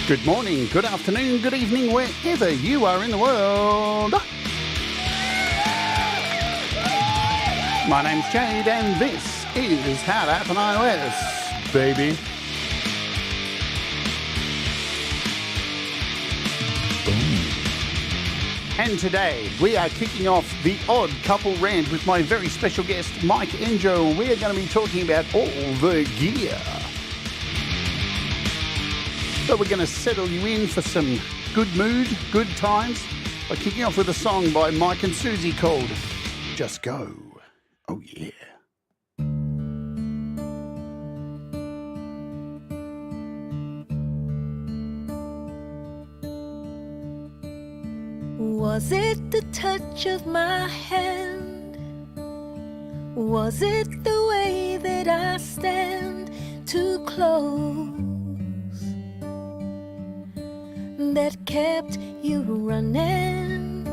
Good morning, good afternoon, good evening, wherever you are in the world. My name's Jade, and this is How to App on iOS, baby. And today we are kicking off the Odd Couple Rant with my very special guest, Mike Enjo, and we are going to be talking about all the gear. So we're going to settle you in for some good mood, good times, by kicking off with a song by Mike and Susie called Just Go. Oh, yeah. Was it the touch of my hand? Was it the way that I stand too close that kept you running?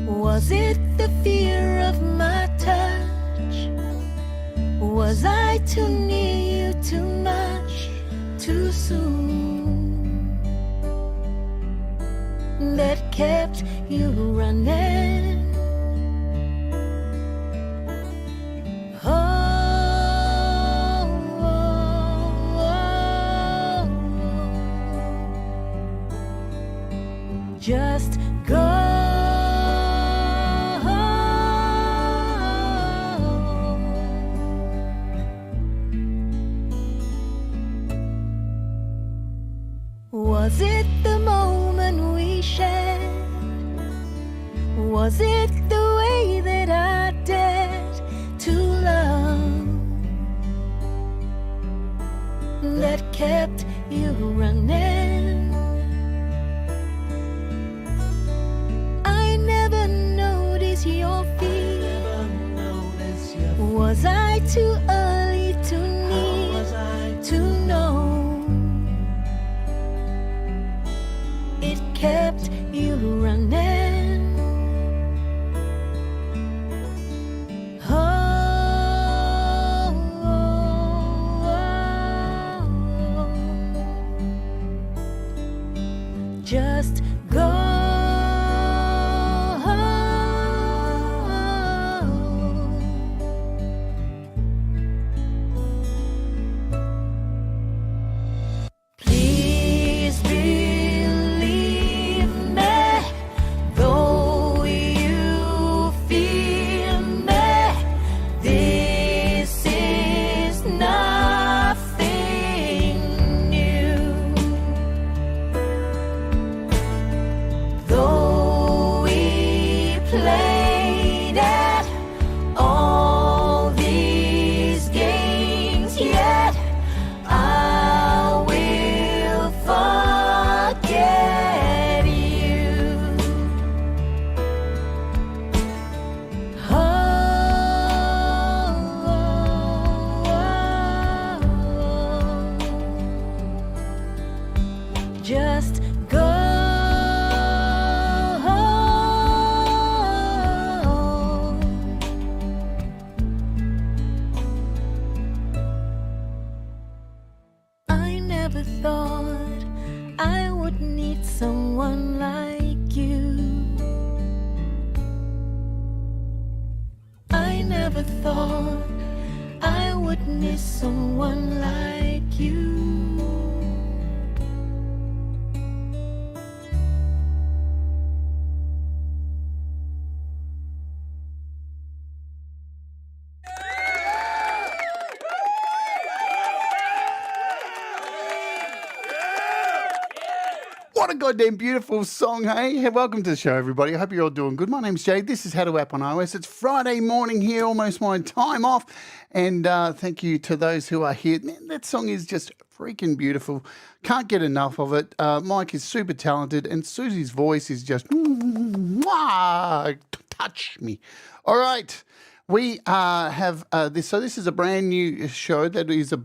Was it the fear of my touch? Was I too near you too much, too soon, that kept you running? Just go. Was it the moment we shared? Was it the way that I dared to love that kept you running? I never noticed your feet. Was I too early, too near to know? It kept you running. Just go. Please believe me, though you fear me, this is nothing new. Though we played at all these games, yet I will forget you. Just go. I never thought I would need someone like you. I never thought I would miss someone like you. What a goddamn beautiful song, hey? Welcome to the show, everybody. I hope you're all doing good. My name's Jade. This is How to App on iOS. It's Friday morning here, almost my time off. And thank you to those who are here. Man, that song is just freaking beautiful. Can't get enough of it. Mike is super talented, and Susie's voice is just touch me. All right. We have this. So this is a brand new show that is a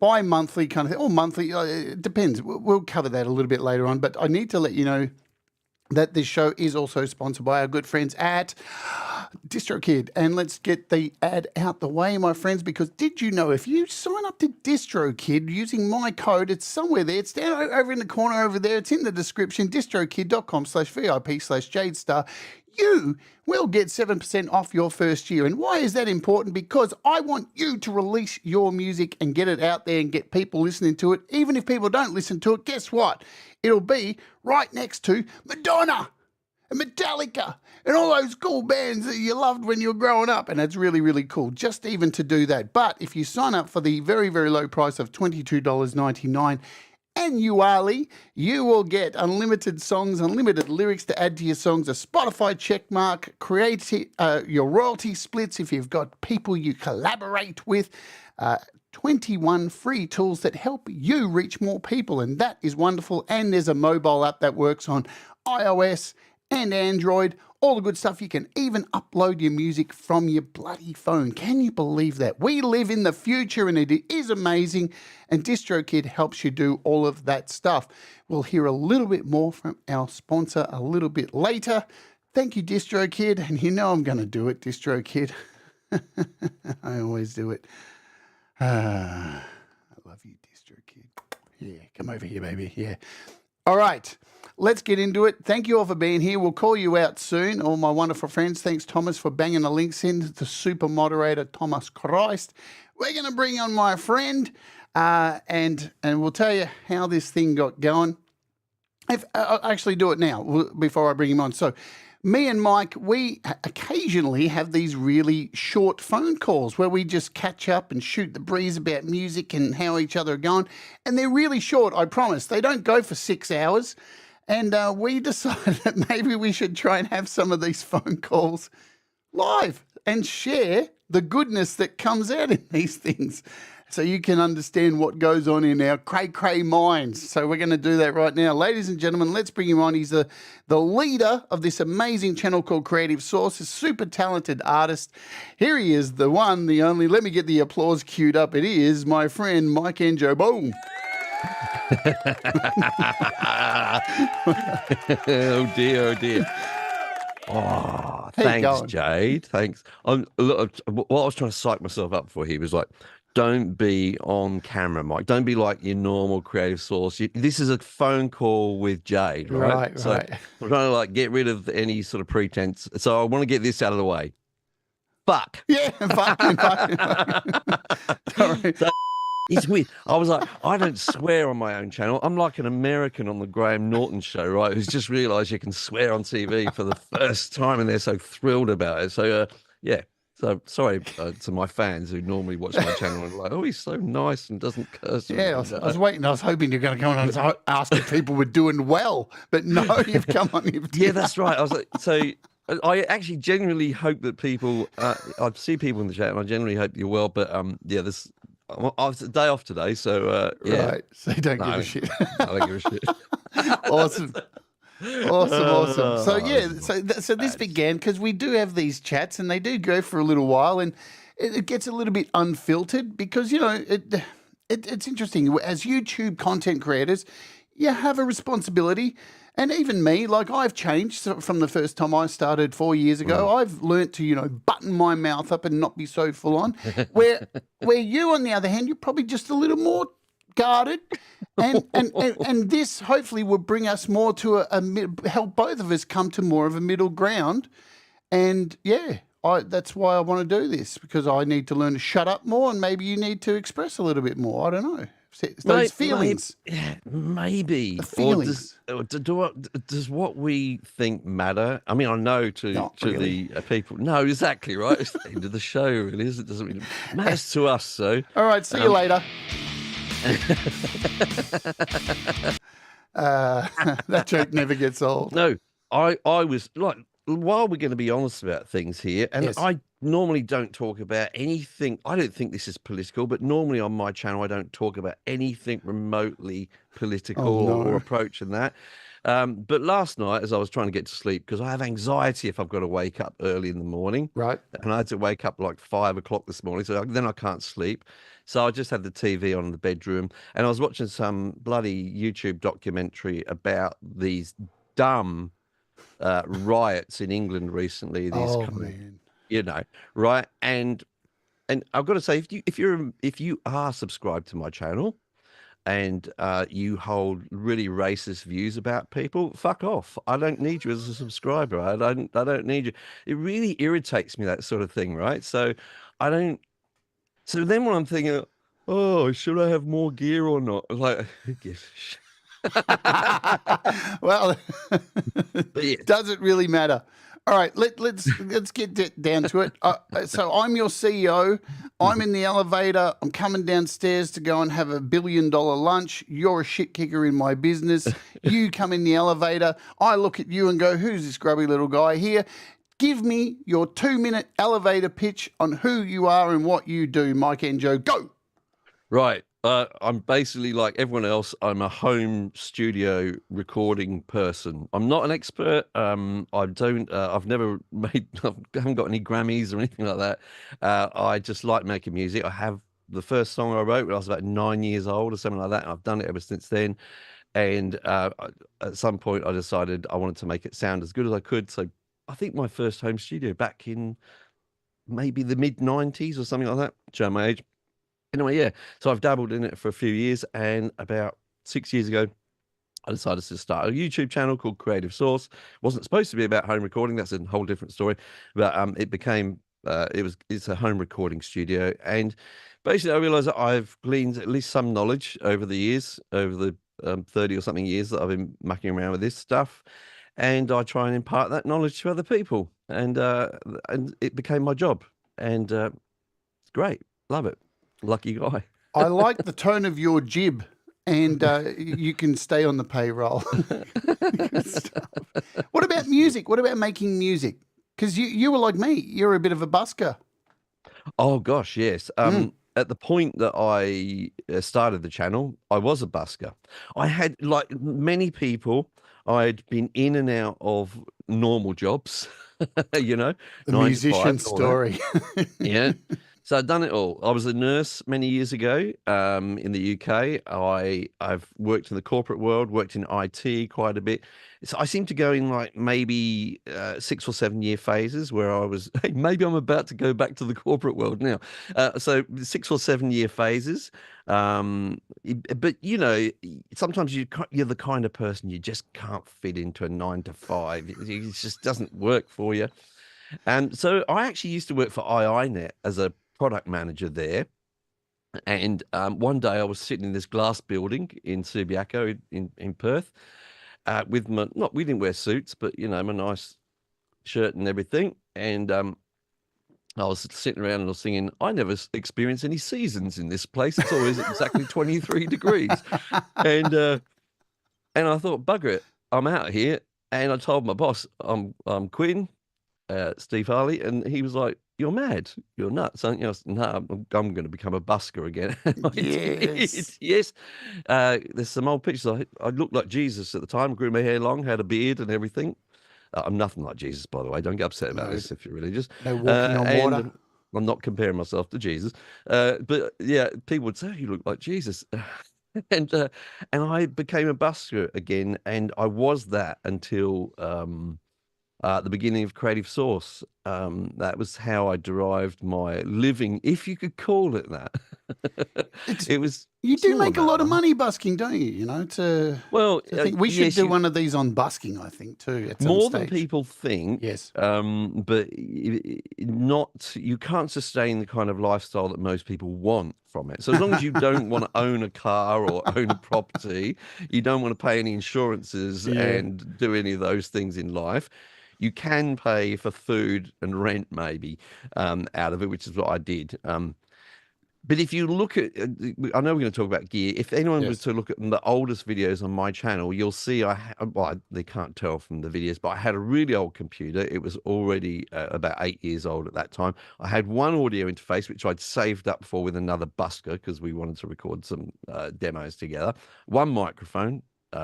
bi-monthly kind of thing, or monthly, it depends. We'll cover that a little bit later on, but I need to let you know that this show is also sponsored by our good friends at DistroKid. And let's get the ad out the way, my friends, because did you know if you sign up to DistroKid using my code, it's somewhere there. It's down over in the corner over there. It's in the description, distrokid.com/VIP/Jade Starr. You will get 7% off your first year. And why is that important? Because I want you to release your music and get it out there and get people listening to it. Even if people don't listen to it, guess what? It'll be right next to Madonna and Metallica and all those cool bands that you loved when you were growing up. And it's really, really cool just even to do that. But if you sign up for the very, very low price of $22.99 annually, you will get unlimited songs, unlimited lyrics to add to your songs, a Spotify check mark, create your royalty splits if you've got people you collaborate with, 21 free tools that help you reach more people, and that is wonderful. And there's a mobile app that works on iOS and Android, all the good stuff. You can even upload your music from your bloody phone. Can you believe that? We live in the future and it is amazing, and DistroKid helps you do all of that stuff. We'll hear a little bit more from our sponsor a little bit later. Thank you, DistroKid, and you know I'm going to do it, DistroKid. I always do it. I love you, DistroKid. Yeah, come over here, baby. Yeah. All right. Let's get into it. Thank you all for being here. We'll call you out soon, all my wonderful friends. Thanks, Thomas, for banging the links in. The super moderator, Thomas Christ. We're going to bring on my friend, and we'll tell you how this thing got going. I'll actually do it now before I bring him on. So me and Mike, we occasionally have these really short phone calls where we just catch up and shoot the breeze about music and how each other are going. And they're really short, I promise. They don't go for 6 hours. And we decided that maybe we should try and have some of these phone calls live and share the goodness that comes out in these things so you can understand what goes on in our cray-cray minds. So we're going to do that right now. Ladies and gentlemen, let's bring him on. He's the leader of this amazing channel called Creative Source, a super talented artist. Here he is, the one, the only. Let me get the applause queued up. It is my friend, Mike Enjo. Boom. Oh dear, oh dear. Oh, thanks, Jade. Thanks. What I was trying to psych myself up for here was like, don't be on camera, Mike. Don't be like your normal Creative Source. This is a phone call with Jade, right? Right, so right. I'm trying to like get rid of any sort of pretense. So I want to get this out of the way. Fuck. Yeah, fucking. Sorry. So, it's weird. I was like, I don't swear on my own channel. I'm like an American on the Graham Norton show, right? Who's just realised you can swear on TV for the first time, and they're so thrilled about it. So, yeah. So sorry to my fans who normally watch my channel and are like, oh, he's so nice and doesn't curse. Yeah, I was waiting. I was hoping you're going to come on and ask if people were doing well, but no, you've come on. Yeah, that's right. I was like, so I actually genuinely hope that people. I see people in the chat, and I generally hope you're well. But yeah, this. I've a day off today, so yeah. Right, so you don't give a shit. I don't give a shit. Awesome. Awesome. So yeah, so this began because we do have these chats and they do go for a little while, and it gets a little bit unfiltered because, you know, it's interesting. As YouTube content creators, you have a responsibility. And even me, like I've changed from the first time I started 4 years ago. I've learnt to, you know, button my mouth up and not be so full on. Where you, on the other hand, you're probably just a little more guarded. And this hopefully will bring us more to help both of us come to more of a middle ground. And yeah, that's why I want to do this, because I need to learn to shut up more, and maybe you need to express a little bit more. I don't know. Those feelings. Maybe. The feelings. Or does what we think matter? I mean, I know to the people. No, exactly, right? It's the end of the show, really, is it? Doesn't really matters to us, so. All right, see you later. That joke never gets old. No, I was like, while we're going to be honest about things here, and yes. I normally don't talk about anything. I don't think this is political, but normally on my channel, I don't talk about anything remotely political or approaching that. But last night, as I was trying to get to sleep, because I have anxiety if I've got to wake up early in the morning. Right. And I had to wake up like 5 o'clock this morning, so then I can't sleep. So I just had the TV on in the bedroom, and I was watching some bloody YouTube documentary about these dumb riots in England recently. These you know, right? And I've got to say, if you are subscribed to my channel and you hold really racist views about people, fuck off. I don't need you as a subscriber. I don't need you. It really irritates me, that sort of thing, right? So I don't. So then when I'm thinking, oh, should I have more gear or not? Like, who gives a shit? Well, Yeah. does it really matter? All right, let's get down to it. So I'm your CEO. I'm in the elevator. I'm coming downstairs to go and have $1 billion lunch. You're a shit kicker in my business. You come in the elevator. I look at you and go, who's this grubby little guy here? Give me your 2-minute elevator pitch on who you are and what you do, Mike Enjo. Go. Right. I'm basically like everyone else. I'm a home studio recording person. I'm not an expert. I don't. I've never made. I haven't got any Grammys or anything like that. I just like making music. I have the first song I wrote when I was about 9 years old or something like that. And I've done it ever since then. And at some point, I decided I wanted to make it sound as good as I could. So I think my first home studio back in maybe the mid '90s or something like that. Show my age. Anyway, yeah. So I've dabbled in it for a few years, and about 6 years ago, I decided to start a YouTube channel called Creative Source. It wasn't supposed to be about home recording. That's a whole different story. But it became it's a home recording studio. And basically I realized that I've gleaned at least some knowledge over the years, over the 30 or something years that I've been mucking around with this stuff. And I try and impart that knowledge to other people. And it became my job. And it's great. Love it. Lucky guy. I like the tone of your jib, and you can stay on the payroll. Good stuff. What about music? What about making music? Because you were like me. You're a bit of a busker. Oh gosh, yes. At the point that I started the channel, I was a busker. I had, like many people, I'd been in and out of normal jobs, you know, The 9 to 5 musician and all that. story. Yeah. So I've done it all. I was a nurse many years ago in the UK. I've worked in the corporate world, worked in IT quite a bit. So I seem to go in like maybe 6 or 7 year phases where I was, hey, maybe I'm about to go back to the corporate world now. So 6 or 7 year phases. But you know, sometimes you're the kind of person you just can't fit into a 9 to 5. It just doesn't work for you. And so I actually used to work for iiNet as a product manager there. And one day I was sitting in this glass building in Subiaco in Perth with my, not, we didn't wear suits, but, you know, my nice shirt and everything. And I was sitting around and I was thinking, I never experience any seasons in this place. It's always exactly 23 degrees. And I thought, bugger it, I'm out of here. And I told my boss, I'm quitting. Steve Harley, and he was like, "You're mad. You're nuts, aren't you?" I said, "No, I'm going to become a busker again." Yes. Yes. There's some old pictures. I looked like Jesus at the time. Grew my hair long, had a beard and everything. I'm nothing like Jesus, by the way. Don't get upset about this if you're religious. No walking on water. I'm not comparing myself to Jesus, but yeah, people would say you look like Jesus. And I became a busker again, and I was that until at the beginning of Creative Source. That was how I derived my living, if you could call it that. It was. You do not make a about lot of that. money busking, don't you? You know, Well, we should yes, do one of these on busking, I think, too, at some more stage. than people think. Yes. But not, you can't sustain the kind of lifestyle that most people want from it. So as long as you don't want to own a car or own a property, you don't want to pay any insurances and do any of those things in life, you can pay for food and rent maybe out of it, which is what I did. But if you look at, I know we're going to talk about gear. If anyone was to look at the oldest videos on my channel, you'll see they can't tell from the videos, but I had a really old computer. It was already about 8 years old at that time. I had one audio interface, which I'd saved up for with another busker because we wanted to record some demos together. One microphone,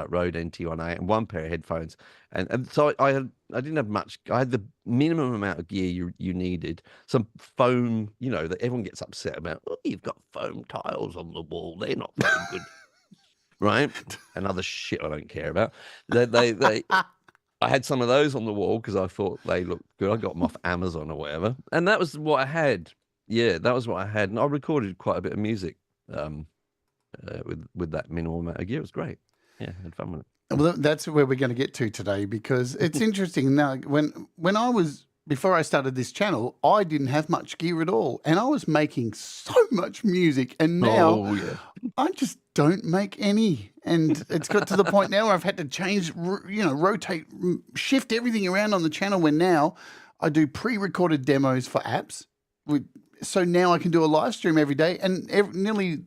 Rode NT1A, and one pair of headphones. And so I didn't have much. I had the minimum amount of gear you needed. Some foam, you know, that everyone gets upset about. Oh, you've got foam tiles on the wall. They're not very good. Right? And other shit I don't care about. I I had some of those on the wall because I thought they looked good. I got them off Amazon or whatever, and that was what I had. Yeah, that was what I had, and I recorded quite a bit of music with that minimal amount of gear. It was great. Yeah, I had fun with it. Well, that's where we're going to get to today, because it's interesting. Now, when I was, before I started this channel, I didn't have much gear at all, and I was making so much music, and now I just don't make any. And it's got to the point now where I've had to change, rotate, shift everything around on the channel, where now I do pre-recorded demos for apps. So now I can do a live stream every day, and nearly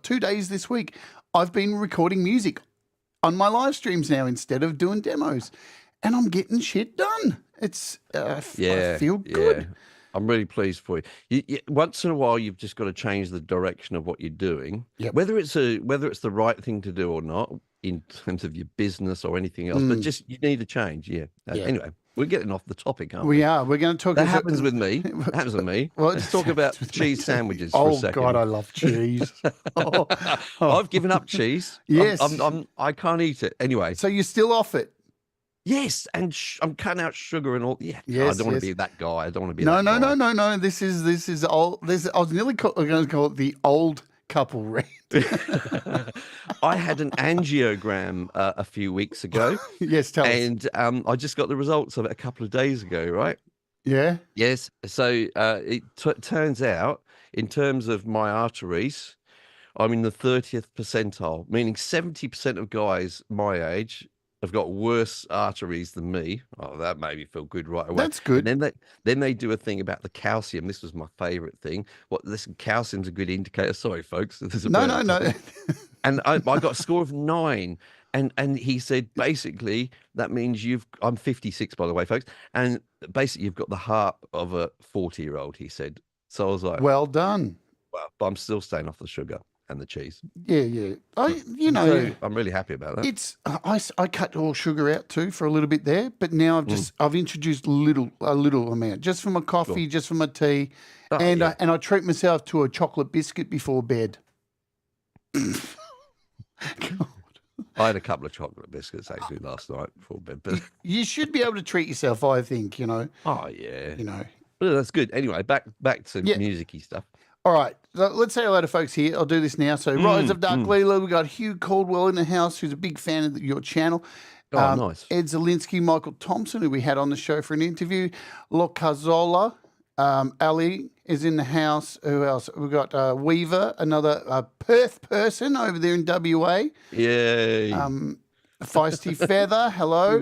2 days this week, I've been recording music on my live streams now instead of doing demos, and I'm getting shit done. It's I feel good. Yeah. I'm really pleased for you. Once in a while, you've just got to change the direction of what you're doing, whether it's the right thing to do or not in terms of your business or anything else. But just you need to change. Anyway, we're getting off the topic, aren't we? We are. We're going to talk. That happens with me. That happens with me. Well, let's talk about cheese sandwiches for a second. Oh God, I love cheese. I've given up cheese. Yes, I can't eat it anyway. So you're still off it? Yes, and I'm cutting out sugar and all. Yeah, yes, I don't want to be that guy. I don't want to be. No. This is old. I was nearly going to call it the old couple rant. I had an angiogram a few weeks ago. Yes, tell us. And I just got the results of it a couple of days ago, right? Yeah. Yes. So it turns out, in terms of my arteries, I'm in the 30th percentile, meaning 70% of guys my age have got worse arteries than me. Oh, that made me feel good right away. That's good. And then they do a thing about the calcium. This was my favorite thing. Listen, calcium's a good indicator. Sorry, folks. No. And I got a score of 9. And he said, basically, that means I'm 56, by the way, folks. And basically, you've got the heart of a 40-year-old, he said. So I was like, well done. Well, but I'm still staying off the sugar and the cheese. Yeah. I'm really happy about that. It's I cut all sugar out too for a little bit there, but now I've introduced a little amount, just for my coffee, just for my tea, and I treat myself to a chocolate biscuit before bed. God. I had a couple of chocolate biscuits actually last night before bed. But you should be able to treat yourself, I think. Oh yeah. Well, that's good. Anyway, back to music-y stuff. All right, let's say hello to folks here. I'll do this now. So, Rise of Dark Leela, we've got Hugh Caldwell in the house, who's a big fan of your channel. Oh, nice. Ed Zielinski, Michael Thompson, who we had on the show for an interview. Locazola, Ali is in the house. Who else? We've got Weaver, another Perth person over there in WA. Yay. Feisty Feather, hello.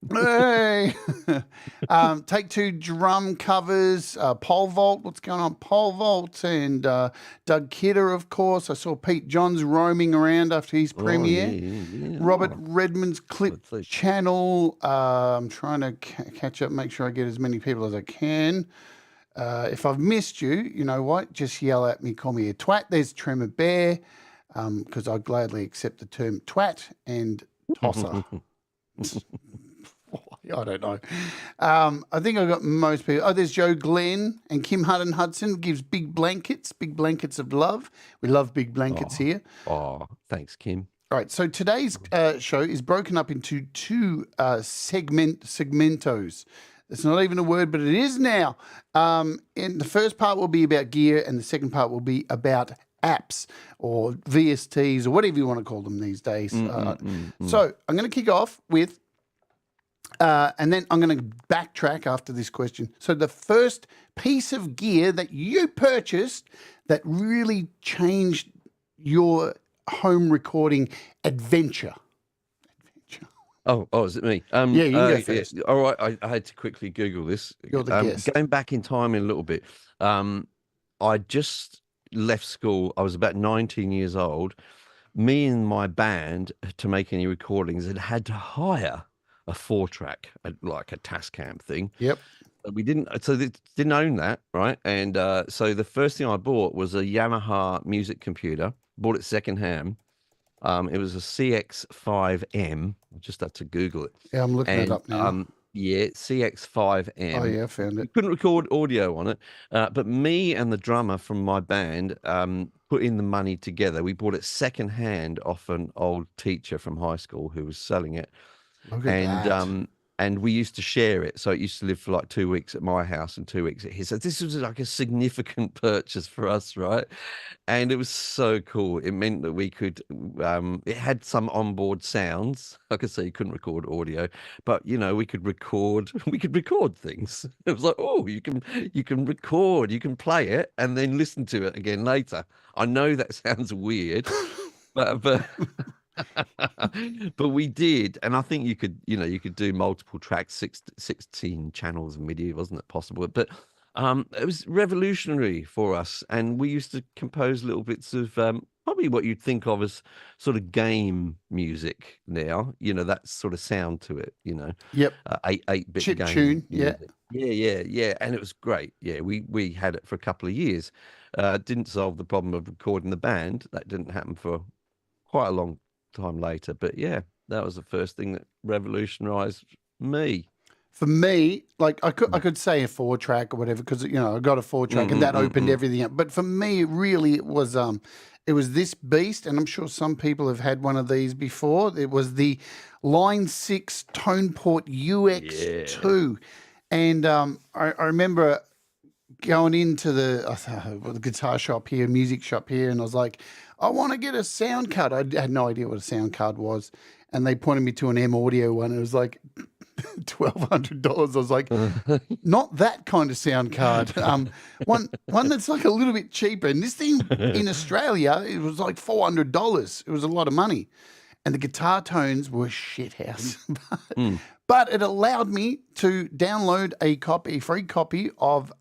Hey. Take Two drum covers, Pole Vault, what's going on? Pole Vault, and Doug Kidder, of course. I saw Pete Johns roaming around after his premiere. Yeah. Robert Redmond's Clip channel. I'm trying to catch up, make sure I get as many people as I can. If I've missed you, you know what? Just yell at me, call me a twat. There's Tremor Bear. Because I gladly accept the term twat and tosser. I don't know. I think I've got most people. Oh, there's Joe Glenn and Kim Hutton Hudson gives big blankets of love. We love big blankets here. Oh, thanks, Kim. All right, so today's show is broken up into two segmentos. It's not even a word, but it is now. And the first part will be about gear, and the second part will be about apps or VSTs or whatever you want to call them these days. So I'm going to kick off with, and then I'm going to backtrack after this question. So the first piece of gear that you purchased that really changed your home recording adventure. Oh, is it me? Yeah, you can go first. All right, I had to quickly Google this. You're the guest. Going back in time in a little bit, I just left school. I was about 19 years old. Me and my band, to make any recordings, had to hire a 4-track, like a Tascam thing. Yep. We didn't own that, right? And so the first thing I bought was a Yamaha music computer. Bought it secondhand. It was a CX5M. I just had to Google it. Yeah, I'm looking it up now. Yeah, CX5M. Oh, yeah, I found it. Couldn't record audio on it, but me and the drummer from my band put in the money together. We bought it secondhand off an old teacher from high school who was selling it, Look at and that. and we used to share it. So it used to live for like 2 weeks at my house and 2 weeks at his. So this was like a significant purchase for us, right? And it was so cool. It meant that we could, it had some onboard sounds. Like I say, you couldn't record audio, but we could record, we could record things. It was like, oh, you can record, you can play it and then listen to it again later. I know that sounds weird, but but we did, and I think you could do multiple tracks, 16 channels of MIDI, wasn't it possible? But it was revolutionary for us, and we used to compose little bits of probably what you'd think of as sort of game music now. That sort of sound to it. Yep. 8-bit Chip game tune. Yeah. music. Yeah, and it was great. Yeah, we had it for a couple of years. Didn't solve the problem of recording the band. That didn't happen for quite a long time later, but yeah, that was the first thing that revolutionized me. For me, like I could say a 4-track or whatever, because I got a 4-track and that opened everything up. But for me, really, it was this beast, and I'm sure some people have had one of these before. It was the Line 6 Toneport UX2, and I remember going into the guitar shop here, music shop here, and I was like, I want to get a sound card. I had no idea what a sound card was, and they pointed me to an M Audio one, and it was like $1,200. I was like, not that kind of sound card. One that's like a little bit cheaper. And this thing in Australia, it was like $400. It was a lot of money, and the guitar tones were shithouse. But it allowed me to download a free copy of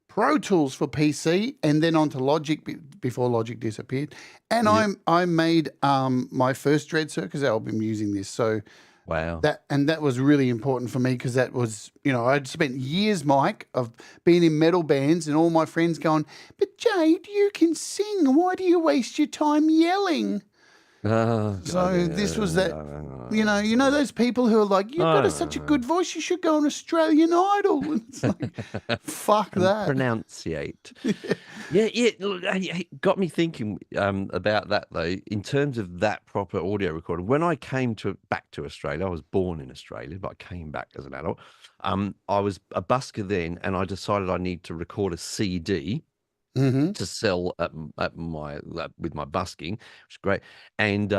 Pro Tools for PC, and then onto Logic before Logic disappeared. And I made my first Dread Circus album using this. So wow, that was really important for me, because that was, I'd spent years, Mike, of being in metal bands, and all my friends going, "But Jade, you can sing. Why do you waste your time yelling?" So this was that, those people who are like, "You've got such a good voice, you should go on Australian Idol." And it's like, fuck that. Pronunciate. Yeah. Look, it got me thinking about that, though, in terms of that proper audio recording. When I came back to Australia, I was born in Australia, but I came back as an adult. I was a busker then, and I decided I need to record a CD. To sell at my with my busking, which is great. And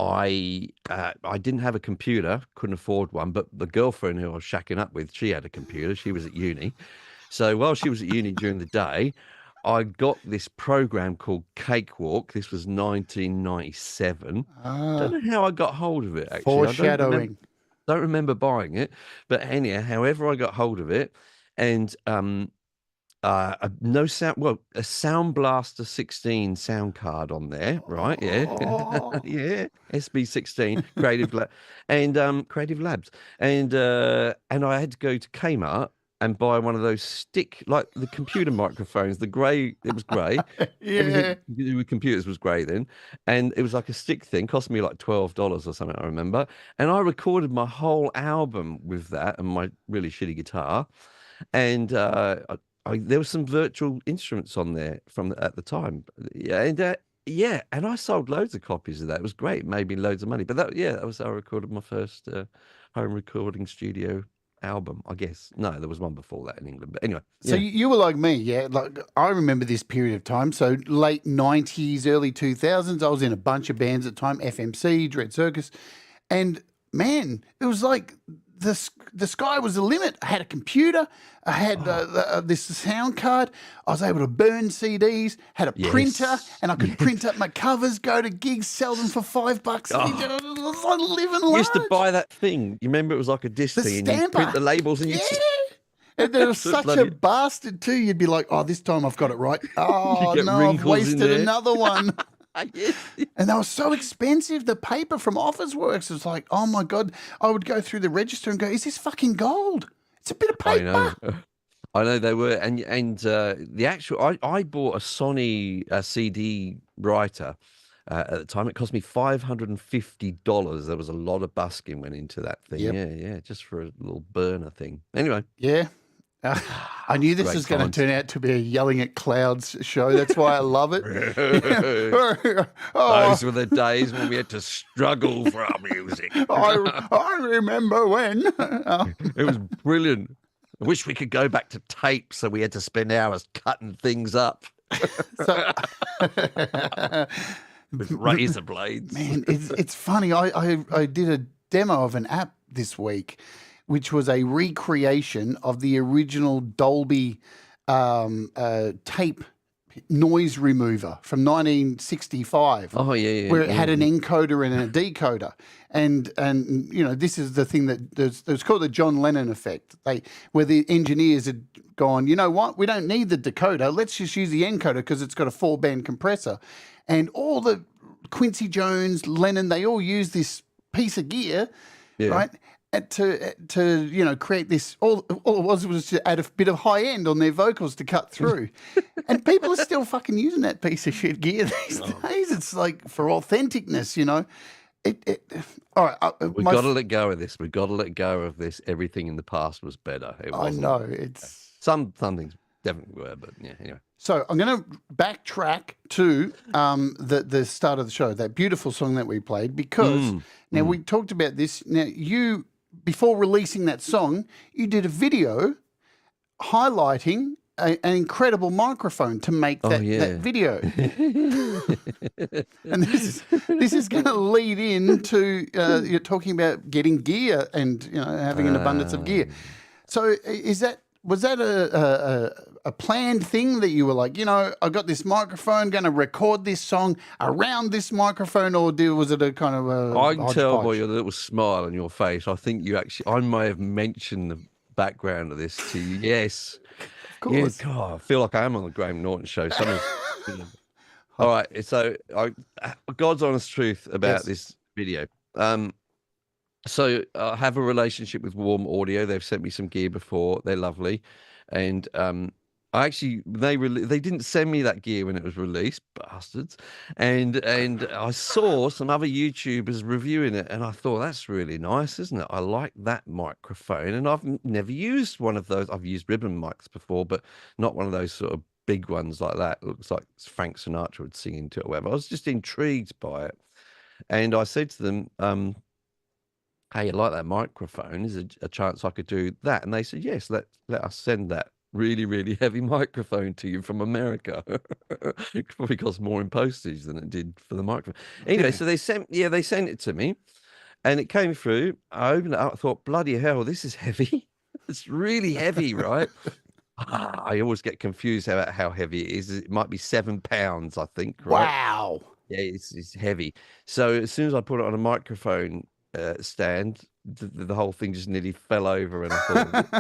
I didn't have a computer, couldn't afford one, but the girlfriend who I was shacking up with, she had a computer. She was at uni. So while she was at uni during the day, I got this program called Cakewalk. This was 1997. Don't know how I got hold of it, actually. Foreshadowing. Don't remember buying it, but anyhow, however I got hold of it, and no sound. Well, a Sound Blaster 16 sound card on there, right? Yeah, yeah. SB16 Creative Creative Labs, and I had to go to Kmart and buy one of those like the computer microphones. The grey, it was grey. Yeah. Everything to do with computers was grey then, and it was like a stick thing. Cost me like $12 or something, I remember. And I recorded my whole album with that and my really shitty guitar, and there were some virtual instruments on there at the time. Yeah, and I sold loads of copies of that. It was great. It made me loads of money. But that was how I recorded my first home recording studio album, I guess. No, there was one before that in England. But anyway. So you were like me, yeah? Like, I remember this period of time. So late 90s, early 2000s, I was in a bunch of bands at the time, FMC, Dread Circus. And man, it was like the sky was the limit. I had a computer. I had this sound card. I was able to burn CDs. Had a printer, and I could print up my covers, go to gigs, sell them for $5. It was like living large. You used to buy that thing. You remember it was like a disc thing, and you print the labels, and and there was such a bastard too. You'd be like, "Oh, this time I've got it right." Oh no, I've wasted another one. And they were so expensive. The paper from Officeworks was like, oh my God. I would go through the register and go, "Is this fucking gold? It's a bit of paper." I know they were. And the actual, I bought a Sony CD writer at the time. It cost me $550. There was a lot of busking went into that thing. Yeah, just for a little burner thing. Anyway. Yeah. I knew this Great was going to times. turn out to be a yelling at clouds show. That's why I love it. Those were the days when we had to struggle for our music. I remember when. It was brilliant. I wish we could go back to tape so we had to spend hours cutting things up So, with razor blades. man, it's funny. I did a demo of an app this week, which was a recreation of the original Dolby tape noise remover from 1965. Oh yeah, where it had an encoder and a decoder, and you know, this is the thing that it's called the John Lennon effect. Where the engineers had gone, you know what, we don't need the decoder. Let's just use the encoder because it's got a 4-band compressor, and all the Quincy Jones, Lennon, they all use this piece of gear, right? To you know, create this, all it was to add a bit of high end on their vocals to cut through, and people are still fucking using that piece of shit gear these days. It's like for authenticness, you know. All right, we've got to let go of this. We've got to let go of this. Everything in the past was better. I know it's some things definitely were, but yeah. Anyway, so I'm going to backtrack to the start of the show, that beautiful song that we played, because now we talked about this. Now you, before releasing that song, you did a video highlighting an incredible microphone to make that video. And this is going to lead into you're talking about getting gear and, you know, having an abundance of gear. So was that a planned thing that you were like, you know, I got this microphone, going to record this song around this microphone, or was it a kind of a I can tell by your little smile on your face. I think I may have mentioned the background of this to you. Yes. Of course. Yeah, God, I feel like I am on the Graham Norton show. All right. So God's honest truth about this video. So I have a relationship with Warm Audio. They've sent me some gear before. They're lovely. And I actually, they didn't send me that gear when it was released, bastards. And I saw some other YouTubers reviewing it, and I thought, that's really nice, isn't it? I like that microphone, and I've never used one of those. I've used ribbon mics before, but not one of those sort of big ones like that. It looks like Frank Sinatra would sing into it or whatever. I was just intrigued by it. And I said to them, hey, you like that microphone? Is there a chance I could do that? And they said, yes, let us send that really, really heavy microphone to you from America. It probably cost more in postage than it did for the microphone. Anyway, so they sent it to me, and it came through. I opened it up, I thought, bloody hell, this is heavy. It's really heavy, right? I always get confused about how heavy it is. It might be 7 pounds, I think. Right? Wow. Yeah, it's heavy. So as soon as I put it on a microphone stand, the whole thing just nearly fell over, and I thought,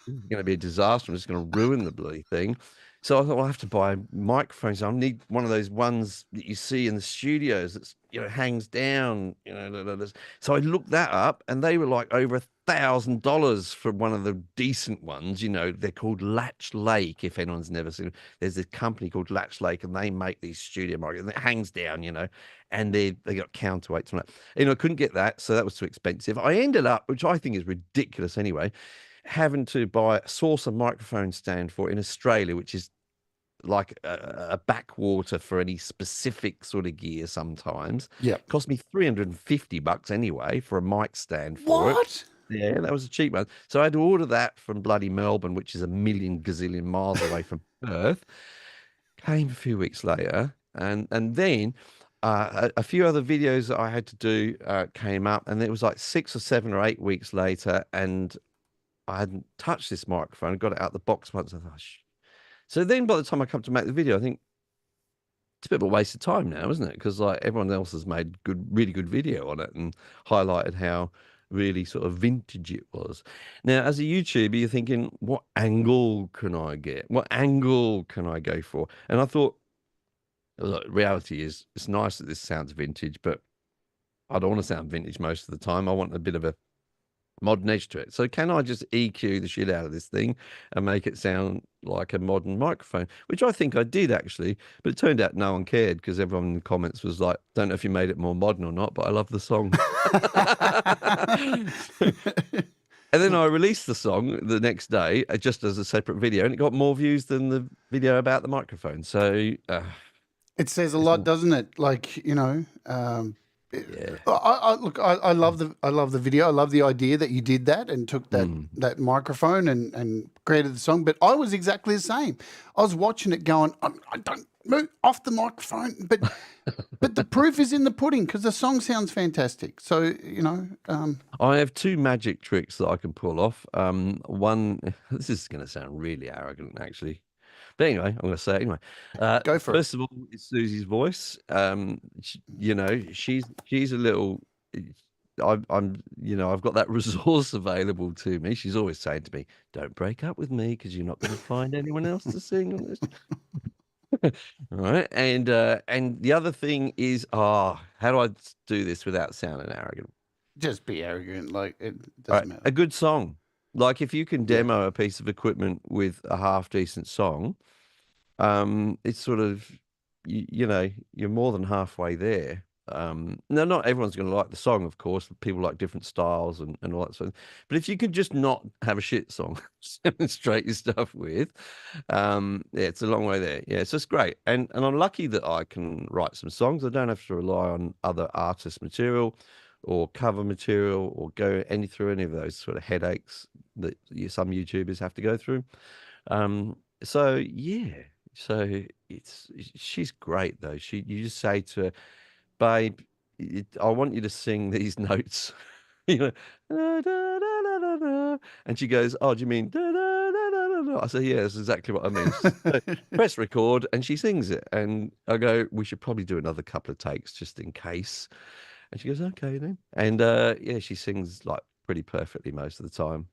this is going to be a disaster. I'm just going to ruin the bloody thing. So I thought, well, I have to buy microphones. I need one of those ones that you see in the studios that's, you know, hangs down, you know. So I looked that up, and they were like over $1,000 for one of the decent ones. You know, they're called Latch Lake. If anyone's never seen it, there's a company called Latch Lake, and they make these studio microphones. And it hangs down, you know, and they got counterweights on it. You know, I couldn't get that, so that was too expensive. I ended up, which I think is ridiculous anyway, having to buy a saucer microphone stand for in Australia, which is like a backwater for any specific sort of gear sometimes. Yeah. It cost me $350 anyway for a mic stand for it. Yeah, that was a cheap one. So I had to order that from bloody Melbourne, which is a million gazillion miles away from Perth. Came a few weeks later, and then a few other videos that I had to do came up, and it was like 6 or 7 or 8 weeks later, and I hadn't touched this microphone. I got it out of the box once. I thought, so then by the time I come to make the video, I think it's a bit of a waste of time now, isn't it? Because like everyone else has made really good video on it and highlighted how really sort of vintage it was. Now, as a YouTuber, you're thinking, what angle can I get? What angle can I go for? And I thought, look, reality is, it's nice that this sounds vintage, but I don't want to sound vintage most of the time. I want a bit of a modern edge to it. So can I just EQ the shit out of this thing and make it sound like a modern microphone? Which I think I did actually, but it turned out no one cared, because everyone in the comments was like, don't know if you made it more modern or not, but I love the song. And then I released the song the next day just as a separate video, and it got more views than the video about the microphone. So it says a lot, doesn't it? Like, yeah. Look, I love the video. I love the idea that you did that and took that microphone and created the song. But I was exactly the same. I was watching it going, I don't move off the microphone, but the proof is in the pudding because the song sounds fantastic. So I have two magic tricks that I can pull off. One, this is going to sound really arrogant, actually. But anyway, I'm going to say it anyway. Go for it. First of all, it's Susie's voice. She's a little. I've got that resource available to me. She's always saying to me, "Don't break up with me because you're not going to find anyone else to sing on this." All right, and the other thing is, how do I do this without sounding arrogant? Just be arrogant, like it doesn't matter. A good song. Like if you can demo a piece of equipment with a half decent song, it's sort of you're more than halfway there. Now not everyone's going to like the song, of course. People like different styles and all that sort of. But if you could just not have a shit song, demonstrate your stuff with, it's a long way there. Yeah, so it's great, and I'm lucky that I can write some songs. I don't have to rely on other artists' material or cover material or go through any of those sort of headaches that some YouTubers have to go through. So yeah, so she's great though. You just say to her, babe, I want you to sing these notes, da, da, da, da, da, da. And she goes, oh, do you mean da, da, da, da, da? I say, yeah, that's exactly what I mean. So press record and she sings it. And I go, we should probably do another couple of takes just in case. And she goes, okay then. And she sings like pretty perfectly most of the time.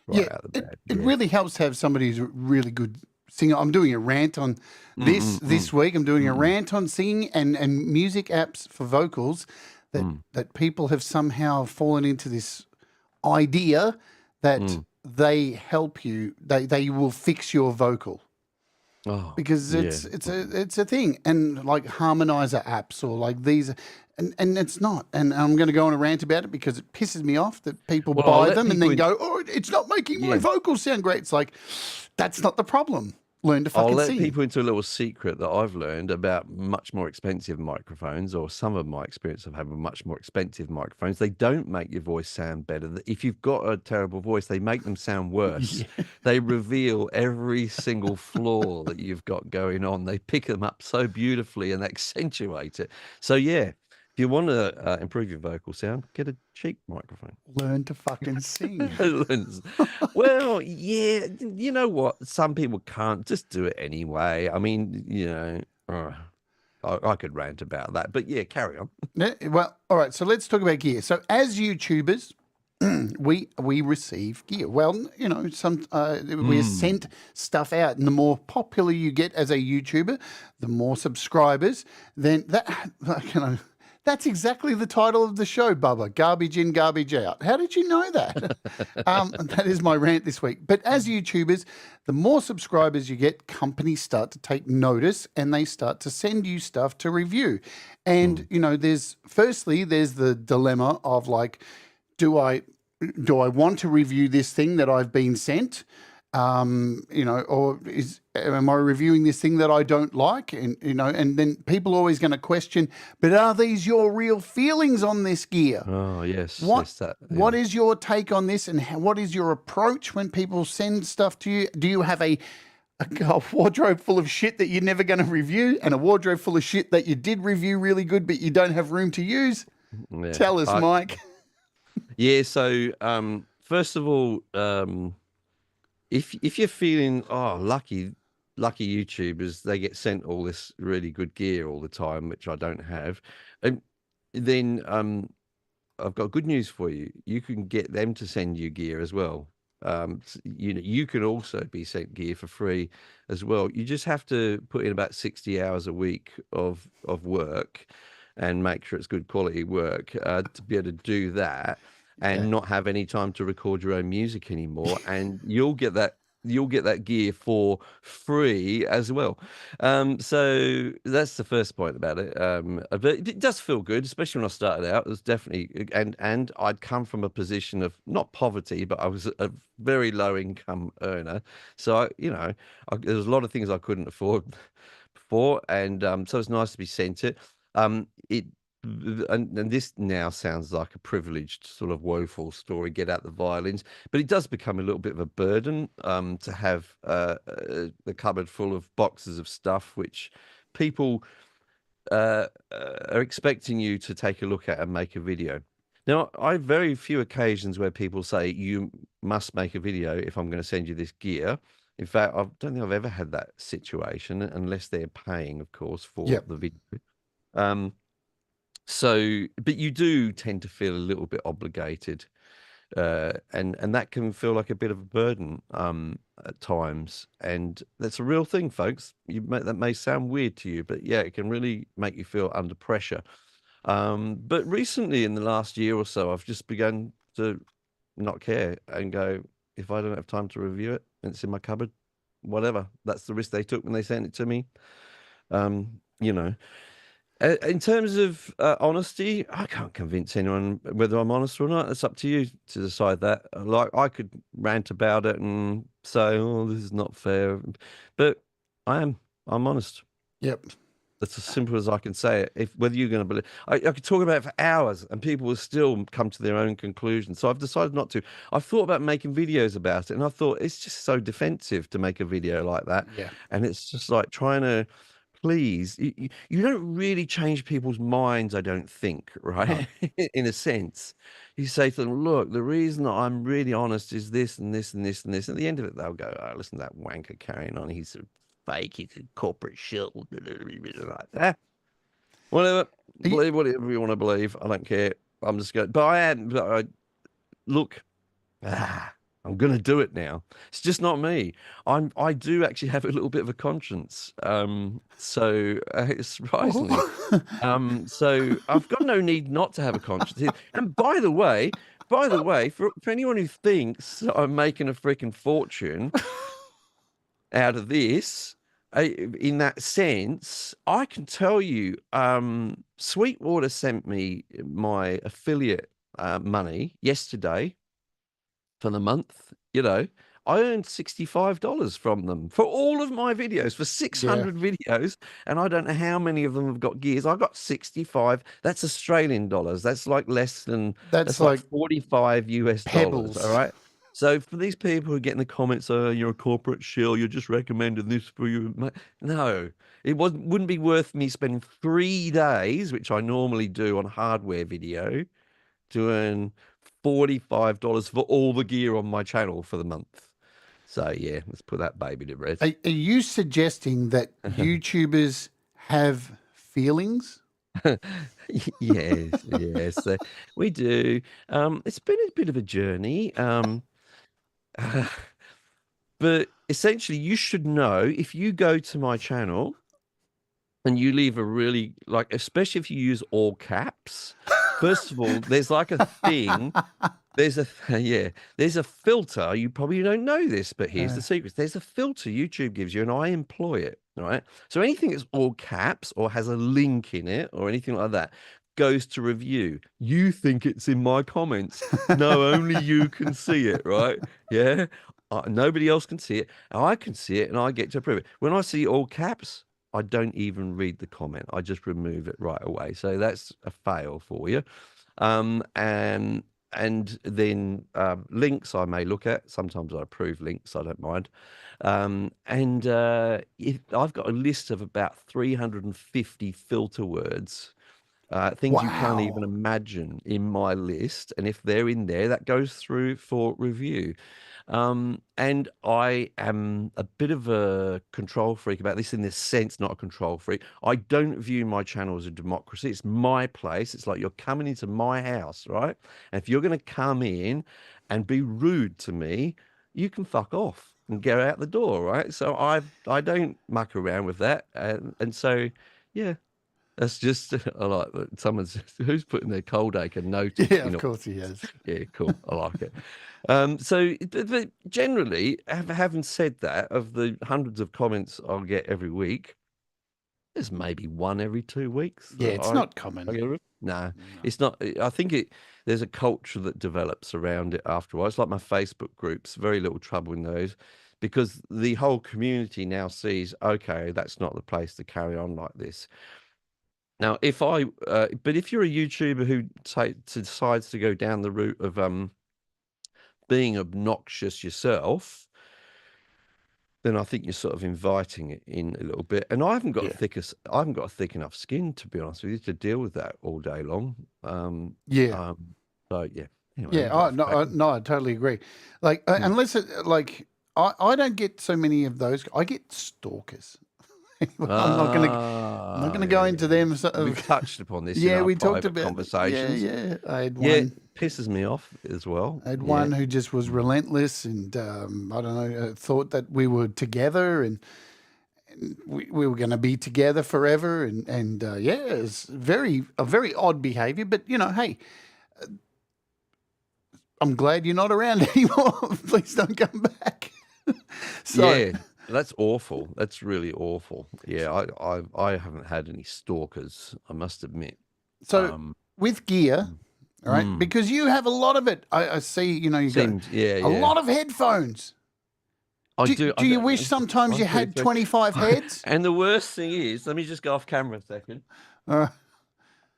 Right out of the bed. It really helps to have somebody who's a really good singer. I'm doing a rant on this week. I'm doing a rant on singing and music apps for vocals that people have somehow fallen into this idea that they help you. They will fix your vocal. Oh, because it's a thing, and like harmonizer apps or like these, and it's not. And I'm going to go on a rant about it because it pisses me off that people buy them and then go, "Oh, it's not making my vocals sound great." It's like that's not the problem. Learn to fucking sing. I'll let people into a little secret that I've learned about much more expensive microphones, or some of my experience of having much more expensive microphones. They don't make your voice sound better. If you've got a terrible voice, they make them sound worse. They reveal every single flaw that you've got going on. They pick them up so beautifully and accentuate it. So yeah, if you want to improve your vocal sound, get a cheap microphone. Learn to fucking sing. Well, yeah, you know what? Some people can't just do it anyway. I mean, I could rant about that, but yeah, carry on. Well, all right. So let's talk about gear. So as YouTubers, we receive gear. Well, we're sent stuff out, and the more popular you get as a YouTuber, the more subscribers. Then that's exactly the title of the show, Bubba. Garbage in, garbage out. How did you know that? That is my rant this week. But as YouTubers, the more subscribers you get, companies start to take notice and they start to send you stuff to review. And, there's the dilemma of like, do I want to review this thing that I've been sent? Or am I reviewing this thing that I don't like? And then people are always going to question, but are these your real feelings on this gear? Oh yes. What is your take on this, and what is your approach when people send stuff to you? Do you have a wardrobe full of shit that you're never going to review, and a wardrobe full of shit that you did review really good but you don't have room to use? Yeah. Tell us, Mike. Yeah. So first of all, if you're feeling lucky YouTubers, they get sent all this really good gear all the time, which I don't have, and then I've got good news for you. You can get them to send you gear as well. You can also be sent gear for free as well. You just have to put in about 60 hours a week of work and make sure it's good quality work to be able to do that. And not have any time to record your own music anymore, and you'll get that you'll get that gear for free as well. So that's the first point about it. But it does feel good, especially when I started out. It was definitely, and I'd come from a position of not poverty, but I was a very low income earner. So there was a lot of things I couldn't afford before, and so it's nice to be sent it. It and this now sounds like a privileged sort of woeful story, get out the violins, but it does become a little bit of a burden to have the cupboard full of boxes of stuff which people are expecting you to take a look at and make a video. Now, I have very few occasions where people say you must make a video if I'm going to send you this gear. In fact, I don't think I've ever had that situation unless they're paying, of course, for the video. But you do tend to feel a little bit obligated, and that can feel like a bit of a burden at times. And that's a real thing, folks. That may sound weird to you, but yeah, it can really make you feel under pressure. But recently, in the last year or so, I've just begun to not care and go, if I don't have time to review it and it's in my cupboard, whatever. That's the risk they took when they sent it to me. In terms of honesty, I can't convince anyone whether I'm honest or not. It's up to you to decide that. Like, I could rant about it and say, "Oh, this is not fair," but I'm honest. Yep. That's as simple as I can say it. Whether you're going to believe, I could talk about it for hours, and people will still come to their own conclusions. So I've decided not to. I've thought about making videos about it, and I thought it's just so defensive to make a video like that. Yeah. And it's just like trying to please. You don't really change people's minds, I don't think, right? No. In a sense, you say to them, "Look, the reason that I'm really honest is this and this and this and this." At the end of it, they'll go, "Oh, listen to that wanker carrying on. He's a fake. He's a corporate shill." Like that. Whatever. Believe whatever you want to believe. I don't care. I'm just going. But look. I'm going to do it now. It's just not me. I do actually have a little bit of a conscience. So it surprised me. So I've got no need not to have a conscience. And by the way, for anyone who thinks I'm making a freaking fortune out of this, in that sense, I can tell you, Sweetwater sent me my affiliate money yesterday. For the month, I earned $65 from them for all of my videos, for 600 videos, and I don't know how many of them have got gears. I got 65. That's Australian dollars. That's like less than that's like 45 US dollars. All right. So for these people who get in the comments, "Oh, you're a corporate shill, you're just recommending this for you." No, it wouldn't be worth me spending 3 days, which I normally do on hardware video, to earn $45 for all the gear on my channel for the month. So yeah, let's put that baby to rest. Are you suggesting that YouTubers have feelings? Yes, we do. It's been a bit of a journey. But essentially, you should know, if you go to my channel and you leave a really, especially if you use all caps. First of all, there's like a thing. There's a filter. You probably don't know this, but here's the secret. There's a filter YouTube gives you, and I employ it. Right. So anything that's all caps or has a link in it or anything like that goes to review. You think it's in my comments. No, only you can see it. Right. Yeah. Nobody else can see it. I can see it, and I get to approve it. When I see all caps, I don't even read the comment. I just remove it right away. So that's a fail for you. And then links I may look at. Sometimes I approve links. I don't mind. I've got a list of about 350 filter words. Things you can't even imagine in my list. And if they're in there, that goes through for review. And I am a bit of a control freak about this, in this sense, not a control freak. I don't view my channel as a democracy. It's my place. It's like you're coming into my house, right? And if you're going to come in and be rude to me, you can fuck off and get out the door, right? So I don't muck around with that. And so, yeah. That's just I like someone's who's putting their cold acre note. Yeah, of course he has. Yeah, cool. I like it. So but generally, having said that, of the hundreds of comments I'll get every week, there's maybe one every 2 weeks. Yeah, it's not common. No, it's not. I think there's a culture that develops around it after a while. It's like my Facebook groups, very little trouble in those, because the whole community now sees, okay, that's not the place to carry on like this. Now, but if you're a YouTuber who decides to go down the route of being obnoxious yourself, then I think you're sort of inviting it in a little bit. And I haven't got I haven't got a thick enough skin, to be honest with you, to deal with that all day long. So yeah. Anyway, no, I totally agree. Like, unless I don't get so many of those. I get stalkers. I'm not gonna go into them. We've touched upon this. Yeah, in our we talked about conversations. Yeah, I had one. Yeah, it pisses me off as well. I had one who just was relentless, and I don't know, thought that we were together, and we were going to be together forever, and it's a very odd behaviour. But hey, I'm glad you're not around anymore. Please don't come back. Yeah. That's awful. That's really awful. Yeah, I haven't had any stalkers, I must admit. So with gear, right? Because you have a lot of it. I see. You got a lot of headphones. Do you wish sometimes you had 25 heads? And the worst thing is, let me just go off camera a second.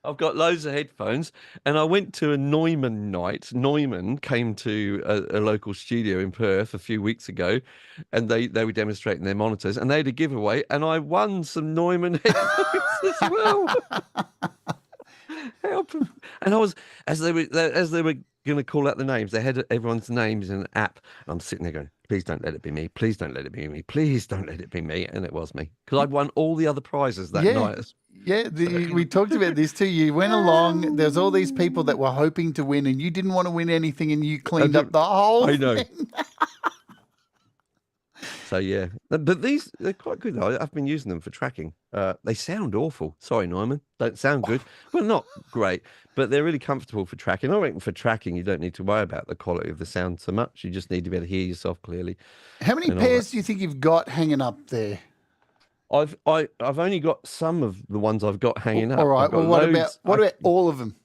I've got loads of headphones, and I went to a Neumann night. Neumann came to a local studio in Perth a few weeks ago, and they were demonstrating their monitors, and they had a giveaway, and I won some Neumann headphones as well. Help them. And I was, as they were going to call out the names, they had everyone's names in an app. I'm sitting there going, please don't let it be me. Please don't let it be me. Please don't let it be me. And it was me, because I'd won all the other prizes that night. Yeah, we talked about this too. You went along. There's all these people that were hoping to win, and you didn't want to win anything, and you cleaned up the whole thing. I know. So yeah, but they're quite good though. I've been using them for tracking. They sound awful. Sorry, Neumann, don't sound good. Well, not great, but they're really comfortable for tracking. I reckon for tracking, you don't need to worry about the quality of the sound so much. You just need to be able to hear yourself clearly. How many pairs do you think you've got hanging up there? I've only got some of the ones I've got hanging up. All right. Well, what about all of them?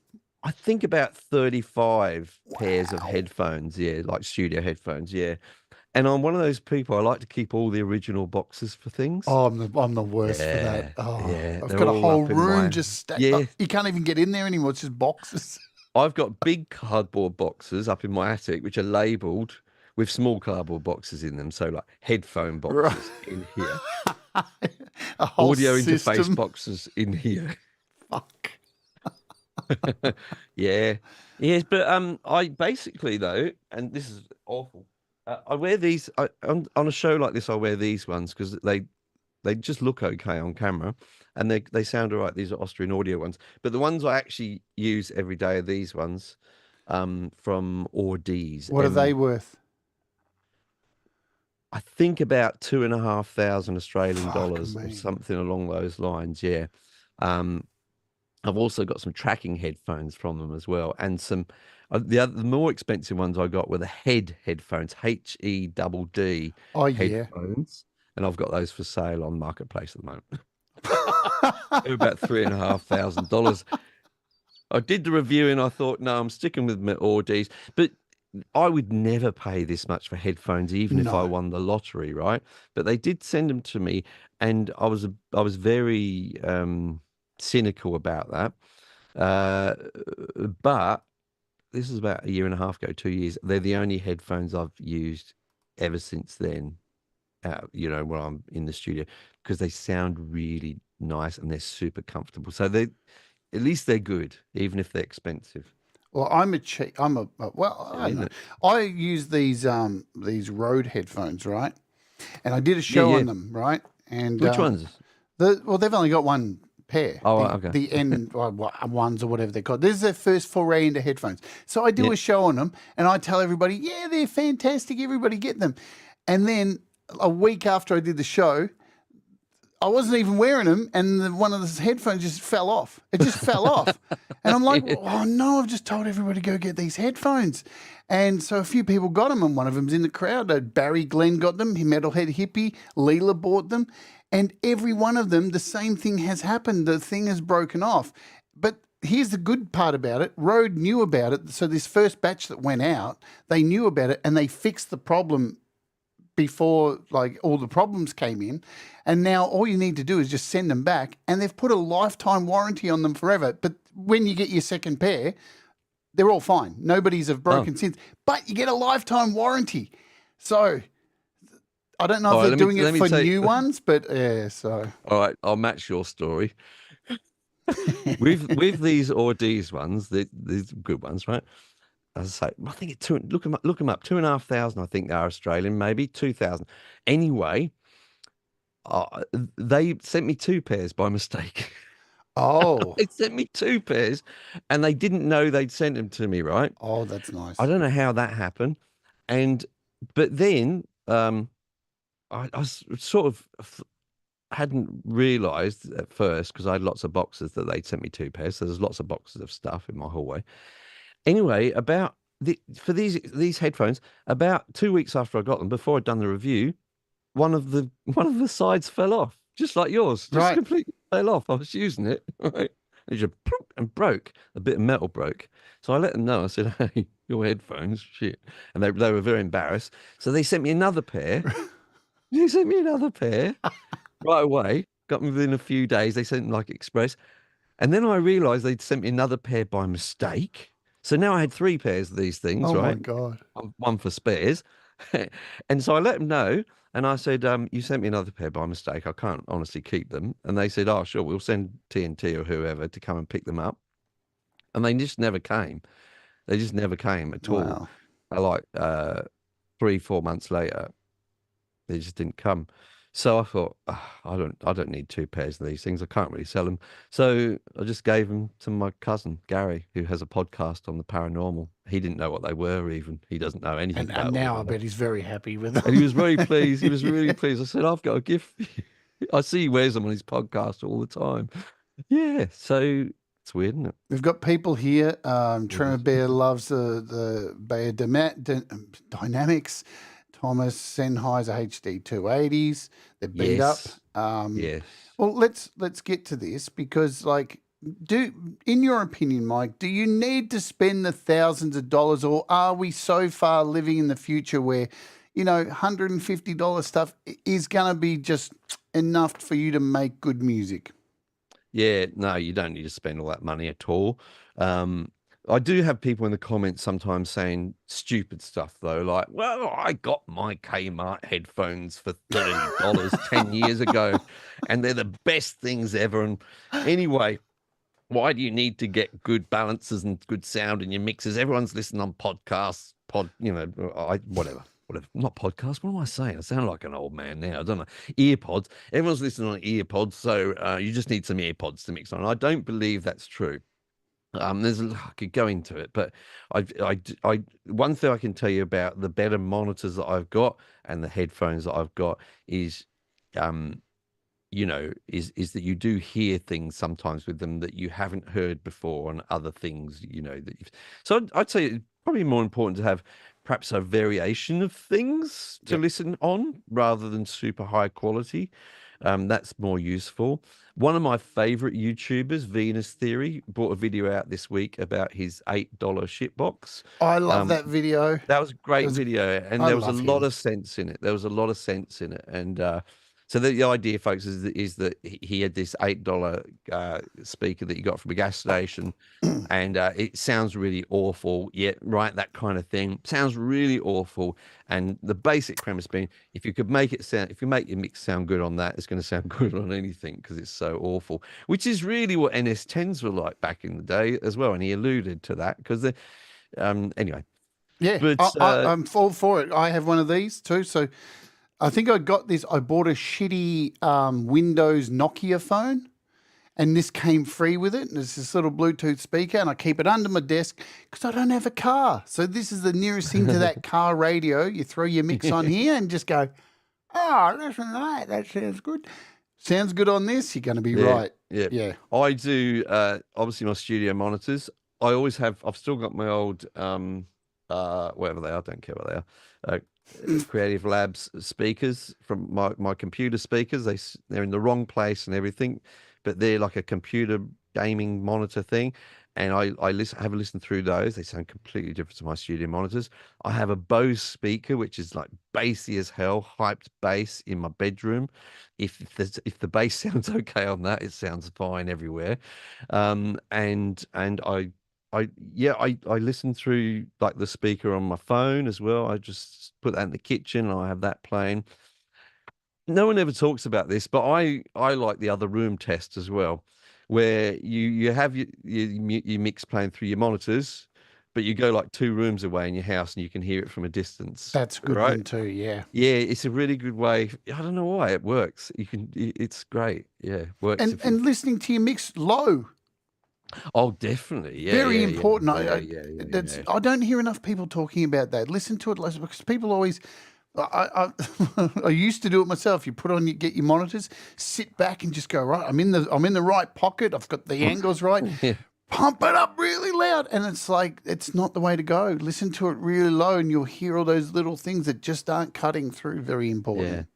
I think about 35 pairs of headphones. Yeah, like studio headphones. Yeah. And I'm one of those people, I like to keep all the original boxes for things. Oh, I'm the worst for that. Oh, yeah, I've got a whole room just stacked up. You can't even get in there anymore. It's just boxes. I've got big cardboard boxes up in my attic, which are labelled with small cardboard boxes in them. So like headphone boxes in here. Audio interface boxes in here. Fuck. Yeah. Yes, but I basically, though, and this is awful, I wear these on a show like this. I wear these ones because they just look okay on camera, and they sound all right. These are Austrian audio ones, but the ones I actually use every day are these ones from Ordees. What are they worth? I think about $2,500 Australian dollars or something along those lines. Yeah. I've also got some tracking headphones from them as well, and some. The more expensive ones I got were the headphones, HEDD headphones, and I've got those for sale on Marketplace at the moment. They're about $3,500. I did the review and I thought, no, I'm sticking with my Ordees, but I would never pay this much for headphones, even if I won the lottery, right? But they did send them to me, and I was very cynical about that. But this is about a year and a half ago, 2 years. They're the only headphones I've used ever since then, when I'm in the studio, because they sound really nice and they're super comfortable. So at least they're good, even if they're expensive. Well, I use these Rode headphones, right? And I did a show on them, right? And which ones? They've only got one pair. Oh, okay. The N ones or whatever they're called. This is their first foray into headphones. So I do a show on them, and I tell everybody, yeah, they're fantastic. Everybody get them. And then a week after I did the show, I wasn't even wearing them, and one of the headphones just fell off. It just fell off. And I'm like, oh, no, I've just told everybody to go get these headphones. And so a few people got them, and one of them's in the crowd. Barry Glenn got them, Metalhead Hippie, Leela bought them. And every one of them, the same thing has happened. The thing has broken off. But here's the good part about it. Rode knew about it. So this first batch that went out, they knew about it, and they fixed the problem before like all the problems came in. And now all you need to do is just send them back, and they've put a lifetime warranty on them forever. But when you get your second pair, they're all fine. Nobody's have broken since, but you get a lifetime warranty. So I don't know if they're doing it for new ones, but yeah, so. All right, I'll match your story. with these Ordees ones, these good ones, right? As I say, I think it's look them up, 2,500. I think they are Australian, maybe 2,000. Anyway, they sent me 2 pairs by mistake. Oh, they sent me 2 pairs, and they didn't know they'd sent them to me. Right? Oh, that's nice. I don't know how that happened, but then I sort of hadn't realised at first, because I had lots of boxes, that they'd sent me 2 pairs. So there's lots of boxes of stuff in my hallway. Anyway, for these headphones, about 2 weeks after I got them, before I'd done the review, one of the sides fell off, just like yours, just completely fell off. I was using it, right? It just and broke. A bit of metal broke. So I let them know. I said, "Hey, your headphones, shit," and they were very embarrassed. So they sent me another pair. Right away. Got me within a few days. They sent them like express, and then I realised they'd sent me another pair by mistake. So now I had 3 pairs of these things, right? Oh, my God. One for spares. And so I let them know, and I said, you sent me another pair by mistake. I can't honestly keep them. And they said, oh, sure, we'll send TNT or whoever to come and pick them up. And they just never came. They just never came at all. Like 3-4 months later, they just didn't come. So I thought, I don't need 2 pairs of these things. I can't really sell them. So I just gave them to my cousin, Gary, who has a podcast on the paranormal. He didn't know what they were even. He doesn't know anything about and now I bet he's very happy with them. And he was very pleased. He was really pleased. I said, I've got a gift for you. I see he wears them on his podcast all the time. Yeah, so it's weird, isn't it? We've got people here. Tremor Bear loves the Bear Dynamics. Thomas Sennheiser HD 280s. They're beat up. Yes. Well, let's get to this, because, like, in your opinion, Mike, do you need to spend the thousands of dollars, or are we so far living in the future where, $150 stuff is going to be just enough for you to make good music? Yeah, no, you don't need to spend all that money at all. I do have people in the comments sometimes saying stupid stuff, though, like, well, I got my Kmart headphones for $30 10 years ago, and they're the best things ever. And anyway, why do you need to get good balances and good sound in your mixes? Everyone's listening on podcasts, whatever. Not podcasts. What am I saying? I sound like an old man now. I don't know. Earpods. Everyone's listening on earpods, so you just need some earpods to mix on. I don't believe that's true. I could go into it, but I one thing I can tell you about the better monitors that I've got and the headphones that I've got is that you do hear things sometimes with them that you haven't heard before, and other things, so I'd say it's probably more important to have perhaps a variation of things to listen on rather than super high quality. That's more useful. One of my favorite YouTubers, Venus Theory, brought a video out this week about his $8 shitbox. I love that video. That was a great video, and there was a lot of sense in it. And so the idea, folks, is that he had this $8 speaker that he got from a gas station, and it sounds really awful. Yeah, right, that kind of thing sounds really awful. And the basic premise being, if you make your mix sound good on that, it's going to sound good on anything, because it's so awful. Which is really what NS10s were like back in the day as well. And he alluded to that because anyway. Yeah, but I'm full for it. I have one of these too, so. I think I got this. I bought a shitty Windows Nokia phone, and this came free with it. And it's this little Bluetooth speaker, and I keep it under my desk because I don't have a car. So this is the nearest thing to that car radio. You throw your mix on here and just go, oh, listen to that. That sounds good. sounds good on this, you're going to be Yeah, right. yeah. Yeah. I do obviously my studio monitors. I've still got my old whatever they are, I don't care what they are. Creative Labs speakers from my computer speakers. They're in the wrong place and everything, but they're like a computer gaming monitor thing. And I have a listen through those. They sound completely different to my studio monitors. I have a Bose speaker, which is like bassy as hell, hyped bass in my bedroom. If the bass sounds okay on that, it sounds fine everywhere. And I listen through like the speaker on my phone as well. I just put that in the kitchen and I have that playing. No one ever talks about this, but I like the other room test as well, where you have your mix playing through your monitors, but you go like 2 rooms away in your house and you can hear it from a distance. That's a good Right? one too, yeah. Yeah, it's a really good way. I don't know why it works. It's great. Yeah, works. And listening to your mix low. Oh, definitely. Yeah, Very yeah, important. yeah. I don't hear enough people talking about that. Listen to it less because people always. I used to do it myself. You get your monitors, sit back, and just go right. I'm in the right pocket. I've got the angles right. Yeah. Pump it up really loud, and it's like it's not the way to go. Listen to it really low, and you'll hear all those little things that just aren't cutting through. Very important.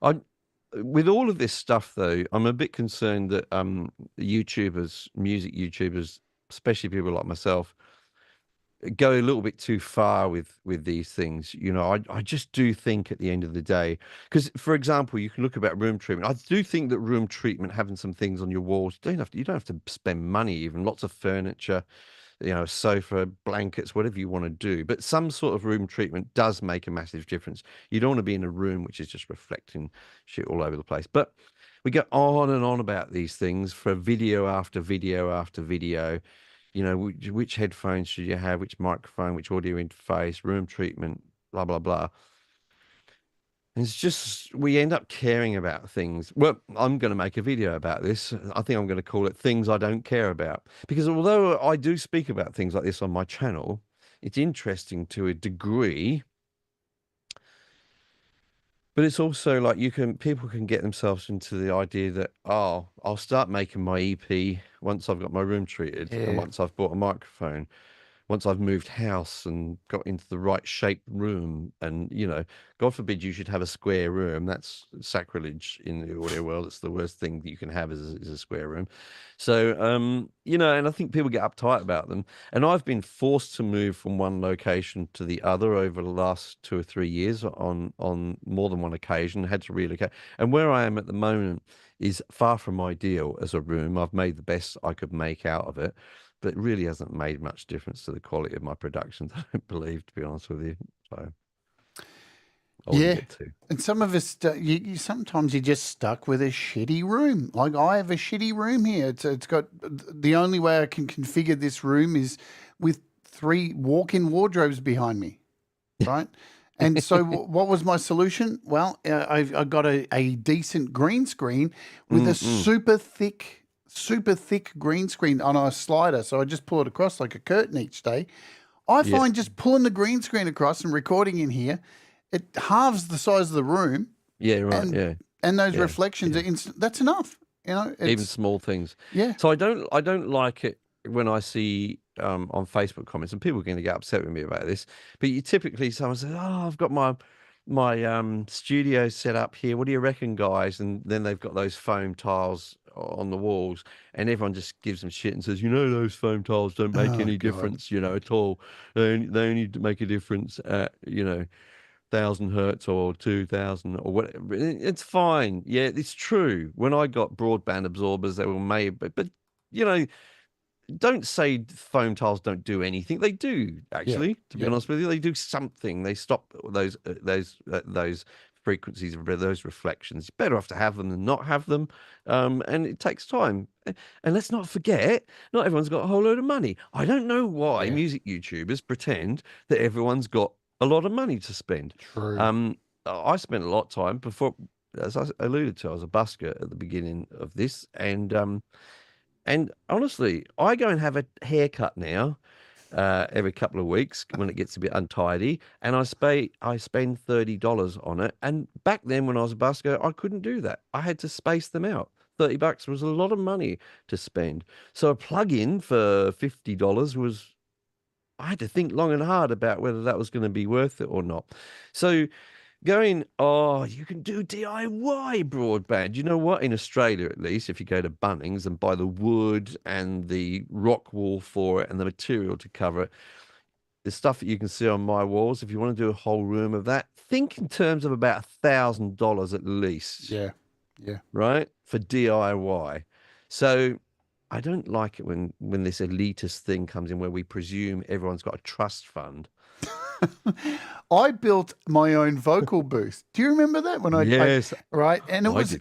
Yeah. With all of this stuff, though, I'm a bit concerned that music YouTubers, especially people like myself, go a little bit too far with these things. I just do think at the end of the day, because for example, you can look about room treatment. I do think that room treatment, having some things on your walls, you don't have to spend money, even lots of furniture, sofa, blankets, whatever you want to do. But some sort of room treatment does make a massive difference. You don't want to be in a room which is just reflecting shit all over the place. But we go on and on about these things for video after video after video. Which headphones should you have, which microphone, which audio interface, room treatment, blah, blah, blah. And it's just, we end up caring about things. Well, I'm going to make a video about this. I think I'm going to call it Things I Don't Care About. Because although I do speak about things like this on my channel, it's interesting to a degree. But it's also like people can get themselves into the idea that, I'll start making my EP once I've got my room treated and once I've bought a microphone, once I've moved house and got into the right shaped room. And, God forbid you should have a square room. That's sacrilege in the audio world. It's the worst thing that you can have is a square room. So, and I think people get uptight about them. And I've been forced to move from one location to the other over the last 2 or 3 years on more than one occasion, had to relocate. And where I am at the moment is far from ideal as a room. I've made the best I could make out of it, but it really hasn't made much difference to the quality of my productions, I don't believe, to be honest with you. So and some of us, sometimes you're just stuck with a shitty room. Like I have a shitty room here. It's got the only way I can configure this room is with 3 walk-in wardrobes behind me, right? And so what was my solution? Well, I got a decent green screen with a super thick green screen on a slider. So I just pull it across like a curtain each day. I find just pulling the green screen across and recording in here, it halves the size of the room. Yeah, right. And those reflections are instant. That's enough. Even small things. Yeah. So I don't like it when I see on Facebook comments, and people are going to get upset with me about this, but someone says, I've got my studio set up here. What do you reckon, guys? And then they've got those foam tiles on the walls, and everyone just gives them shit and says, those foam tiles don't make any difference, at all. They only make a difference at, 1,000 hertz or 2,000 or whatever. It's fine. Yeah, it's true. When I got broadband absorbers, they were made, but don't say foam tiles don't do anything. They do, actually. To be honest with you, they do something. They stop those frequencies of those reflections. It's better off to have them than not have them, and it takes time. And let's not forget, not everyone's got a whole load of money. I don't know why music YouTubers pretend that everyone's got a lot of money to spend. True. I spent a lot of time before, as I alluded to, I was a busker at the beginning of this, and honestly, I go and have a haircut now, every couple of weeks when it gets a bit untidy, and I spend $30 on it. And back then, when I was a busker, I couldn't do that. I had to space them out. $30 was a lot of money to spend. So a plug-in for $50 was. I had to think long and hard about whether that was going to be worth it or not. So going, oh, you can do DIY broadband. You know what? In Australia, at least, if you go to Bunnings and buy the wood and the rock wall for it and the material to cover it, the stuff that you can see on my walls, if you want to do a whole room of that, think in terms of about $1,000 at least. Yeah. Yeah. Right? For DIY. So I don't like it when this elitist thing comes in where we presume everyone's got a trust fund. I built my own vocal booth. Do you remember that when Yes. right? And it was,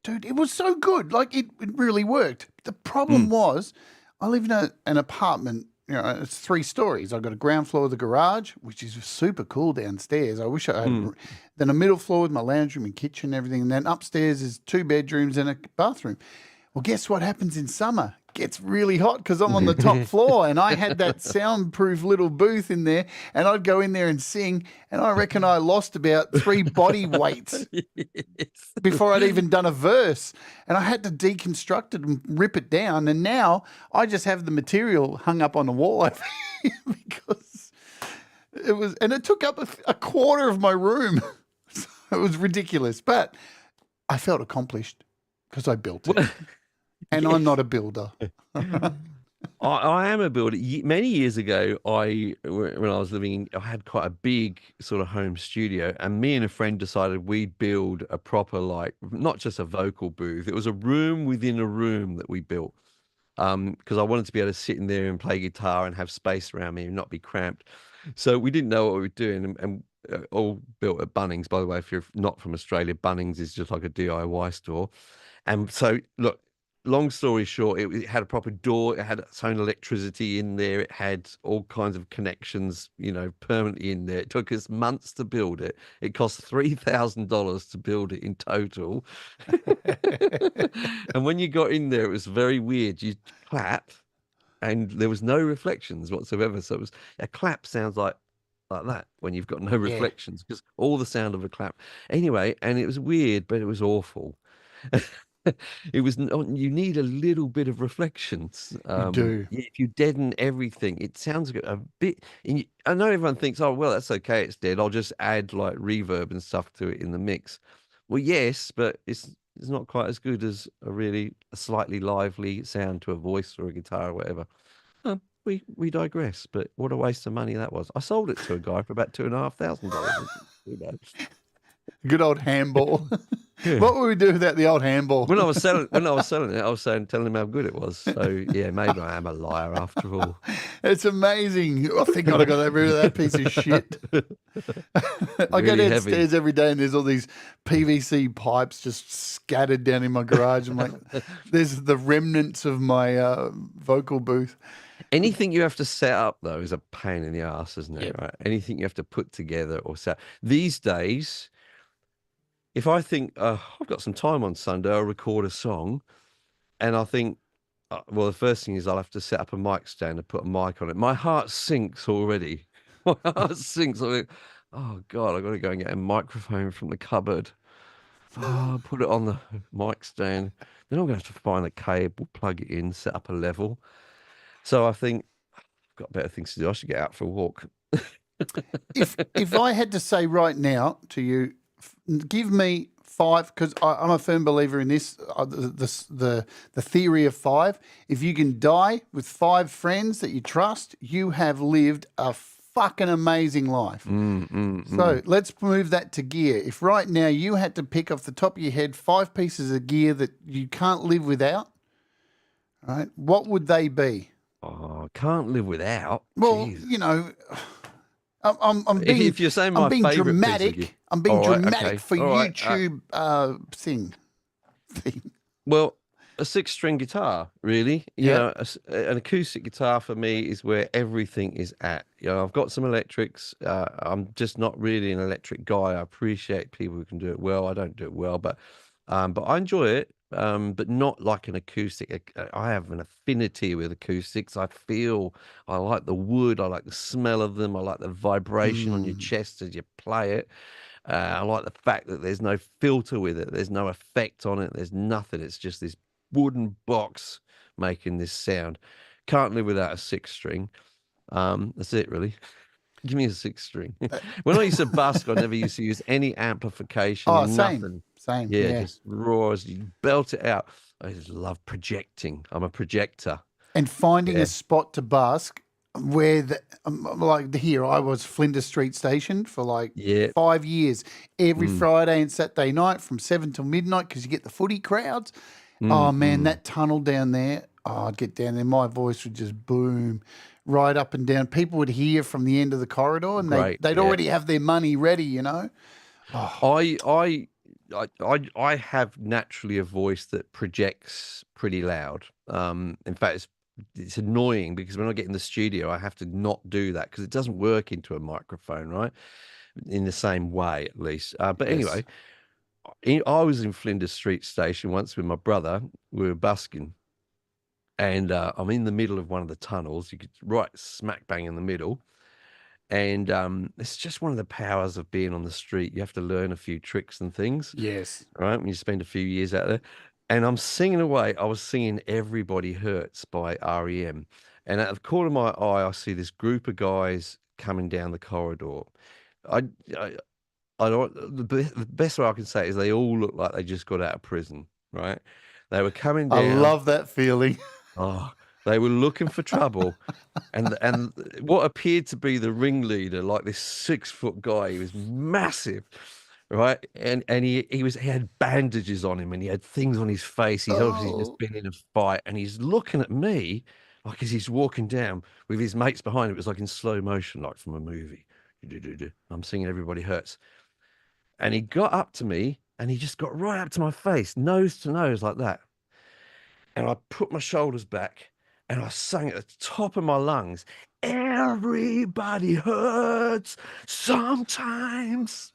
dude, it was so good. Like it really worked. The problem was I live in an apartment, you know, it's 3 stories. I've got a ground floor of the garage, which is super cool downstairs. I wish I had then a middle floor with my lounge room and kitchen and everything. And then upstairs is 2 bedrooms and a bathroom. Well, guess what happens in summer? It gets really hot because I'm on the top floor, and I had that soundproof little booth in there, and I'd go in there and sing, and I reckon I lost about 3 body weights before I'd even done a verse, and I had to deconstruct it and rip it down, and now I just have the material hung up on the wall over here because it took up a quarter of my room. So it was ridiculous, but I felt accomplished because I built it. And I'm not a builder. I am a builder. Many years ago, when I was living, I had quite a big sort of home studio, and me and a friend decided we'd build a proper, like, not just a vocal booth. It was a room within a room that we built, because I wanted to be able to sit in there and play guitar and have space around me and not be cramped. So we didn't know what we were doing, and all built at Bunnings. By the way, if you're not from Australia, Bunnings is just like a DIY store. And so, look, long story short, it had a proper door. It had its own electricity in there. It had all kinds of connections, you know, permanently in there. It took us months to build it. It cost $3,000 to build it in total. And when you got in there, it was very weird. You clap, and there was no reflections whatsoever. So a clap sounds like that when you've got no reflections, because all the sound of a clap. Anyway, and it was weird, but it was awful. It was, you need a little bit of reflections. You do. If you deaden everything, it sounds a bit. I know everyone thinks, oh well, that's okay, it's dead. I'll just add like reverb and stuff to it in the mix. Well, yes, but it's not quite as good as a slightly lively sound to a voice or a guitar or whatever. We digress, but what a waste of money that was. I sold it to a guy for about $2,500. Good old handball. What would we do without the old handball? When I was selling it, I was telling him how good it was. So yeah, maybe I am a liar after all. It's amazing. I think I'd have got rid of that piece of shit. I go downstairs every day and there's all these PVC pipes just scattered down in my garage. I'm like, there's the remnants of my vocal booth. Anything you have to set up though is a pain in the ass, isn't it? Yep. Right? Anything you have to put together or set these days. If I think I've got some time on Sunday, I'll record a song, and I think, well, the first thing is I'll have to set up a mic stand and put a mic on it. My heart sinks already. My heart sinks. I think, oh God, I've got to go and get a microphone from the cupboard. Oh, put it on the mic stand. Then I'm going to have to find a cable, plug it in, set up a level. So I think I've got better things to do. I should get out for a walk. If I had to say right now to you, give me 5, because I'm a firm believer in this, the theory of 5. If you can die with 5 friends that you trust, you have lived a fucking amazing life. So let's move that to gear. If right now you had to pick off the top of your head 5 pieces of gear that you can't live without, right? What would they be? Oh, can't live without. Well, Jeez. You know, I'm being. If you're saying my I'm being favorite dramatic. I'm being dramatic for right, YouTube thing. Well, a 6-string guitar, really. You know, an acoustic guitar for me is where everything is at. You know, I've got some electrics. I'm just not really an electric guy. I appreciate people who can do it well. I don't do it well, but I enjoy it. but not like an acoustic. I have an affinity with acoustics. I like the wood. I like the smell of them. I like the vibration on your Mm. chest as you play it. I like the fact that there's no filter with it. There's no effect on it. There's nothing. It's just this wooden box making this sound. Can't live without a six string. That's it, really. Give me a six string. When I used to busk, I never used to use any Oh, amplification, same, nothing. same. Yeah, Yeah. just raw as you belt it out. I just love projecting. I'm a projector. And finding a Yeah. spot to busk where like here I was Flinders Street Station for like Yeah. 5 years, every Mm, Friday and Saturday night from 7 till midnight because you get the footy crowds. Oh mm, man, mm. that tunnel down there. Oh, I'd get down there, my voice would just boom right up and down. People would hear from the end of the corridor, and Great. they'd Yeah. already have their money ready, you know. Oh, I have naturally a voice that projects pretty loud. In fact, it's annoying because when I get in the studio, I have to not do that because it doesn't work into a microphone, right? In the same way, at least. But yes. anyway, I was in Flinders Street Station once with my brother. We were busking, and I'm in the middle of one of the tunnels. You could right smack bang in the middle. And it's just one of the powers of being on the street. You have to learn a few tricks and things, Yes. right? When you spend a few years out there. And I'm singing away. I was singing Everybody Hurts by REM. And out of the corner of my eye, I see this group of guys coming down the corridor. I, I, I don't, the best way I can say it is they all look like they just got out of prison, right? They were coming I down. love that feeling. Oh, they were looking for trouble. And what appeared to be the ringleader, like this 6-foot guy, he was massive, right? And he had bandages on him and he had things on his face. He's obviously just Oh. been in a fight and he's looking at me like as he's walking down with his mates behind him. It was like in slow motion, like from a movie. I'm singing Everybody Hurts. And he got up to me and he just got right up to my face, nose to nose like that. And I put my shoulders back and I sang at the top of my lungs, everybody hurts sometimes.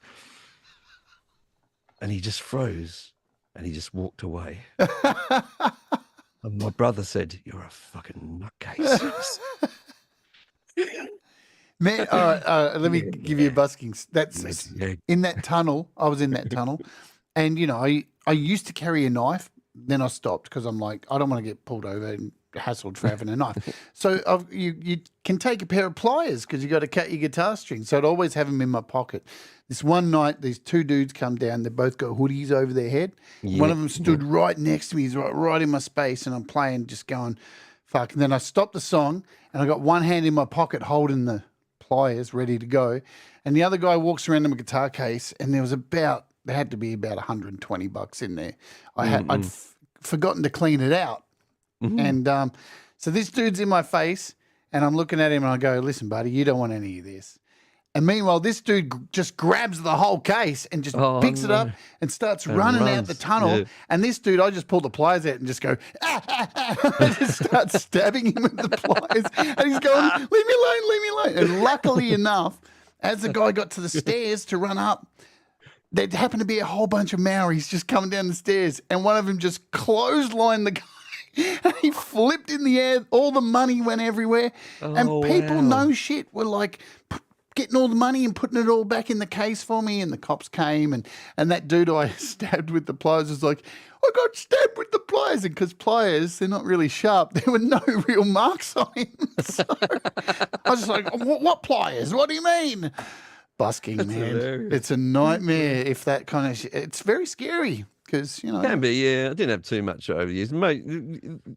And he just froze and he just walked away. And my brother said, "You're a fucking nutcase." Man, all right, let me give you a busking. Yeah. In that tunnel. I was in that tunnel, and you know, I used to carry a knife. Then I stopped because I'm like, I don't want to get pulled over and hassled for having a knife. So you can take a pair of pliers because you got to cut your guitar strings. So I'd always have them in my pocket. This one night, these two dudes come down. They both got hoodies over their head. One of them stood right next to me. He's right in my space, and I'm playing, just going, fuck. And then I stopped the song, and I got one hand in my pocket holding the pliers ready to go, and the other guy walks around in my guitar case, and there had to be about $120 in there. I'd forgotten to clean it out, and so this dude's in my face, and I'm looking at him, and I go, "Listen, buddy, you don't want any of this." And meanwhile, this dude just grabs the whole case and just picks it up and starts running out the runs, tunnel. yeah. And this dude, I just pull the pliers out and just go, I just start stabbing him with the pliers. And he's going, "Leave me alone, leave me alone." And luckily enough, as the guy got to the stairs to run up, there happened to be a whole bunch of Maoris just coming down the stairs. And one of them just clotheslined the guy. And he flipped in the air. All the money went everywhere. And Oh, people, wow. no shit, were like getting all the money and putting it all back in the case for me. And the cops came, and that dude I stabbed with the pliers was like, "I got stabbed with the pliers." And because pliers, they're not really sharp, there were no real marks on him. So I was just like, "What pliers? What do you mean?" Busking, That's man. hilarious. It's a nightmare if that kind of it's very scary because, you know. Can be, yeah. I didn't have too much over the years. Mate,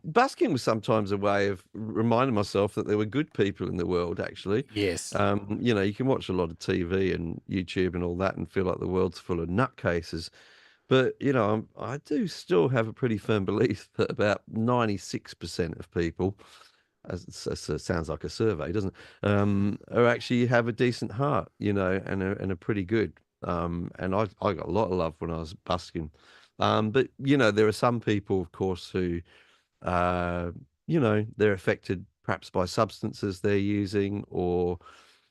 busking was sometimes a way of reminding myself that there were good people in the world, actually. Yes. You know, you can watch a lot of TV and YouTube and all that and feel like the world's full of nutcases. But, you know, I do still have a pretty firm belief that about 96% of people, sounds like a survey, doesn't it? Are actually have a decent heart, you know, and are pretty good. And I got a lot of love when I was busking. But you know, there are some people, of course, who, you know, they're affected perhaps by substances they're using, or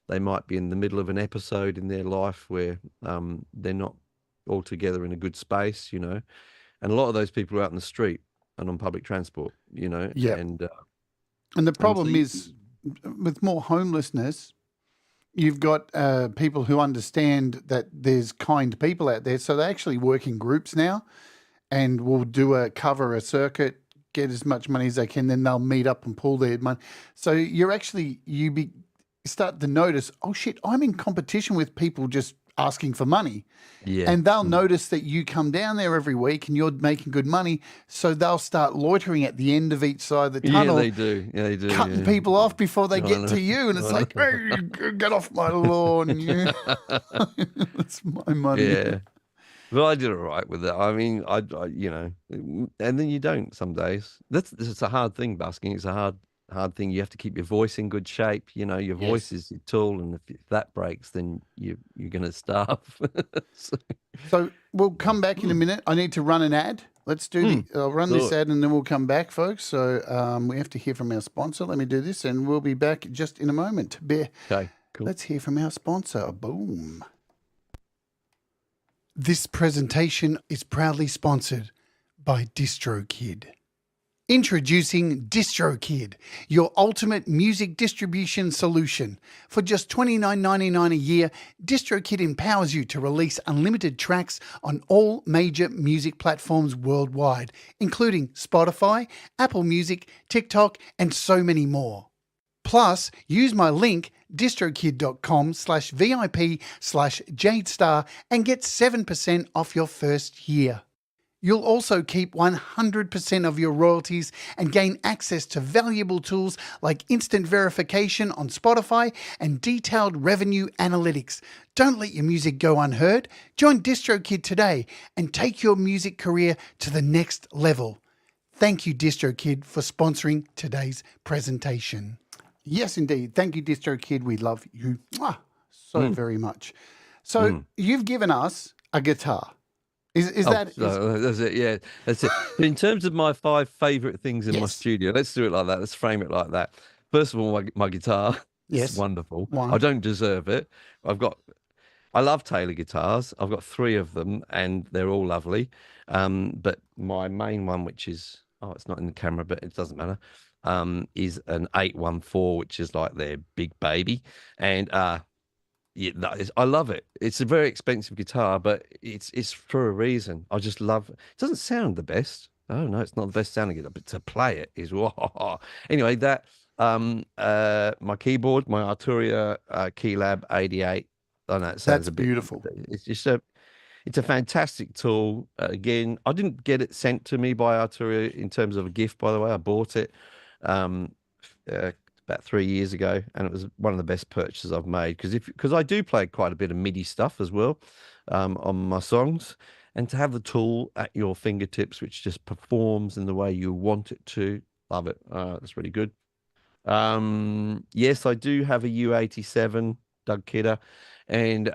they might be in the middle of an episode in their life where they're not altogether in a good space, you know. and a lot of those people are out in the street and on public transport, you know, Yeah. and the so problem is with more homelessness, you've got people who understand that there's kind people out there. So they actually work in groups now and will cover a circuit, get as much money as they can, then they'll meet up and pool their money. So you start to notice, oh shit, I'm in competition with people just asking for money. yeah, And they'll notice that you come down there every week and you're making good money. So they'll start loitering at the end of each side of the tunnel. yeah, they do, Cutting yeah. people off before they I get know. to you. And it's like, hey, get off my lawn. You. It's my money. Yeah. But I did all right with it. I mean, you know, and then you don't some days. It's a hard thing, busking. It's a hard thing. You have to keep your voice in good shape. You know, your voice is your tool, and if that breaks, then you're going to starve. So we'll come back in a minute. I need to run an ad. Let's do I'll run this ad and then we'll come back, folks. So we have to hear from our sponsor. Let me do this and we'll be back just in a moment. Okay, cool. Let's hear from our sponsor. Boom. This presentation is proudly sponsored by DistroKid. Introducing DistroKid, your ultimate music distribution solution. For just $29.99 a year, DistroKid empowers you to release unlimited tracks on all major music platforms worldwide, including Spotify, Apple Music, TikTok, and so many more. Plus, use my link distrokid.com/VIP/Jade and get 7% off your first year. You'll also keep 100% of your royalties and gain access to valuable tools like instant verification on Spotify and detailed revenue analytics. Don't let your music go unheard. Join DistroKid today and take your music career to the next level. Thank you, DistroKid, for sponsoring today's presentation. Yes, indeed. Thank you, DistroKid. We love you so very much. So you've given us a guitar. That's it? Yeah, that's it. In terms of my 5 favorite things in my studio, let's do it like that. Let's frame it like that. First of all, my guitar. Yes. It's wonderful. One. I don't deserve it. I love Taylor guitars. I've got 3 of them and they're all lovely. But my main one, which is, it's not in the camera, but it doesn't matter, is an 814, which is like their big baby. And yeah, I love it. It's a very expensive guitar, but it's for a reason. I just love it. It doesn't sound the best. Oh no, it's not the best sounding guitar, but to play it is whoa. Anyway, that my keyboard, my Arturia Keylab 88. I know it sounds beautiful. It's just it's a fantastic tool. Again, I didn't get it sent to me by Arturia in terms of a gift, by the way. I bought it about 3 years ago, and it was one of the best purchases I've made because I do play quite a bit of MIDI stuff as well on my songs, and to have the tool at your fingertips, which just performs in the way you want it to, love it. That's really good. Yes, I do have a U87 Doug Kidder, and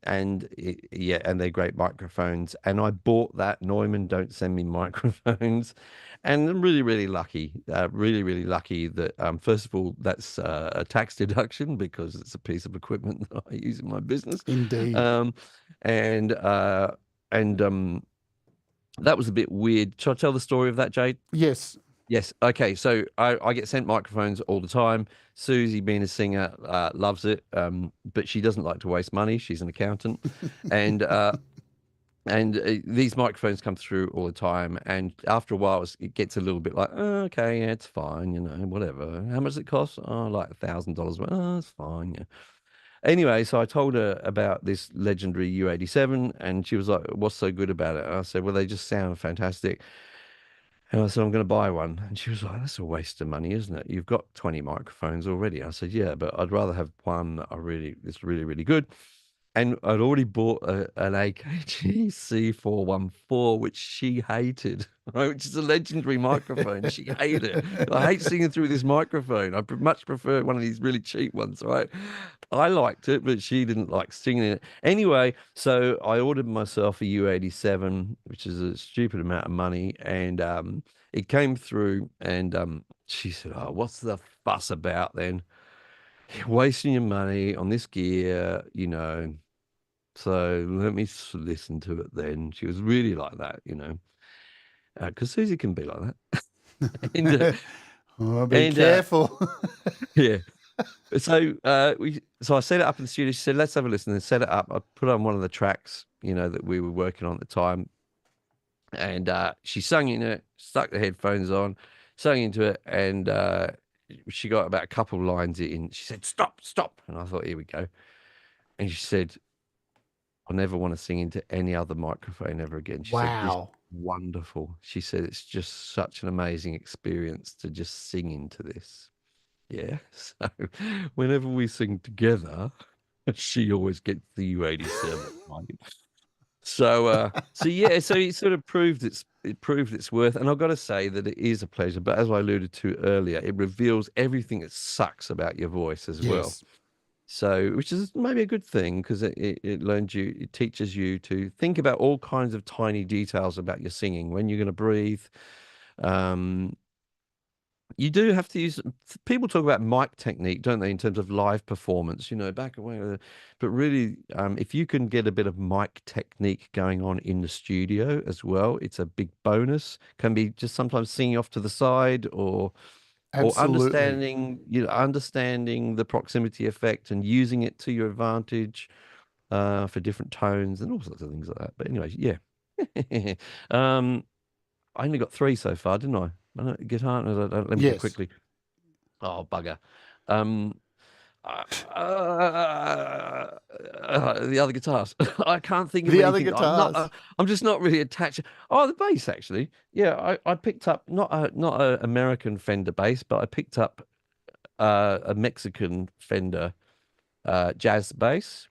they're great microphones. And I bought that. Neumann don't send me microphones, and I'm really, really lucky. Really lucky that first of all, that's a tax deduction because it's a piece of equipment that I use in my business. Indeed. And that was a bit weird. Shall I tell the story of that, Jade? Yes. Yes. Okay. So I get sent microphones all the time. Susie, being a singer, loves it, but she doesn't like to waste money. She's an accountant, and these microphones come through all the time. And after a while, it gets a little bit like, oh, okay, yeah, it's fine, you know, whatever. How much does it cost? Oh, like $1,000. Oh, it's fine. Yeah. Anyway, so I told her about this legendary U87, and she was like, "What's so good about it?" And I said, "Well, they just sound fantastic." And I said, "I'm going to buy one." And she was like, "That's a waste of money, isn't it? You've got 20 microphones already." I said, "Yeah, but I'd rather have one that is really, really good." And I'd already bought an AKG C414, which she hated, right? Which is a legendary microphone. She hated it. I hate singing through this microphone. I much prefer one of these really cheap ones, right? I liked it, but she didn't like singing it. Anyway, so I ordered myself a U87, which is a stupid amount of money. And it came through, and she said, "Oh, what's the fuss about then? You're wasting your money on this gear, you know. So let me listen to it then." She was really like that, you know. because Susie can be like that. and, uh, Oh, be and careful. yeah. So I set it up in the studio. She said, "Let's have a listen." And set it up. I put on one of the tracks, that we were working on at the time, and she sung in it, stuck the headphones on, sung into it, and she got about a couple of lines in. She said, "Stop, stop," and I thought, "Here we go." And she said, "I never want to sing into any other microphone ever again." She said, "This is Wow. wonderful." She said, "It's just such an amazing experience to just sing into this." Yeah. So whenever we sing together, she always gets the U87. Right? So yeah, so it sort of proved its worth. And I've got to say that it is a pleasure. But as I alluded to earlier, it reveals everything that sucks about your voice as well. Yes. So, which is maybe a good thing because it teaches you to think about all kinds of tiny details about your singing, when you're going to breathe. You do have to use. People talk about mic technique, don't they, in terms of live performance? Back away. But really, if you can get a bit of mic technique going on in the studio as well, it's a big bonus. Can be just sometimes singing off to the side, or Absolutely. understanding the proximity effect and using it to your advantage for different tones and all sorts of things like that. But anyway, yeah. I only got 3 so far, didn't I? Guitar. No, let me go Yes. quickly. Oh, bugger. Um, the other guitars. I can't think of The other anything. I'm not. guitars. I'm just not really attached. Oh, the bass actually. Yeah, I picked up not a American Fender bass, but I picked up a Mexican Fender jazz bass.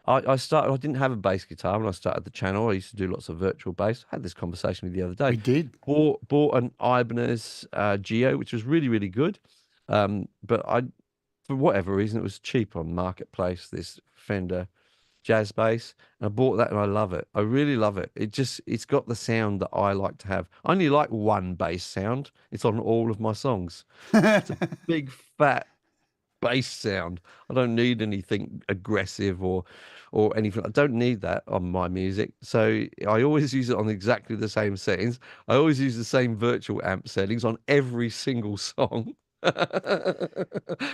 I didn't have a bass guitar when I started the channel. I used to do lots of virtual bass. I had this conversation with you the other day. We did. Bought an Ibanez Geo, which was really, really good. But for whatever reason, it was cheap on Marketplace, this Fender jazz bass. And I bought that and I love it. I really love it. It's got the sound that I like to have. I only like one bass sound. It's on all of my songs. It's a big, fat bass sound. I don't need anything aggressive or anything. I don't need that on my music. So I always use it on exactly the same settings. I always use the same virtual amp settings on every single song.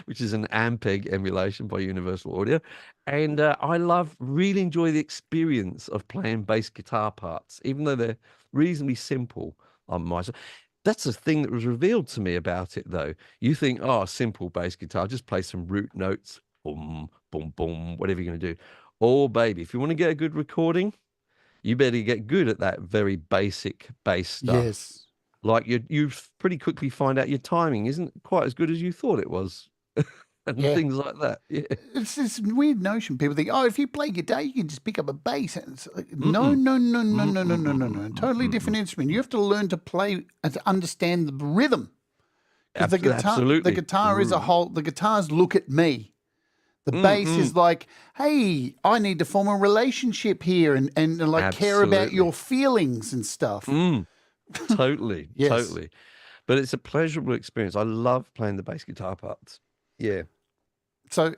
Which is an Ampeg emulation by Universal Audio. And really enjoy the experience of playing bass guitar parts, even though they're reasonably simple on my side. That's the thing that was revealed to me about it, though. You think, oh, simple bass guitar, just play some root notes, boom, boom, boom, whatever you're going to do. Oh, baby, if you want to get a good recording, you better get good at that very basic bass stuff. Yes. Like you pretty quickly find out your timing isn't quite as good as you thought it was. And things like that. Yeah. It's this weird notion. People think, oh, if you play guitar, you can just pick up a bass. And it's like, no, Mm-mm. no, no, no, no, no, no, no, no. Totally Mm-mm. different instrument. You have to learn to play and to understand the rhythm. Because the Absolutely. guitar is a whole. The guitars look at me. The bass is like, hey, I need to form a relationship here and like care about your feelings and stuff. Totally. Yes. Totally. But it's a pleasurable experience. I love playing the bass guitar parts. Yeah. So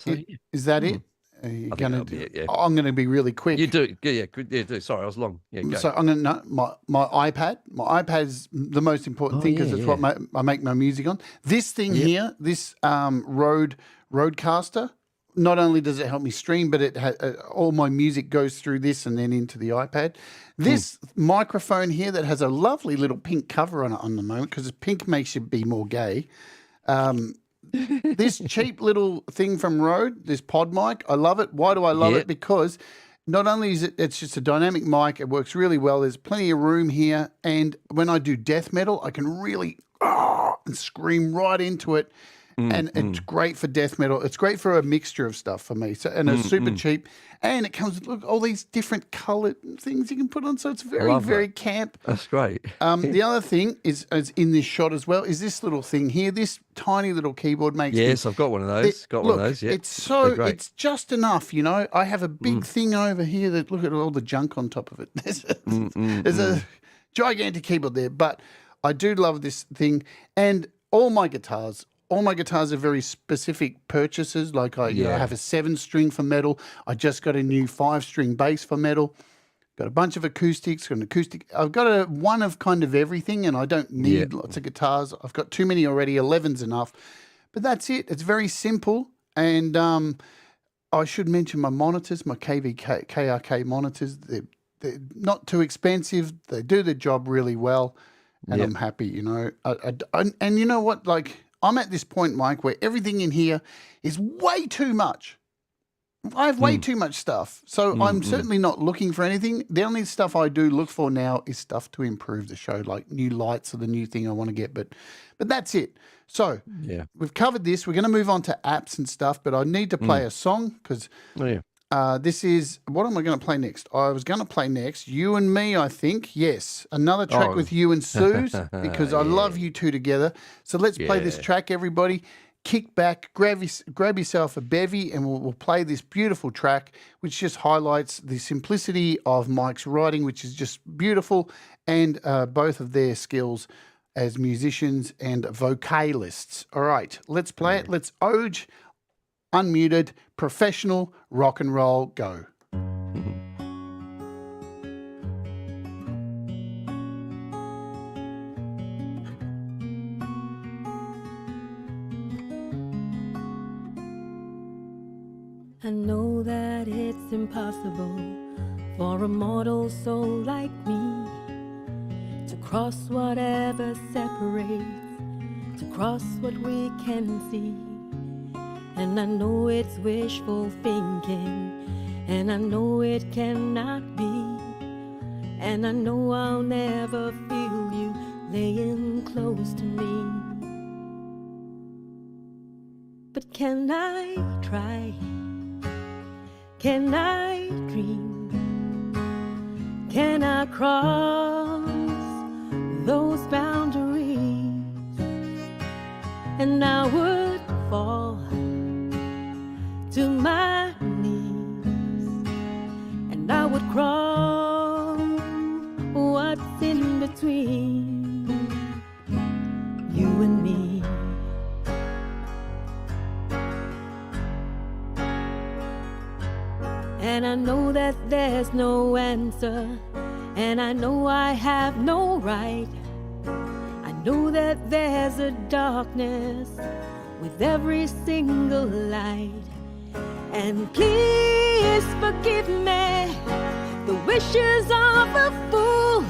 is that it? Are I you think gonna that'll be it, yeah. I'm going to be really quick. You do. Yeah, good. Yeah, do. Sorry, I was long. Yeah, go. So I'm going to my iPad. My iPad's the most important thing because it's what I make my music on. This thing here, this Rodecaster. Not only does it help me stream, but it all my music goes through this and then into the iPad. This microphone here that has a lovely little pink cover on it on the moment because pink makes you be more gay. This cheap little thing from Rode, this pod mic, I love it. Why do I love it? Because not only is it's just a dynamic mic, it works really well. There's plenty of room here. And when I do death metal, I can really and scream right into it. And it's great for death metal. It's great for a mixture of stuff for me. So, and it's super cheap. And it comes with all these different colored things you can put on. So it's very camp. That's great. The other thing is in this shot as well is this little thing here. This tiny little keyboard makes Yes, I've got one of those. One of those, yeah. It's just enough, you know. I have a big thing over here that look at all the junk on top of it. There's a gigantic keyboard there. But I do love this thing. And all my guitars are very specific purchases. Like I have a 7-string for metal. I just got a new 5-string bass for metal. Got a bunch of acoustics, got an acoustic. I've got one of kind of everything, and I don't need lots of guitars. I've got too many already. 11's enough. But that's it. It's very simple. And I should mention my monitors, my KRK monitors. They're not too expensive. They do the job really well. And I'm happy, you know. And you know what? Like, I'm at this point, Mike, where everything in here is way too much. I have way too much stuff. So I'm certainly not looking for anything. The only stuff I do look for now is stuff to improve the show, like new lights are the new thing I want to get. But that's it. So we've covered this. We're going to move on to apps and stuff, but I need to play a song because this is, what am I going to play next? I was going to play next You and Me, I think. Yes, another track with you and Suze because I love you two together. So let's play this track, everybody. Kick back, grab yourself a bevy, and we'll play this beautiful track, which just highlights the simplicity of Mike's writing, which is just beautiful, and both of their skills as musicians and vocalists. All right, let's play it. Let's Oj, unmuted, professional, rock and roll, go. I know that it's impossible for a mortal soul like me to cross whatever separates, to cross what we can see. And I know it's wishful thinking, and I know it cannot be. And I know I'll never feel you laying close to me. But can I try? Can I dream? Can I cross those boundaries? And I would fall to my knees, and I would crawl what's in between you and me. And I know that there's no answer, and I know I have no right. I know that there's a darkness with every single light. And please forgive me the wishes of a fool.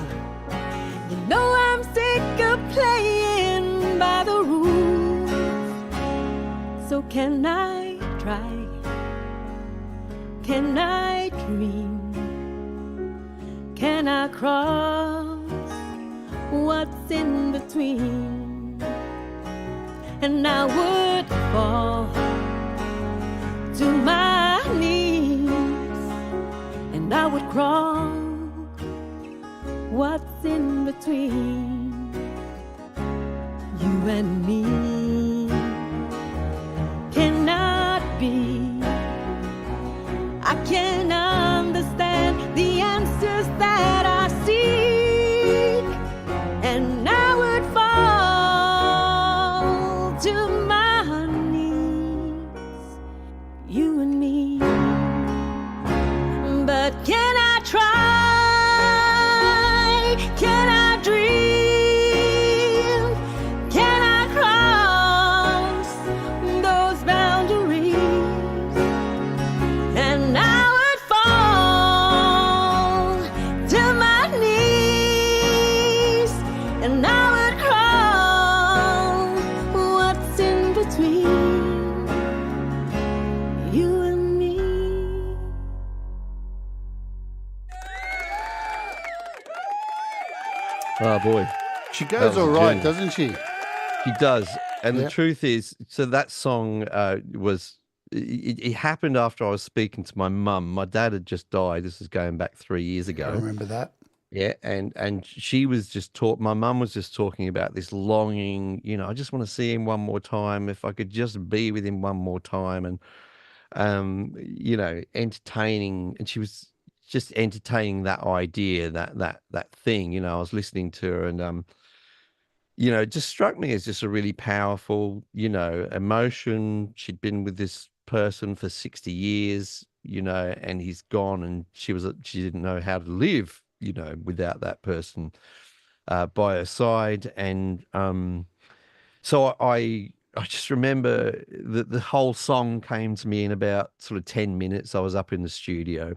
You know I'm sick of playing by the rules. So can I try? Can I dream? Can I cross what's in between? And I would fall to my knees, and I would crawl what's in between you and me. Cannot be. I can understand the answers that I seek, and I would fall to my knees, you and me. But can I try? Can I dream? Can I cross those boundaries? And I would fall to my knees, and I would crawl what's in between you and me. Oh boy, She goes all right, doesn't she? she does. And the truth is, so that song was. It happened after I was speaking to my mum. My dad had just died. This is going back 3 years I ago. remember that. Yeah, and she was just my mum was just talking about this longing, you know, I just want to see him one more time. If I could just be with him one more time, and you know, entertaining, and she was just entertaining that idea, that thing, you know. I was listening to her, and you know, it just struck me as just a really powerful, you know, emotion. She'd been with this person for 60 years, and he's gone, and she didn't know how to live, without that person by her side. And so I just remember that the whole song came to me in about sort of 10 minutes. I was up in the studio,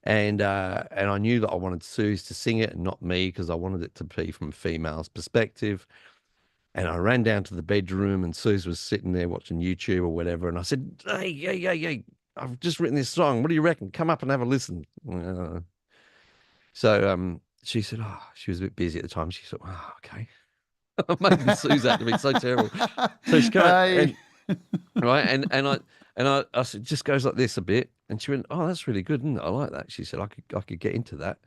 and I knew that I wanted Suze to sing it and not me, because I wanted it to be from a female's perspective. And I ran down to the bedroom, and Suze was sitting there watching YouTube or whatever. And I said, hey, I've just written this song. What do you reckon? Come up and have a listen. So she said, oh, she was a bit busy at the time. She said, oh, okay. I'm making Suze out to be so terrible. So she came out, right, and I said, just goes like this a bit. And she went, oh, that's really good, isn't it? I like that. She said, I could get into that.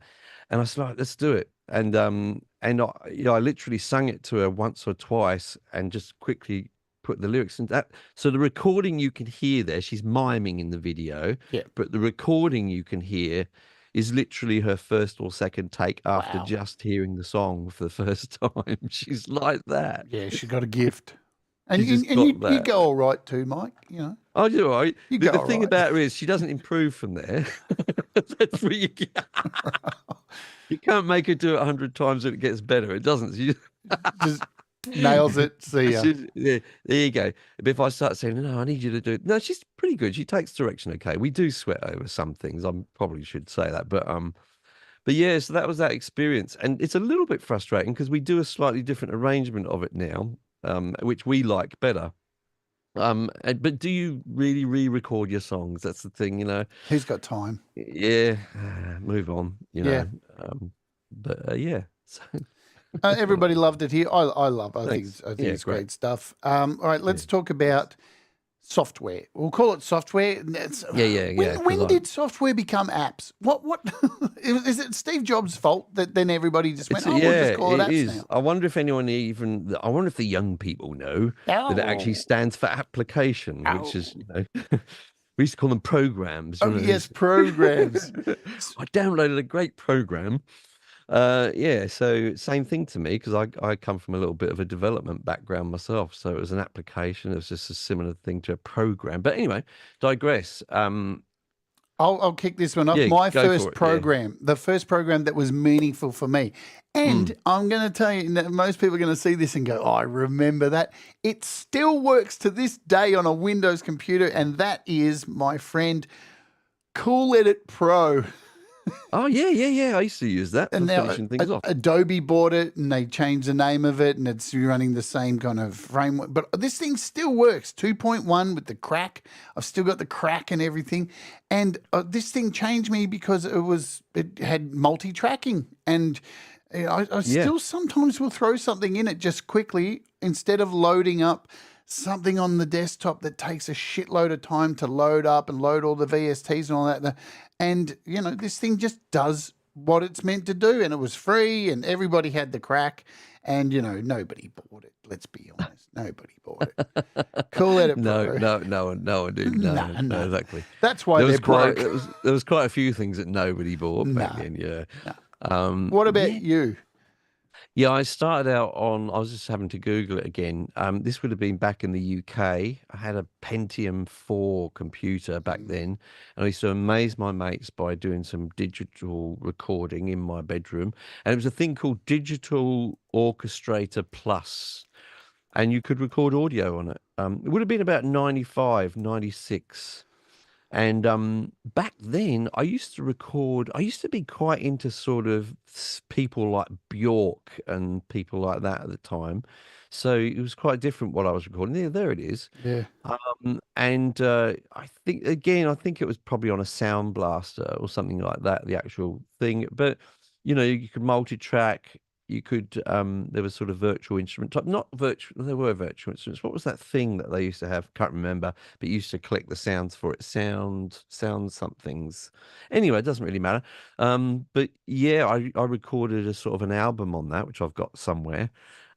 And I said, right, let's do it. And I literally sung it to her once or twice and just quickly put the lyrics in that. So the recording you can hear there, she's miming in the video, but the recording you can hear is literally her first or second take after just hearing the song for the first time. She's like that. Yeah, she got a gift. And you go all right too, Mike, Oh, you're all right. The thing about her is she doesn't improve from there. That's where you get. You can't make her do it 100 times and it gets better. It doesn't. She just nails it. See ya. Yeah, there you go. But if I start saying, no, I need you to do it. No, she's pretty good. She takes direction okay. We do sweat over some things. I probably should say that. But yeah, so that was that experience. And it's a little bit frustrating because we do a slightly different arrangement of it now, which we like better. But do you really re-record your songs? That's the thing, Who's got time? Yeah, move on, Yeah. Yeah. So. Everybody loved it here. I love it. I think it's great stuff. All right, let's talk about software. We'll call it software. When did software become apps? What is it Steve Jobs' fault that then everybody just went, we'll just call it apps now? I wonder if anyone I wonder if the young people know that it actually stands for application, which is, we used to call them programs. Oh, yes, programs. I downloaded a great program. So same thing to me, because I come from a little bit of a development background myself, so it was an application. It was just a similar thing to a program. But anyway, digress. I'll kick this one off. My first program, the first program that was meaningful for me. And I'm going to tell you, most people are going to see this and go, oh, I remember that. It still works to this day on a Windows computer, and that is, my friend, Cool Edit Pro. Oh, yeah. I used to use that for finishing things off. Adobe bought it, and they changed the name of it, and it's running the same kind of framework. But this thing still works. 2.1 with the crack. I've still got the crack and everything. And this thing changed me because it had multi-tracking. And I still sometimes will throw something in it just quickly instead of loading up something on the desktop that takes a shitload of time to load up and load all the VSTs and all that. And, this thing just does what it's meant to do. And it was free and everybody had the crack. And, nobody bought it. Let's be honest. Nobody bought it. Cool Edit Pro. No one did. No, exactly. That's why they're broke. There was quite a few things that nobody bought back then, yeah. No. What about you? Yeah, I started out I was just having to Google it again. This would have been back in the UK. I had a Pentium 4 computer back then, and I used to amaze my mates by doing some digital recording in my bedroom. And it was a thing called Digital Orchestrator Plus, and you could record audio on it. It would have been about 95, 96. And back then, I used to be quite into sort of people like Bjork and people like that at the time. So it was quite different what I was recording. Yeah, there it is. Yeah. I think it was probably on a Sound Blaster or something like that, the actual thing. But, you could multi-track. You could, there was sort of virtual instrument type, not virtual, there were virtual instruments. What was that thing that they used to have? Can't remember, but you used to collect the sounds for it. Sound somethings. Anyway, it doesn't really matter. But yeah, I recorded a sort of an album on that, which I've got somewhere.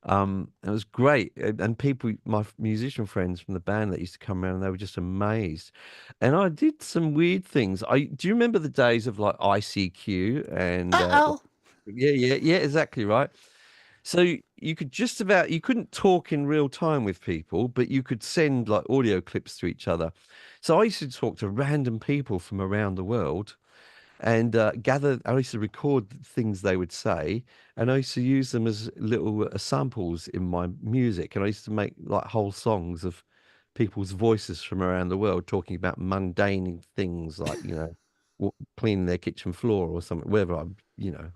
It was great. And people, my musician friends from the band that used to come around, and they were just amazed. And I did some weird things. Do you remember the days of like ICQ and, yeah, exactly right. So you could you couldn't talk in real time with people, but you could send like audio clips to each other. So I used to talk to random people from around the world and I used to record things they would say, and I used to use them as little samples in my music. And I used to make like whole songs of people's voices from around the world talking about mundane things like, cleaning their kitchen floor or something, wherever I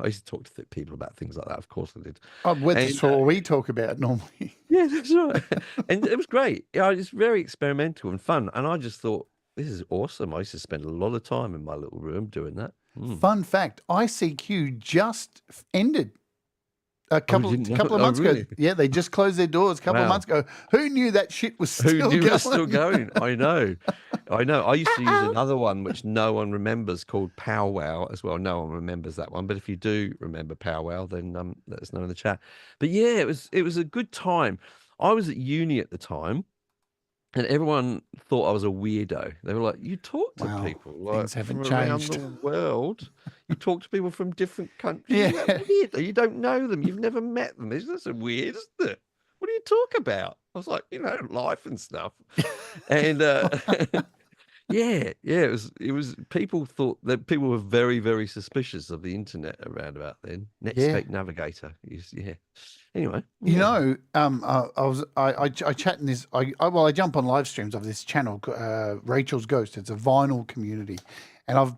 used to talk to people about things like that. Of course I did. Oh, that's what we talk about normally. Yeah, that's right. And it was great. It's very experimental and fun. And I just thought, this is awesome. I used to spend a lot of time in my little room doing that. Fun fact, ICQ just ended a couple of months ago. Yeah, they just closed their doors a couple of months ago. Who knew that shit was still going? Who knew it was still going? I know. I used to use another one which no one remembers called Powwow as well. No one remembers that one. But if you do remember Powwow, then let us know in the chat. But yeah, it was a good time. I was at uni at the time. And everyone thought I was a weirdo. They were like, "You talk to people like things haven't from changed around the world. You talk to people from different countries. Yeah. Isn't that weird? You don't know them. You've never met them. Isn't that so weird, isn't it? What do you talk about?" I was like, life and stuff. And yeah, it was. People thought that people were very, very suspicious of the internet around about then. Netscape Navigator, yeah. Anyway, I chat in this. I jump on live streams of this channel, Rachel's Ghost. It's a vinyl community, and I've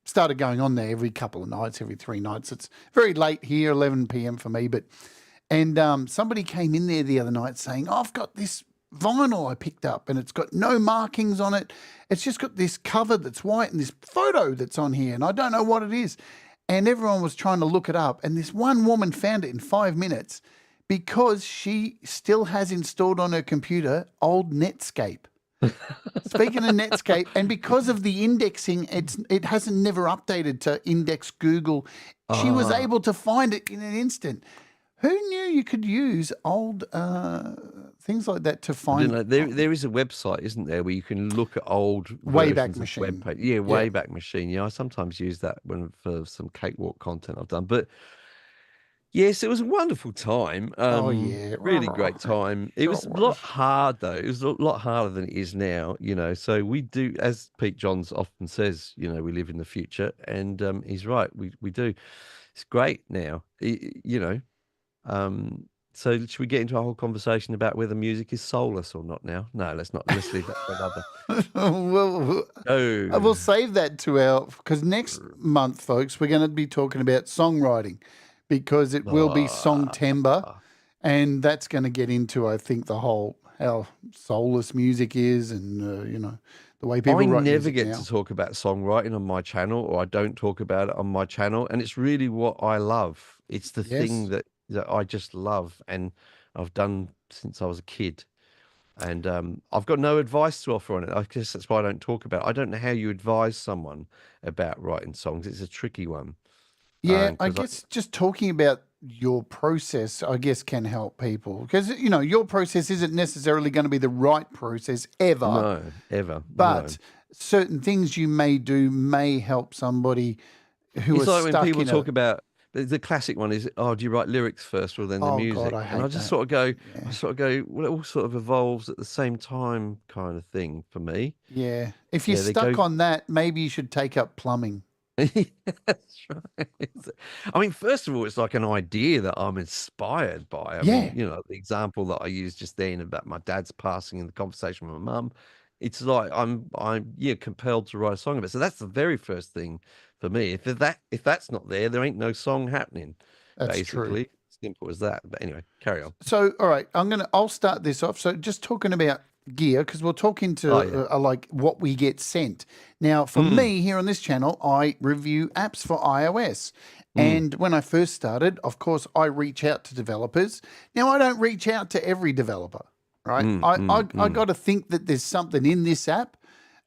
started going on there every couple of nights, every 3 nights. It's very late here, 11 p.m. for me, and somebody came in there the other night saying, "I've got this vinyl I picked up, and it's got no markings on it. It's just got this cover that's white and this photo that's on here, and I don't know what it is." And everyone was trying to look it up, and this one woman found it in 5 minutes because she still has installed on her computer old Netscape. Speaking of Netscape, and because of the indexing, it hasn't never updated to index Google. She was able to find it in an instant. Who knew you could use old things like that to find? There is a website, isn't there, where you can look at old Wayback Machine. Yeah, Wayback Machine. Yeah, I sometimes use that for some cakewalk content I've done. But yes, it was a wonderful time. Really great time. It was a lot hard though. It was a lot harder than it is now. So we do, as Pete Johns often says, we live in the future, and he's right. We do. It's great now. So should we get into a whole conversation about whether music is soulless or not now? No, let's not. Let's leave that for another. We'll save that because next month, folks, we're going to be talking about songwriting, because it will be Songtember, and that's going to get into, I think, the whole how soulless music is, and the way people write music. I never get to talk about songwriting on my channel, or I don't talk about it on my channel, and it's really what I love. It's the thing that I just love, and I've done since I was a kid. And I've got no advice to offer on it. I guess that's why I don't talk about it. I don't know how you advise someone about writing songs. It's a tricky one. Yeah, I guess just talking about your process, I guess, can help people, because your process isn't necessarily going to be the right process ever. No, ever. But certain things you may do may help somebody who is like stuck when people talk about. The classic one is, do you write lyrics first or then the music? God, I just sort of go, well, it all sort of evolves at the same time, kind of thing for me. Yeah, if you're stuck on that, maybe you should take up plumbing. That's right. I mean, first of all, it's like an idea that I'm inspired by. I mean, the example that I used just then about my dad's passing in the conversation with my mum. It's like I'm compelled to write a song about it. So that's the very first thing for me. If that's not there, there ain't no song happening. That's basically. True. Simple as that. But anyway, carry on. So, all right, I'll start this off. So, just talking about gear, because we'll talk into like what we get sent. Now, for me here on this channel, I review apps for iOS. And when I first started, of course, I reach out to developers. Now, I don't reach out to every developer, right? I got to think that there's something in this app.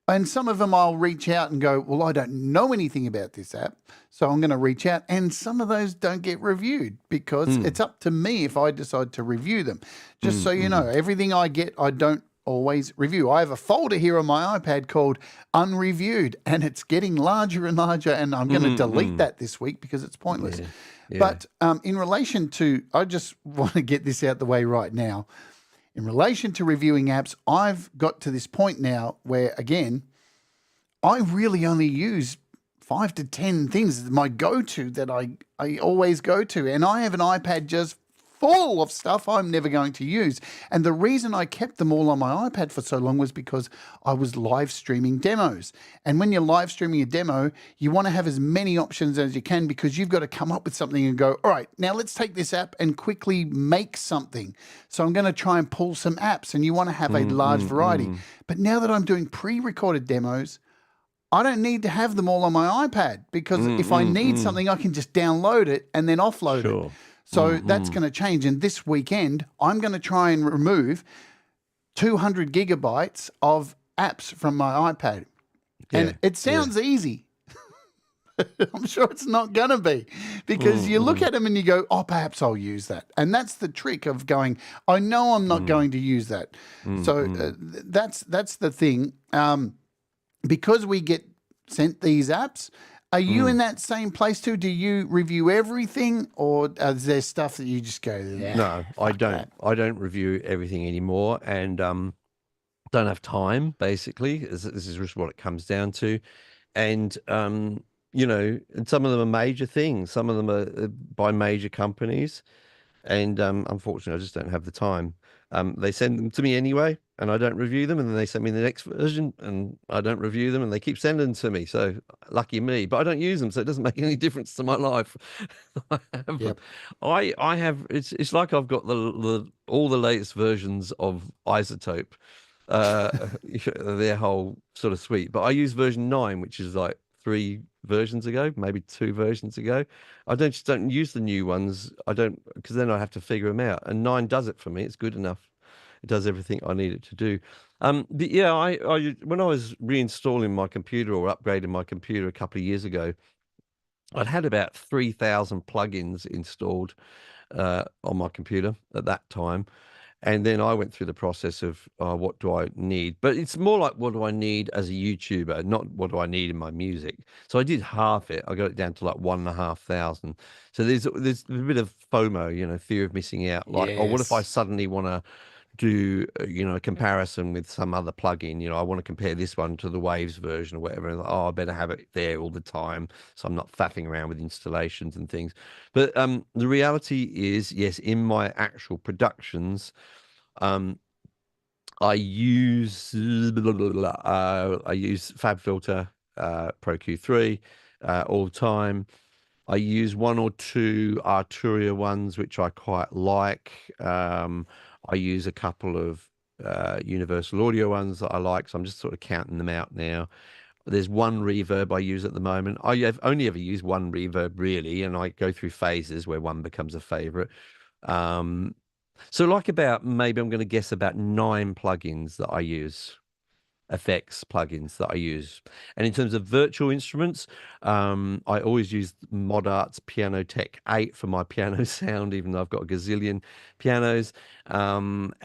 And some of them I'll reach out and go, well, I don't know anything about this app, so I'm going to reach out. And some of those don't get reviewed because it's up to me if I decide to review them. Just so you know, everything I get, I don't always review. I have a folder here on my iPad called Unreviewed, and it's getting larger and larger, and I'm going to delete that this week because it's pointless. Yeah. Yeah. But in relation to, I just want to get this out the way right now. In relation to reviewing apps, I've got to this point now where, again, I really only use 5 to 10 things, my go-to that I always go to. And I have an iPad just full of stuff I'm never going to use. And the reason I kept them all on my iPad for so long was because I was live streaming demos. And when you're live streaming a demo, you want to have as many options as you can because you've got to come up with something and go, all right, now let's take this app and quickly make something. So I'm going to try and pull some apps, and you want to have a large variety. But now that I'm doing pre-recorded demos, I don't need to have them all on my iPad because if I need something, I can just download it and then offload it. So that's going to change. And this weekend, I'm going to try and remove 200 gigabytes of apps from my iPad. And it sounds easy. I'm sure it's not going to be, because you look at them and you go, oh, perhaps I'll use that. And that's the trick of going, I know I'm not going to use that. So that's the thing. Because we get sent these apps, are you in that same place too? Do you review everything, or is there stuff that you just go, no, I don't. I don't review everything anymore, and don't have time, basically. This is just what it comes down to. And, you know, and some of them are major things. Some of them are by major companies. And unfortunately, I just don't have the time. They send them to me anyway, and I don't review them, and then they send me the next version, and I don't review them, and they keep sending them to me. So lucky me, but I don't use them, so it doesn't make any difference to my life. I have. It's like I've got all the latest versions of Isotope, their whole sort of suite. But I use version 9, which is like 3 versions ago, maybe 2 versions ago. I just don't use the new ones. I don't, because then I have to figure them out. And 9 does it for me. It's good enough. It does everything I need it to do. But yeah, I when I was reinstalling my computer or upgrading my computer a couple of years ago, I'd had about 3,000 plugins installed on my computer at that time. And then I went through the process of what do I need? But it's more like, what do I need as a YouTuber, not what do I need in my music? So I did half it. I got it down to like 1,500. So there's a bit of FOMO, you know, fear of missing out. Like, oh, what if I suddenly want to do, you know, a comparison with some other plugin? You know, I want to compare this one to the Waves version or whatever. And like, oh, I better have it there all the time, so I'm not faffing around with installations and things. But the reality is, yes, in my actual productions, I use FabFilter Pro Q3 all the time. I use 1 or 2 Arturia ones, which I quite like. I use a couple of Universal Audio ones that I like, so I'm just sort of counting them out now. There's 1 reverb I use at the moment. I have only ever used 1 reverb, really, and I go through phases where one becomes a favorite. So like maybe I'm going to guess about 9 plugins that I use, effects plugins that I use. And in terms of virtual instruments, I always use Mod Art's Piano Tech 8 for my piano sound, even though I've got a gazillion pianos. And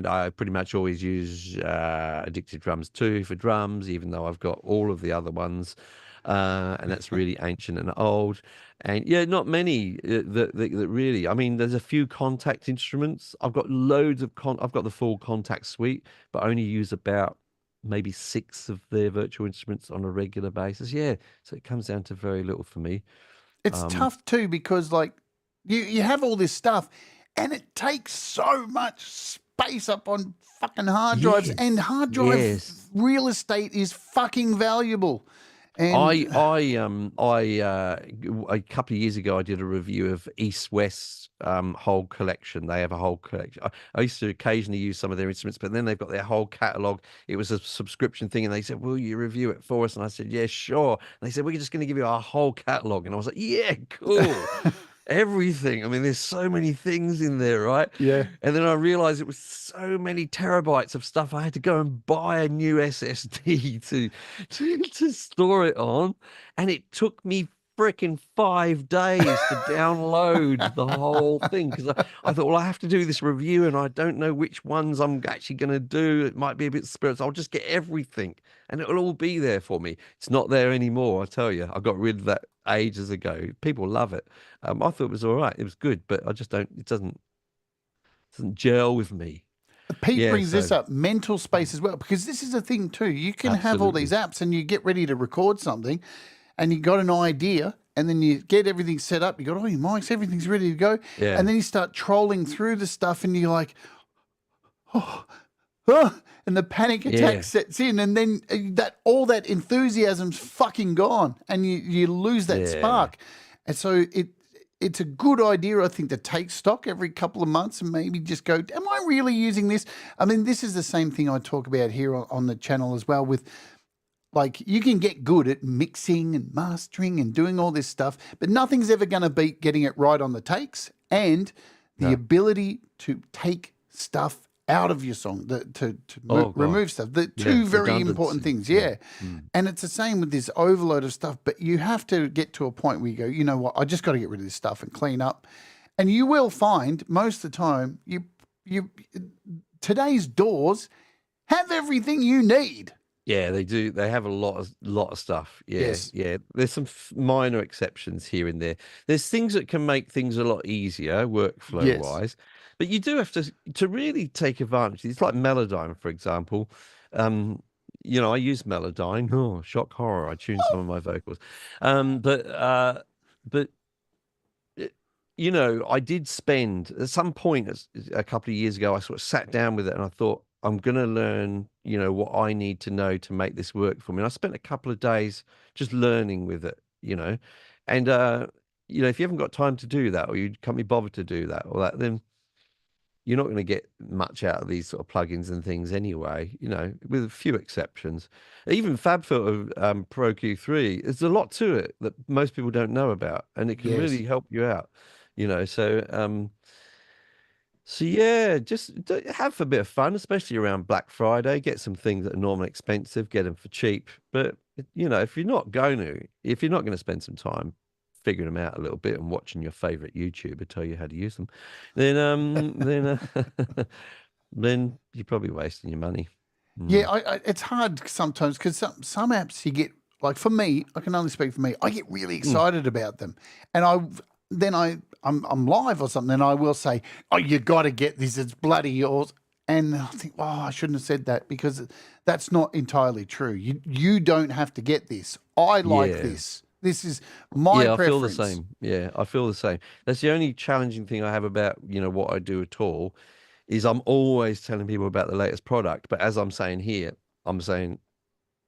I pretty much always use Addicted Drums 2 for drums, even though I've got all of the other ones. And that's really ancient and old. And yeah, not many that really. I mean, there's a few Contact instruments. I've got loads of I've got the full Contact suite, but I only use about maybe 6 of their virtual instruments on a regular basis. Yeah, so it comes down to very little for me. It's tough too, because like you have all this stuff, and it takes so much space up on fucking hard drives, and hard drive real estate is fucking valuable. And a couple of years ago, I did a review of East West's whole collection. They have a whole collection. I used to occasionally use some of their instruments, but then they've got their whole catalog. It was a subscription thing, and they said, "Will you review it for us?" And I said, "Yeah, sure." And they said, "We're just going to give you our whole catalog." And I was like, "Yeah, cool." Everything. I mean, there's so many things in there, right? Yeah. And then I realized it was so many terabytes of stuff. I had to go and buy a new SSD to store it on, and it took me freaking 5 days to download the whole thing because I thought, well, I have to do this review and I don't know which ones I'm actually going to do. It might be a bit spiritual. I'll just get everything and it'll all be there for me. It's not there anymore, I tell you. I got rid of that ages ago. People love it. I thought it was all right. It was good, but I just don't. It doesn't gel with me. Pete brings this up, mental space as well, because this is a thing too. You can have all these apps and you get ready to record something and you got an idea and then you get everything set up. You got all your mics, everything's ready to go. Yeah. And then you start trolling through the stuff and you're like, oh, and the panic attack sets in, and then all that enthusiasm's fucking gone and you lose that spark. And so it's a good idea, I think, to take stock every couple of months and maybe just go, am I really using this? I mean, this is the same thing I talk about here on the channel as well with, like, you can get good at mixing and mastering and doing all this stuff, but nothing's ever going to beat getting it right on the takes and the ability to take stuff out of your song, to remove stuff. The two very important things, And it's the same with this overload of stuff, but you have to get to a point where you go, you know what, I just got to get rid of this stuff and clean up. And you will find most of the time, today's DAWs have everything you need. Yeah, they do. They have a lot of stuff. Yeah, Yes. yeah. There's some minor exceptions here and there. There's things that can make things a lot easier workflow wise, but you do have to really take advantage. It's like Melodyne, for example. You know, I use Melodyne. Oh, shock horror! I tune some of my vocals, but you know, I did spend at some point a couple of years ago. I sort of sat down with it and I thought, I'm going to learn, you know, what I need to know to make this work for me. And I spent a couple of days just learning with it, you know, and, you know, if you haven't got time to do that or you can't be bothered to do that or that, then you're not going to get much out of these sort of plugins and things anyway, you know, with a few exceptions. Even FabFilter Pro Q3, there's a lot to it that most people don't know about, and it can really help you out, you know, so yeah, just have a bit of fun, especially around Black Friday. Get some things that are normally expensive, get them for cheap. But you know, if you're not going to spend some time figuring them out a little bit and watching your favorite YouTuber tell you how to use them, then then you're probably wasting your money. Yeah, it's hard sometimes because some apps you get, like for me, I can only speak for me. I get really excited about them, and I'm live or something, and I will say, "Oh, you got to get this. It's bloody yours." And I think, "Oh, I shouldn't have said that because that's not entirely true. You don't have to get this. I like this. This is my preference." I feel the same. Yeah, I feel the same. That's the only challenging thing I have about, you know, what I do at all, is I'm always telling people about the latest product. But as I'm saying here, I'm saying,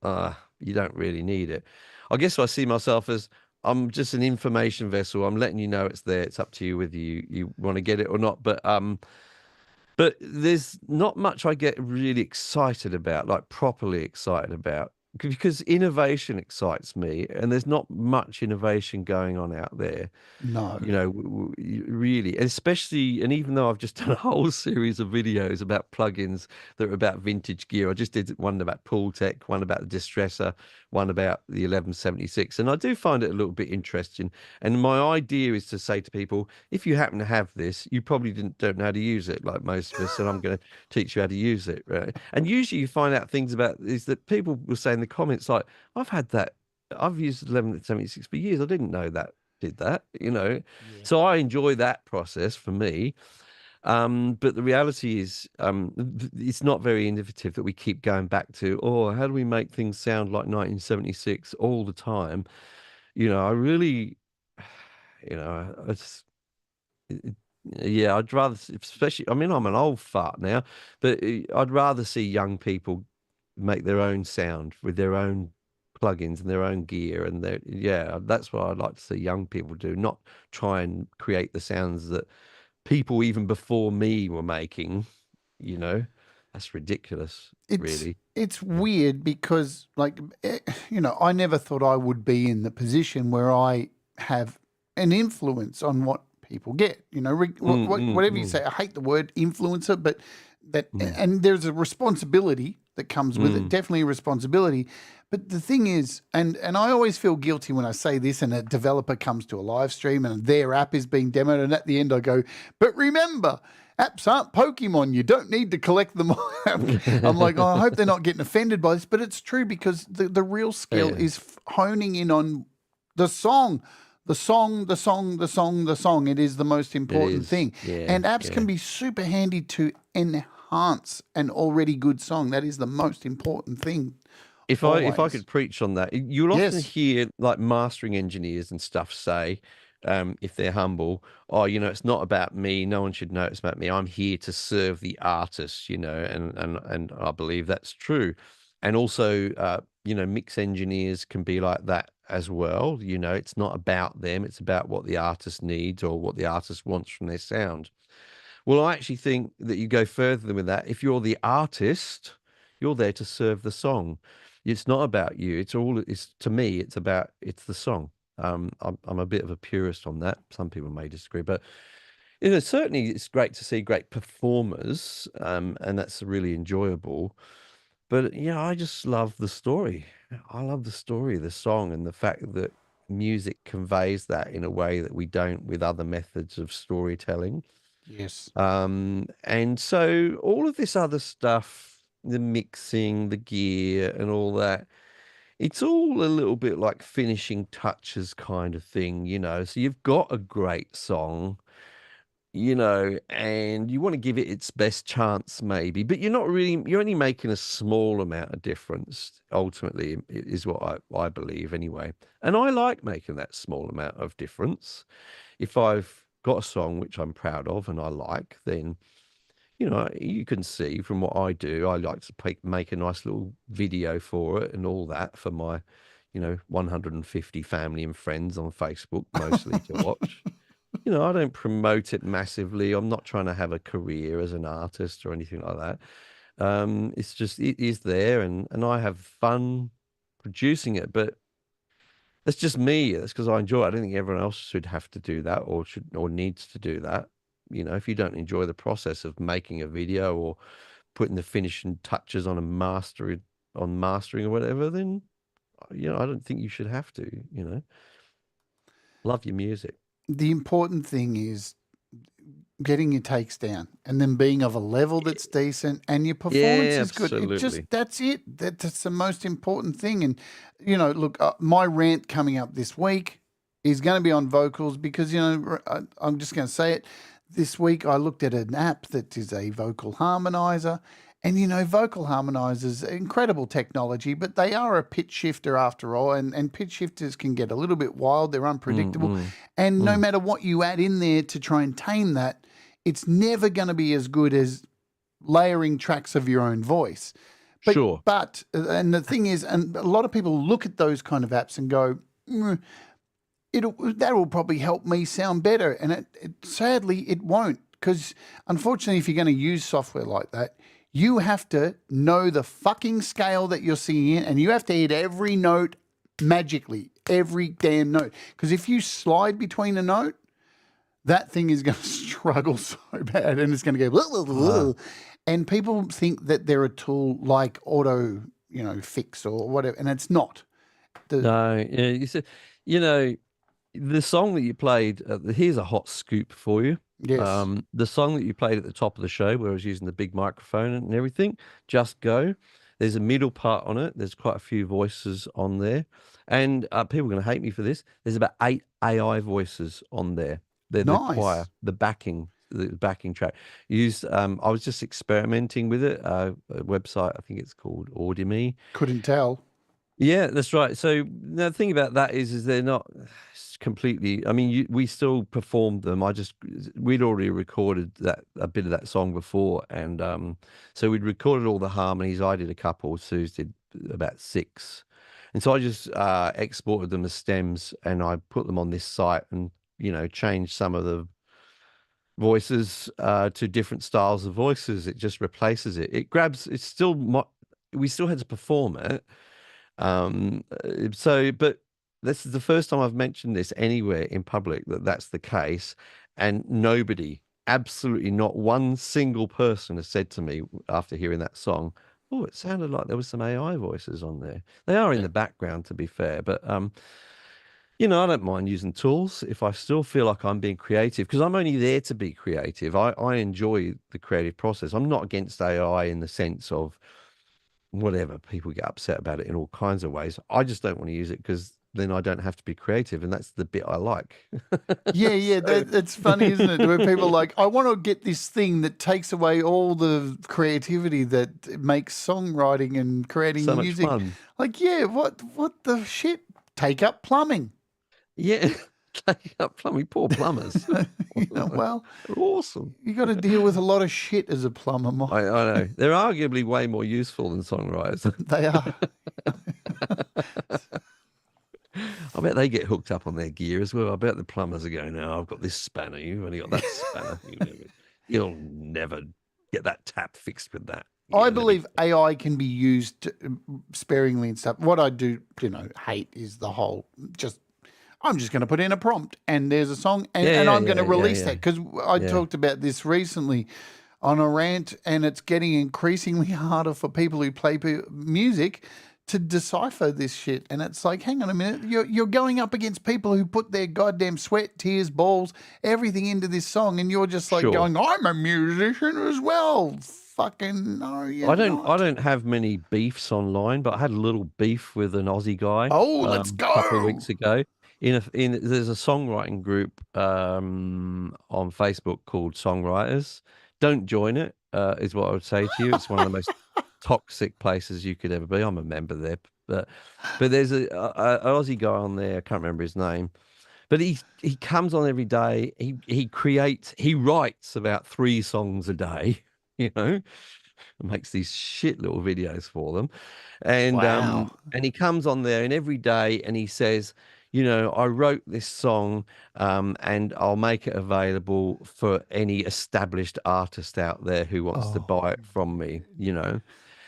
you don't really need it. I guess I see myself as, I'm just an information vessel. I'm letting you know it's there. It's up to you whether you want to get it or not. But there's not much I get really excited about, like properly excited about, because innovation excites me, and there's not much innovation going on out there. No, you know, really, especially, and even though I've just done a whole series of videos about plugins that are about vintage gear, I just did one about Pool Tech, one about the Distressor, one about the 1176, and I do find it a little bit interesting. And my idea is to say to people, if you happen to have this, you probably don't know how to use it, like most of us, and I'm going to teach you how to use it, right? And usually you find out things about is that people will say in the comments, like, I've used 1176 for years, I didn't know that did that, you know. So I enjoy that process for me, but the reality is it's not very innovative that we keep going back to, how do we make things sound like 1976 all the time, you know. I really, you know, I'd rather, especially, I mean, I'm an old fart now, but I'd rather see young people make their own sound with their own plugins and their own gear, and that's what I'd like to see young people do, not try and create the sounds that people even before me were making, you know. That's ridiculous. Really, it's weird because, like, you know, I never thought I would be in the position where I have an influence on what people get, you know, whatever you say. I hate the word influencer, but and there's a responsibility that comes with it, definitely a responsibility. But the thing is, and I always feel guilty when I say this and a developer comes to a live stream and their app is being demoed, and at the end I go, but remember, apps aren't Pokemon. You don't need to collect them all. I'm like, oh, I hope they're not getting offended by this, but it's true, because the real skill is honing in on the song. The song. It is the most important thing. Yeah, and apps can be super handy to enhance an already good song. That is the most important thing. If I could preach on that, you'll often hear like mastering engineers and stuff say, if they're humble, oh, it's not about me. No one should know it's about me. I'm here to serve the artist, and I believe that's true. And also, mix engineers can be like that as well. It's not about them. It's about what the artist needs or what the artist wants from their sound. Well, I actually think that you go further than with that. If you're the artist, you're there to serve the song. It's not about you. It's to me, it's the song. I'm a bit of a purist on that. Some people may disagree, but certainly it's great to see great performers, and that's really enjoyable. But I just love the story. I love the story of the song and the fact that music conveys that in a way that we don't with other methods of storytelling. Yes. And so all of this other stuff, the mixing, the gear and all that, it's all a little bit like finishing touches kind of thing, So you've got a great song, and you want to give it its best chance maybe, but you're only making a small amount of difference, ultimately, is what I believe anyway. And I like making that small amount of difference. If I've got a song which I'm proud of and I like, then you can see from what I do, I like to make a nice little video for it and all that for my 150 family and friends on Facebook, mostly to watch. I don't promote it massively. I'm not trying to have a career as an artist or anything like that. It's just, it is there, and I have fun producing it, but that's just me. That's because I enjoy it. I don't think everyone else should have to do that or needs to do that. If you don't enjoy the process of making a video or putting the finishing touches on mastering or whatever, then I don't think you should have to. Love your music. The important thing is getting your takes down and then being of a level that's decent and your performance is good. That's it. That's the most important thing. And, look, my rant coming up this week is going to be on vocals because, I'm just going to say it. This week I looked at an app that is a vocal harmonizer. And, vocal harmonizers, incredible technology, but they are a pitch shifter after all. And pitch shifters can get a little bit wild. They're unpredictable. And no matter what you add in there to try and tame that, it's never going to be as good as layering tracks of your own voice. Sure. But, and the thing is, and a lot of people look at those kind of apps and go, that will probably help me sound better. And sadly, it won't. Because unfortunately, if you're going to use software like that, you have to know the fucking scale that you're singing in, and you have to hit every note magically, every damn note. Because if you slide between a note, that thing is going to struggle so bad, and it's going to go blah, blah, blah. And people think that they're a tool like auto, fix or whatever, and it's not. No, the song that you played, here's a hot scoop for you. Yes. The song that you played at the top of the show, where I was using the big microphone and everything, Just Go. There's a middle part on it. There's quite a few voices on there. And people are going to hate me for this. There's about 8 AI voices on there. They're nice. The choir, the backing track. I was just experimenting with it. A website, I think it's called Audemy. Couldn't tell. Yeah, that's right. So the thing about that is they're not completely. I mean, we still performed them. We'd already recorded a bit of that song before, and so we'd recorded all the harmonies. I did a couple. Suze did about 6, and so I just exported them as stems, and I put them on this site, and changed some of the voices to different styles of voices. It just replaces it. It's still. We still had to perform it. But this is the first time I've mentioned this anywhere in public, that's the case, and nobody absolutely not one single person has said to me after hearing that song, "Oh, it sounded like there was some AI voices on there." They are in the background, to be fair, but you know, I don't mind using tools if I still feel like I'm being creative, because I'm only there to be creative. I enjoy the creative process. I'm not against AI in the sense of whatever, people get upset about it in all kinds of ways. I just don't want to use it because then I don't have to be creative, and that's the bit I like. Yeah, that's funny, isn't it? Where people are like, I want to get this thing that takes away all the creativity that makes songwriting and creating So much music. fun. Like, yeah, what the shit? Take up plumbing. Yeah, take up plumbing. Poor plumbers. Well, They're awesome. you got to deal with a lot of shit as a plumber, Mike. I know. They're arguably way more useful than songwriters. They are. I bet they get hooked up on their gear as well. I bet the plumbers are going, "No, I've got this spanner. You've only got that spanner. You'll never get that tap fixed with that." I believe AI can be used sparingly and stuff. What I do, hate is the whole I'm just going to put in a prompt and there's a song and I'm going to release that, because I talked about this recently on a rant, and it's getting increasingly harder for people who play music to decipher this shit. And it's like, hang on a minute, you're going up against people who put their goddamn sweat, tears, balls, everything into this song, and you're just like going, I'm a musician as well. Fucking no, I don't have many beefs online, but I had a little beef with an Aussie guy. Oh, let's go. A couple of weeks ago. There's a songwriting group on Facebook called Songwriters. Don't join it, is what I would say to you. It's one of the most toxic places you could ever be. I'm a member there, but there's an Aussie guy on there. I can't remember his name, but he comes on every day. He writes about 3 songs a day. Makes these shit little videos for them, and and he comes on there and every day and he says, I wrote this song, and I'll make it available for any established artist out there who wants to buy it from me.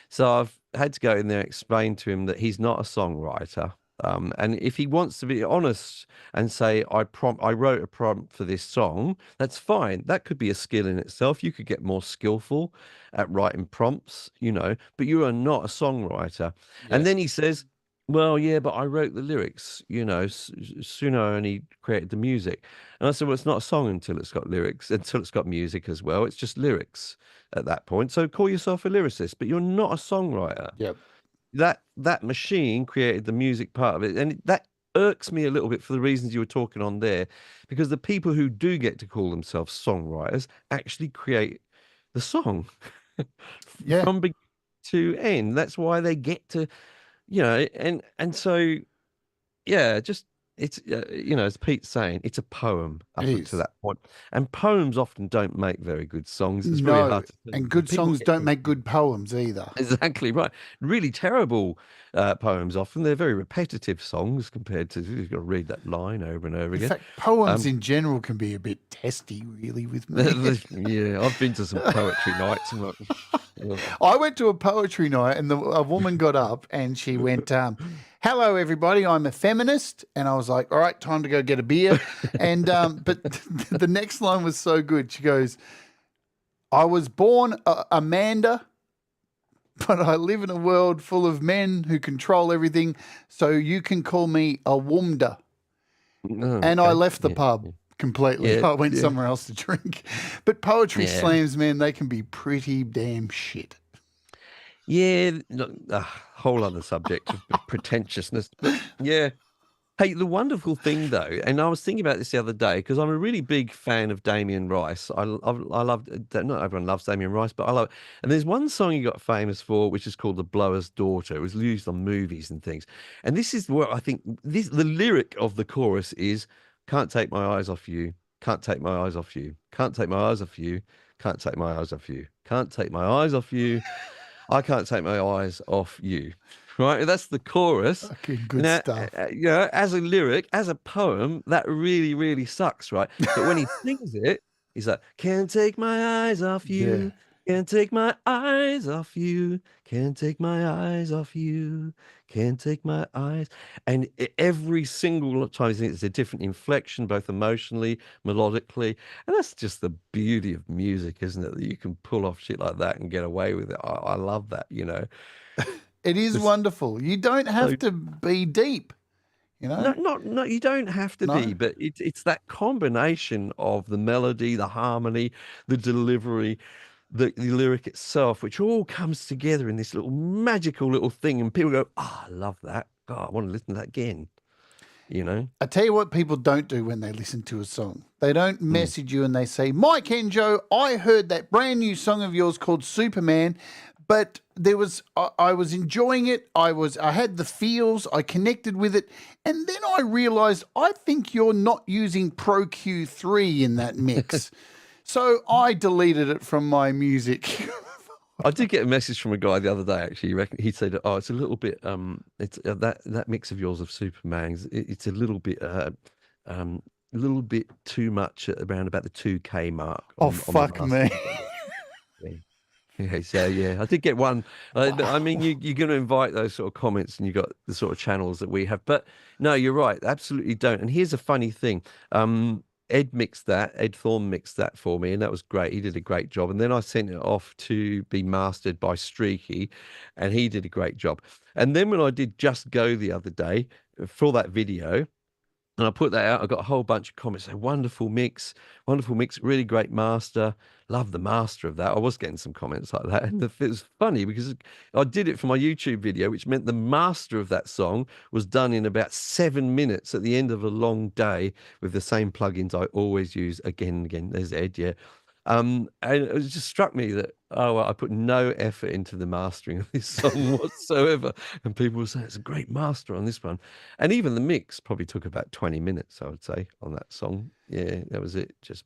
So I've had to go in there and explain to him that he's not a songwriter. And if he wants to be honest and say, I wrote a prompt for this song, that's fine. That could be a skill in itself. You could get more skillful at writing prompts, but you are not a songwriter. Yeah. And then he says, well, yeah, but I wrote the lyrics, Suno only created the music. And I said, well, it's not a song until it's got lyrics, until it's got music as well. It's just lyrics at that point. So call yourself a lyricist, but you're not a songwriter. Yep. That machine created the music part of it, and that irks me a little bit for the reasons you were talking on there, because the people who do get to call themselves songwriters actually create the song from beginning to end. That's why they get to, and so just it's as Pete's saying, it's a poem up to that point, and poems often don't make very good songs. It's really hard to, and good songs don't make good poems either. Exactly right. Really terrible poems often. They're very repetitive songs compared to, you've got to read that line over and over again. In fact, poems in general can be a bit testy, really, with me. Yeah, I've been to some poetry nights. I went to a poetry night, and a woman got up and she went, hello, everybody, I'm a feminist. And I was like, all right, time to go get a beer. And but the next line was so good. She goes, I was born Amanda, but I live in a world full of men who control everything, so you can call me a woomda. And I left the pub completely. I went somewhere else to drink. But poetry slams, man, they can be pretty damn shit. Yeah, a whole other subject of pretentiousness. But yeah. Hey, the wonderful thing, though, and I was thinking about this the other day, because I'm a really big fan of Damien Rice. I love, not everyone loves Damien Rice, but I love it. And there's one song he got famous for, which is called The Blower's Daughter. It was used on movies and things. And this is where I think the lyric of the chorus is, can't take my eyes off you, can't take my eyes off you, can't take my eyes off you, can't take my eyes off you, can't take my eyes off you, I can't take my eyes off you. Right, that's the chorus. Okay, good stuff. As a lyric, as a poem, that really, really sucks, right? But when he sings it, he's like, "Can't take my eyes off you, Can't take my eyes off you. Can't take my eyes off you. Can't take my eyes. And every single time it's a different inflection, both emotionally, melodically. And that's just the beauty of music, isn't it? That you can pull off shit like that and get away with it. I love that, you know. It is It's wonderful. You don't so have to be deep, you know? no, you don't have to be, No. but it's that combination of the melody, the harmony, the delivery, the lyric itself, which all comes together in this little magical little thing, and people go, "Oh, I love that. God, I want to listen to that again." You know? I tell you what people don't do when they listen to a song. They don't Mm. message you and they say, Mike Enjo, I heard that brand new song of yours called Superman, but there was I was enjoying it. I had the feels, I connected with it, and then I realized I think you're not using Pro Q3 in that mix. So I deleted it from my music. I did get a message from a guy the other day. Actually, he said, "Oh, it's a little bit it's that mix of yours of Superman. It's a little bit too much at around about the 2K mark Oh, on the fuck master." me. Yeah. Yeah, so yeah, I did get one. I mean, you're going to invite those sort of comments, and you got the sort of channels that we have. But no, you're right, absolutely don't. And here's a funny thing: Ed Thorne mixed that for me, and that was great. He did a great job. And then I sent it off to be mastered by Streaky, and he did a great job. And then when I did Just Go the other day for that video, and I put that out, I got a whole bunch of comments saying, wonderful mix, really great master. Love the master of that. I was getting some comments like that. And it was funny because I did it for my YouTube video, which meant the master of that song was done in about 7 minutes at the end of a long day with the same plugins I always use again and again. There's Ed, yeah. And it just struck me that, oh, well, I put no effort into the mastering of this song whatsoever. And people were saying it's a great master on this one. And even the mix probably took about 20 minutes, I would say, on that song. Yeah, that was it. Just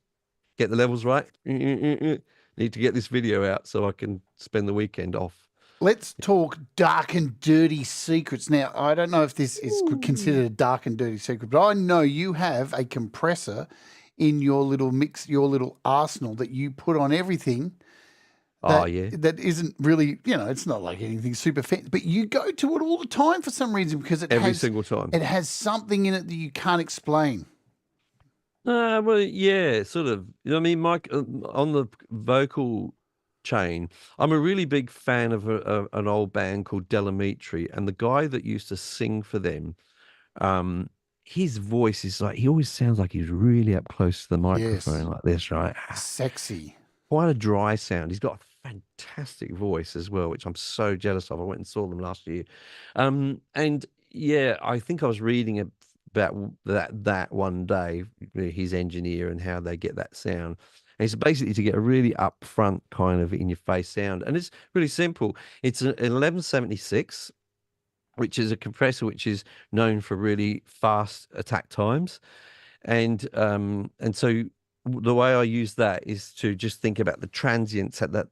get the levels right. Need to get this video out so I can spend the weekend off. Let's talk dark and dirty secrets. Now, I don't know if this is considered a dark and dirty secret, but I know you have a compressor in your little mix, your little arsenal that you put on everything. Oh, yeah. That isn't really, it's not like anything super fancy, but you go to it all the time for some reason because every single time. It has something in it that you can't explain. Well, yeah, sort of. You know what I mean, Mike, on the vocal chain, I'm a really big fan of an old band called Delamitri, and the guy that used to sing for them, his voice is like, he always sounds like he's really up close to the microphone like this, right? Sexy. Quite a dry sound. He's got a fantastic voice as well, which I'm so jealous of. I went and saw them last year. And yeah, I think I was reading about that one day, his engineer and how they get that sound. And it's basically to get a really upfront kind of in your face sound. And it's really simple. It's an 1176, which is a compressor which is known for really fast attack times. And so the way I use that is to just think about the transients at the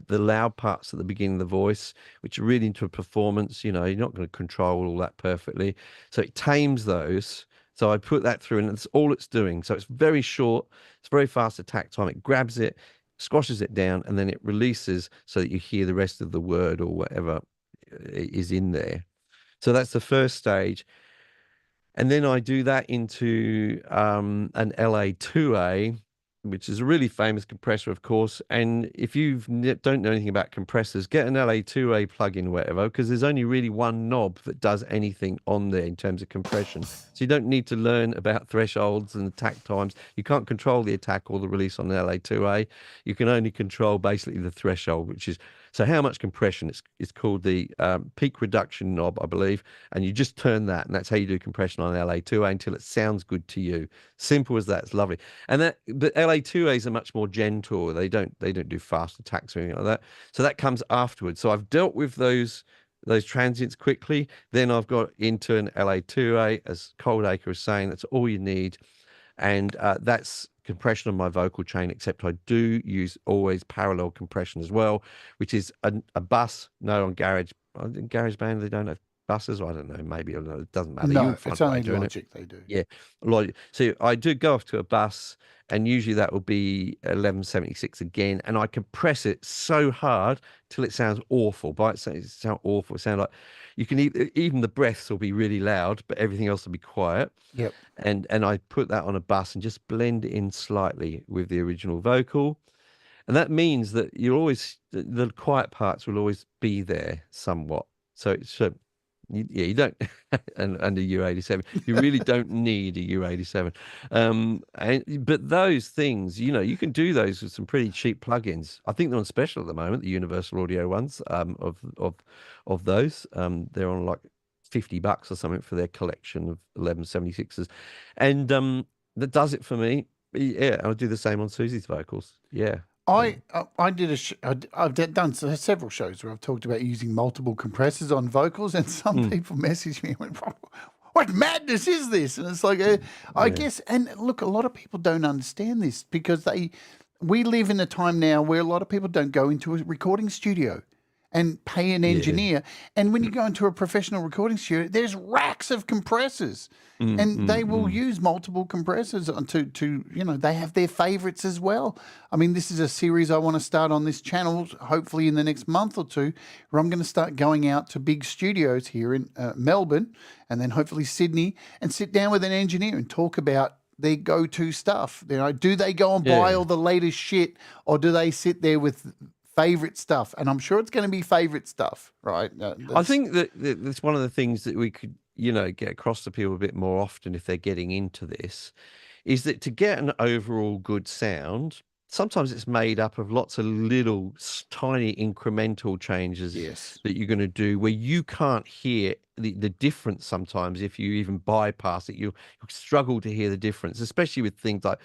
loud parts at the beginning of the voice, which are really into a performance. You're not going to control all that perfectly. So it tames those. So I put that through, and that's all it's doing. So it's very short. It's very fast attack time. It grabs it, squashes it down, and then it releases so that you hear the rest of the word or whatever is in there. So that's the first stage. And then I do that into an LA2A, which is a really famous compressor, of course. And if you don't know anything about compressors, get an LA2A plugin, whatever, because there's only really one knob that does anything on there in terms of compression. So you don't need to learn about thresholds and attack times. You can't control the attack or the release on the LA2A. You can only control basically the threshold, which is so how much compression. It's called the peak reduction knob, I believe, and you just turn that, and that's how you do compression on LA2A until it sounds good to you. Simple as that. It's lovely. And but LA2As are much more gentle. They don't do fast attacks or anything like that. So that comes afterwards. So I've dealt with those transients quickly. Then I've got into an LA2A, as Coldacre is saying. That's all you need, and that's compression on my vocal chain, except I do use always parallel compression as well, which is a bus. No, on GarageBand they don't have buses. I don't know. Maybe it doesn't matter. No, You'll find it's a way only of doing Logic they do. Yeah, Logic. So I do go off to a bus, and usually that will be 1176 again, and I compress it so hard till it sounds awful. By it sounds awful. It sounds like you can even the breaths will be really loud, but everything else will be quiet. Yep. And I put that on a bus and just blend it in slightly with the original vocal. And that means that you're always the quiet parts will always be there somewhat. So you don't and a U87. You really don't need a U87. But those things, you can do those with some pretty cheap plugins. I think they're on special at the moment, the Universal Audio ones. Of those, they're on like $50 or something for their collection of 1176s, and that does it for me. Yeah, I'll do the same on Susie's vocals. Yeah. I did I've done several shows where I've talked about using multiple compressors on vocals, and some people messaged me and went, "What madness is this?" And it's like, I guess, and look, a lot of people don't understand this because we live in a time now where a lot of people don't go into a recording studio and pay an engineer. And when you go into a professional recording studio, there's racks of compressors, and they will use multiple compressors to they have their favorites as well. I mean, this is a series I want to start on this channel, hopefully in the next month or two, where I'm going to start going out to big studios here in Melbourne and then hopefully Sydney, and sit down with an engineer and talk about their go-to stuff. Do they go and buy all the latest shit, or do they sit there with favorite stuff? And I'm sure it's going to be favorite stuff, right? I think that that's one of the things that we could, get across to people a bit more often if they're getting into this, is that to get an overall good sound, sometimes it's made up of lots of little tiny incremental changes that you're going to do where you can't hear the difference sometimes. If you even bypass it, you struggle to hear the difference, especially with things like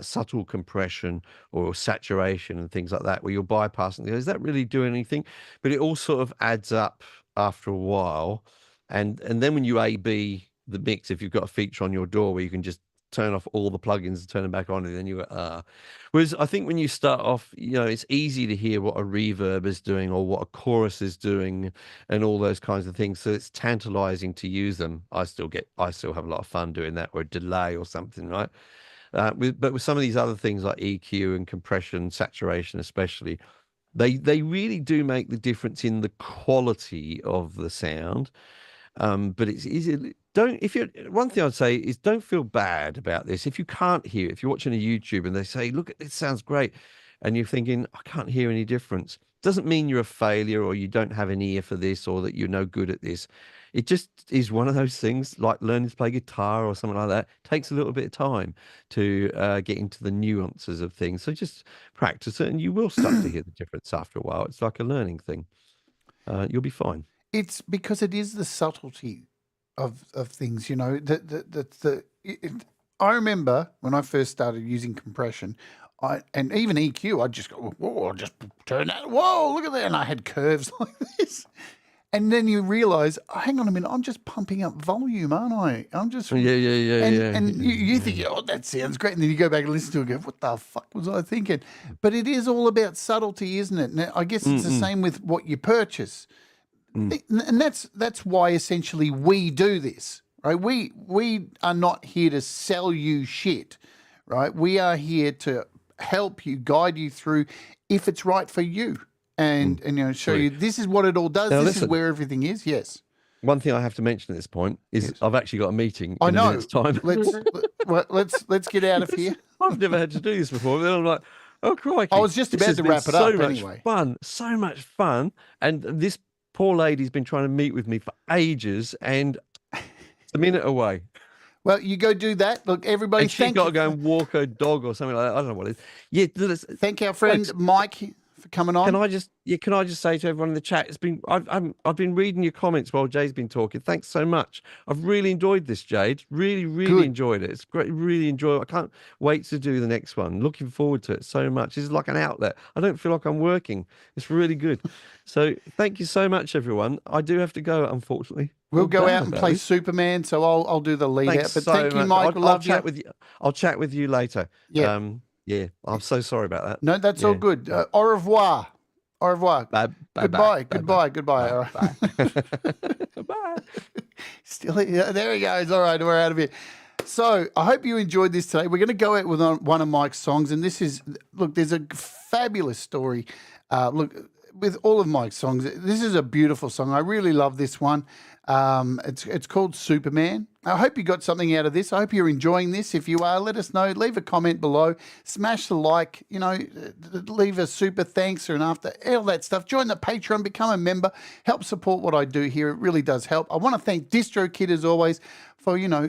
subtle compression or saturation and things like that, where you're bypassing. Is that really doing anything? But it all sort of adds up after a while. And then when you A/B the mix, if you've got a feature on your door where you can just turn off all the plugins and turn them back on, and then you go, Whereas I think when you start off, it's easy to hear what a reverb is doing or what a chorus is doing and all those kinds of things. So it's tantalizing to use them. I still have a lot of fun doing that, or a delay or something, right? But with some of these other things like EQ and compression, saturation especially, they really do make the difference in the quality of the sound. But it's easy. One thing I'd say is don't feel bad about this. If you can't hear, if you're watching a YouTube and they say, look, it sounds great, and you're thinking, I can't hear any difference, doesn't mean you're a failure or you don't have an ear for this or that you're no good at this. It just is one of those things, like learning to play guitar or something like that. It takes a little bit of time to get into the nuances of things. So just practice it and you will start to hear the difference after a while. It's like a learning thing. You'll be fine. It's because it is the subtlety of things, I remember when I first started using compression, and even EQ, I'd just go, whoa, just turn that, whoa, look at that, and I had curves like this. And then you realize, hang on a minute, I'm just pumping up volume, aren't I? I'm just And you think, oh, that sounds great, and then you go back and listen to it and go, what the fuck was I thinking? But it is all about subtlety, isn't it? Now, I guess it's the same with what you purchase. And that's why essentially we do this, right? We are not here to sell you shit, right? We are here to help you, guide you through if it's right for you, and show you this is what it all does. Now, this is where everything is. Yes. One thing I have to mention at this point is I've actually got a meeting in a minute's time. Let's get out of here. I've never had to do this before. Then I'm like, oh crikey! I was just about to wrap it up anyway. So much fun, and this poor lady's been trying to meet with me for ages, and it's a minute away. Well, you go do that. Look, everybody, and she's got to go and walk her dog or something like that. I don't know what it is. Yeah, thank our friend Mike for coming on. Can I just say to everyone in the chat, I've been reading your comments while Jade's been talking. Thanks so much. I've really enjoyed this, Jade. Really enjoyed it. It's great. Really enjoy it. I can't wait to do the next one. Looking forward to it so much. This is like an outlet. I don't feel like I'm working. It's really good. So thank you so much, everyone. I do have to go, unfortunately. We'll go out and play Superman, so I'll do the lead out. But thank you, Mike. I'll chat with you later. Yeah. Yeah. I'm so sorry about that. No, that's all good. Au revoir. Au revoir. Bye. Goodbye. Goodbye. Goodbye. Bye. Bye. Still, yeah, there he goes. All right, we're out of here. So I hope you enjoyed this today. We're going to go out with one of Mike's songs, and this is, look, there's a fabulous story. Look, with all of Mike's songs, this is a beautiful song. I really love this one. It's called Superman. I hope you got something out of this. I hope you're enjoying this. If you are, let us know. Leave a comment below. Smash the like. You know, leave a super thanks or an after, all that stuff. Join the Patreon. Become a member. Help support what I do here. It really does help. I want to thank DistroKid as always for, you know,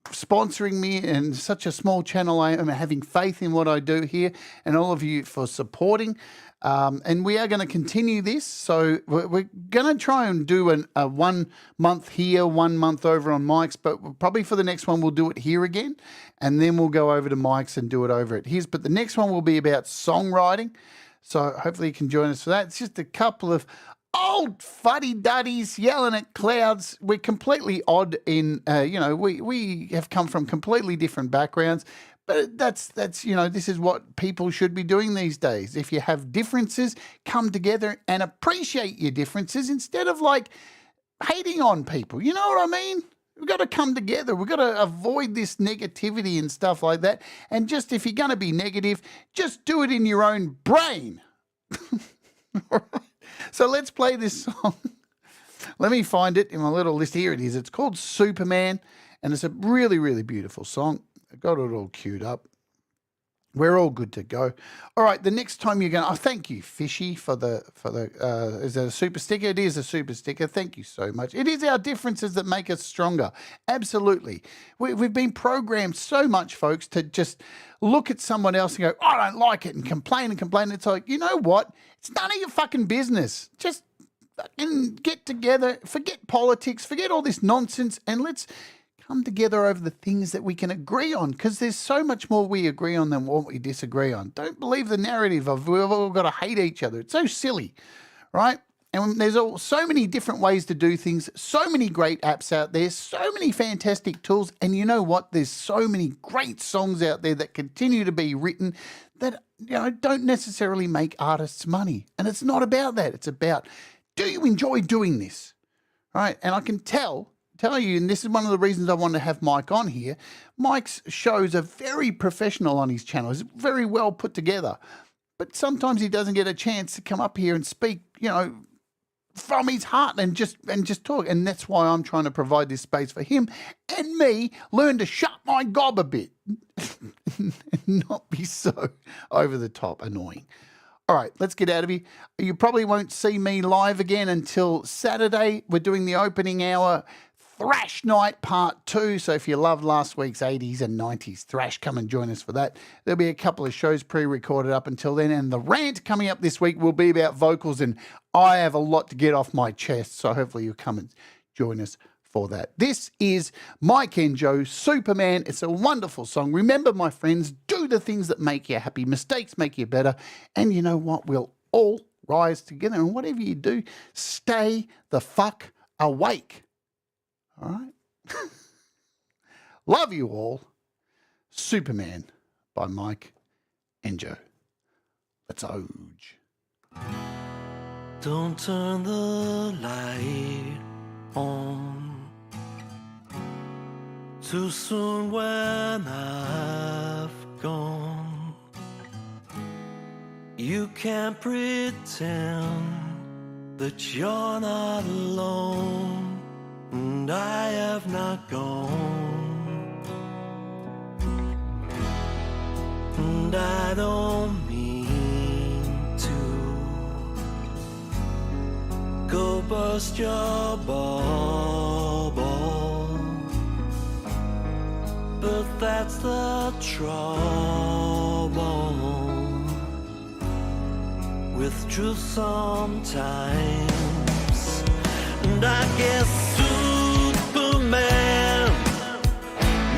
sponsoring me and such a small channel. I am having faith in what I do here, and all of you for supporting. And we are going to continue this. So we're going to try and do a 1 month here, 1 month over on Mike's, but probably for the next one, we'll do it here again. And then we'll go over to Mike's and do it over at his. But the next one will be about songwriting. So hopefully you can join us for that. It's just a couple of old fuddy-duddies yelling at clouds. We're completely odd in, you know, we have come from completely different backgrounds. But that's you know, this is what people should be doing these days. If you have differences, come together and appreciate your differences instead of like hating on people. You know what I mean? We've got to come together. We've got to avoid this negativity and stuff like that. And just if you're going to be negative, just do it in your own brain. All right. So let's play this song. Let me find it in my little list. Here it is. It's called Superman, and it's a really, really beautiful song. I got it all queued up. We're all good to go. All right, the next time you're going to... Oh, thank you, Fishy, for the is that a super sticker? It is a super sticker. Thank you so much. It is our differences that make us stronger. Absolutely. We've been programmed so much, folks, to just look at someone else and go, I don't like it, and complain and complain. It's like, you know what? It's none of your fucking business. Just fucking get together, forget politics, forget all this nonsense, and let's come together over the things that we can agree on, because there's so much more we agree on than what we disagree on. Don't believe the narrative of we've all got to hate each other. It's so silly, right? And there's so many different ways to do things, so many great apps out there, so many fantastic tools, and you know what? There's so many great songs out there that continue to be written that, you know, don't necessarily make artists money. And it's not about that. It's about, do you enjoy doing this, right? And I can tell you, and this is one of the reasons I wanted to have Mike on here, Mike's shows are very professional on his channel. It's very well put together. But sometimes he doesn't get a chance to come up here and speak, you know, from his heart and just talk. And that's why I'm trying to provide this space for him and me, learn to shut my gob a bit and not be so over the top annoying. All right, let's get out of here. You probably won't see me live again until Saturday. We're doing the opening hour Thrash Night Part 2. So if you loved last week's 80s and 90s thrash, come and join us for that. There'll be a couple of shows pre-recorded up until then. And the rant coming up this week will be about vocals. And I have a lot to get off my chest. So hopefully you'll come and join us for that. This is Mike Enjo, Superman. It's a wonderful song. Remember, my friends, do the things that make you happy. Mistakes make you better. And you know what? We'll all rise together. And whatever you do, stay the fuck awake. All right. Love you all. Superman by Mike Enjo. Let's oge. Don't turn the light on too soon when I've gone. You can't pretend that you're not alone. And I have not gone. And I don't mean to go burst your bubble, but that's the trouble with truth sometimes. And I guess Superman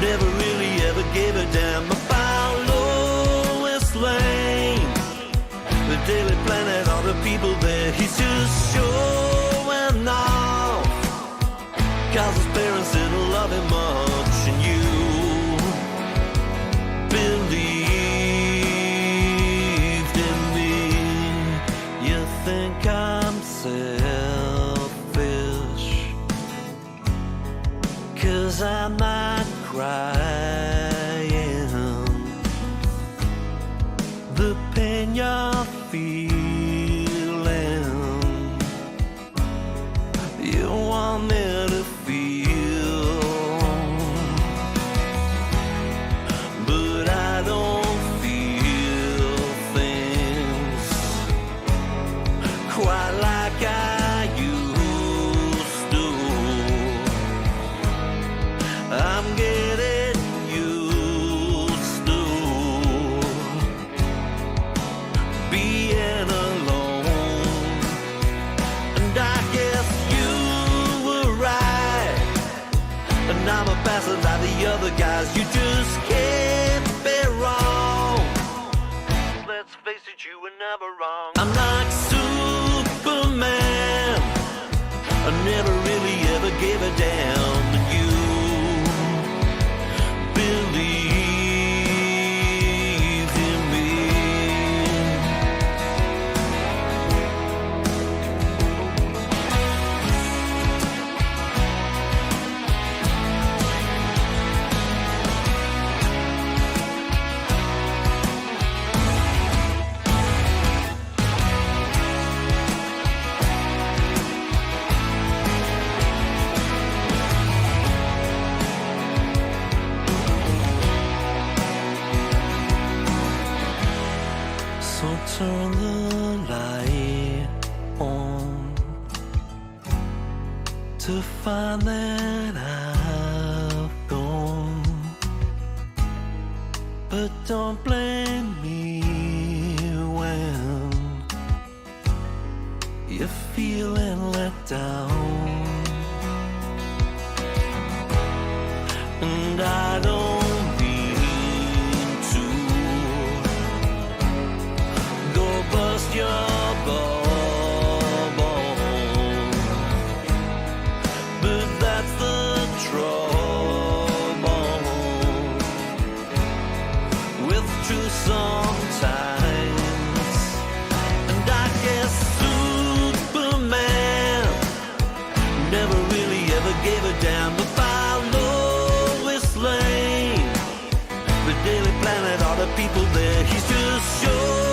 never really ever gave a damn about Lois Lane, the Daily Planet, all the people there. He's just showing off, 'cause his parents didn't love him much, and you believed in me. You think I'm selfish, 'cause I'm not crying. The pain you're feeling, you want me to feel, but I don't feel things quite like I used to. I'm getting used to being alone, and I guess you were right, and I'm a bastard like the other guys. You just can't be wrong. Let's face it, you were never wrong. I'm like Superman, I never really ever gave a damn, and you believed in me. So turn the light on to find that I've gone, but don't blame me when you're feeling let down, and I don't mean to go bust your bubble, but that's the trouble with truth sometimes. And I guess Superman never really ever gave a damn about Lois Lane, the Daily Planet, all the people there. He's just sure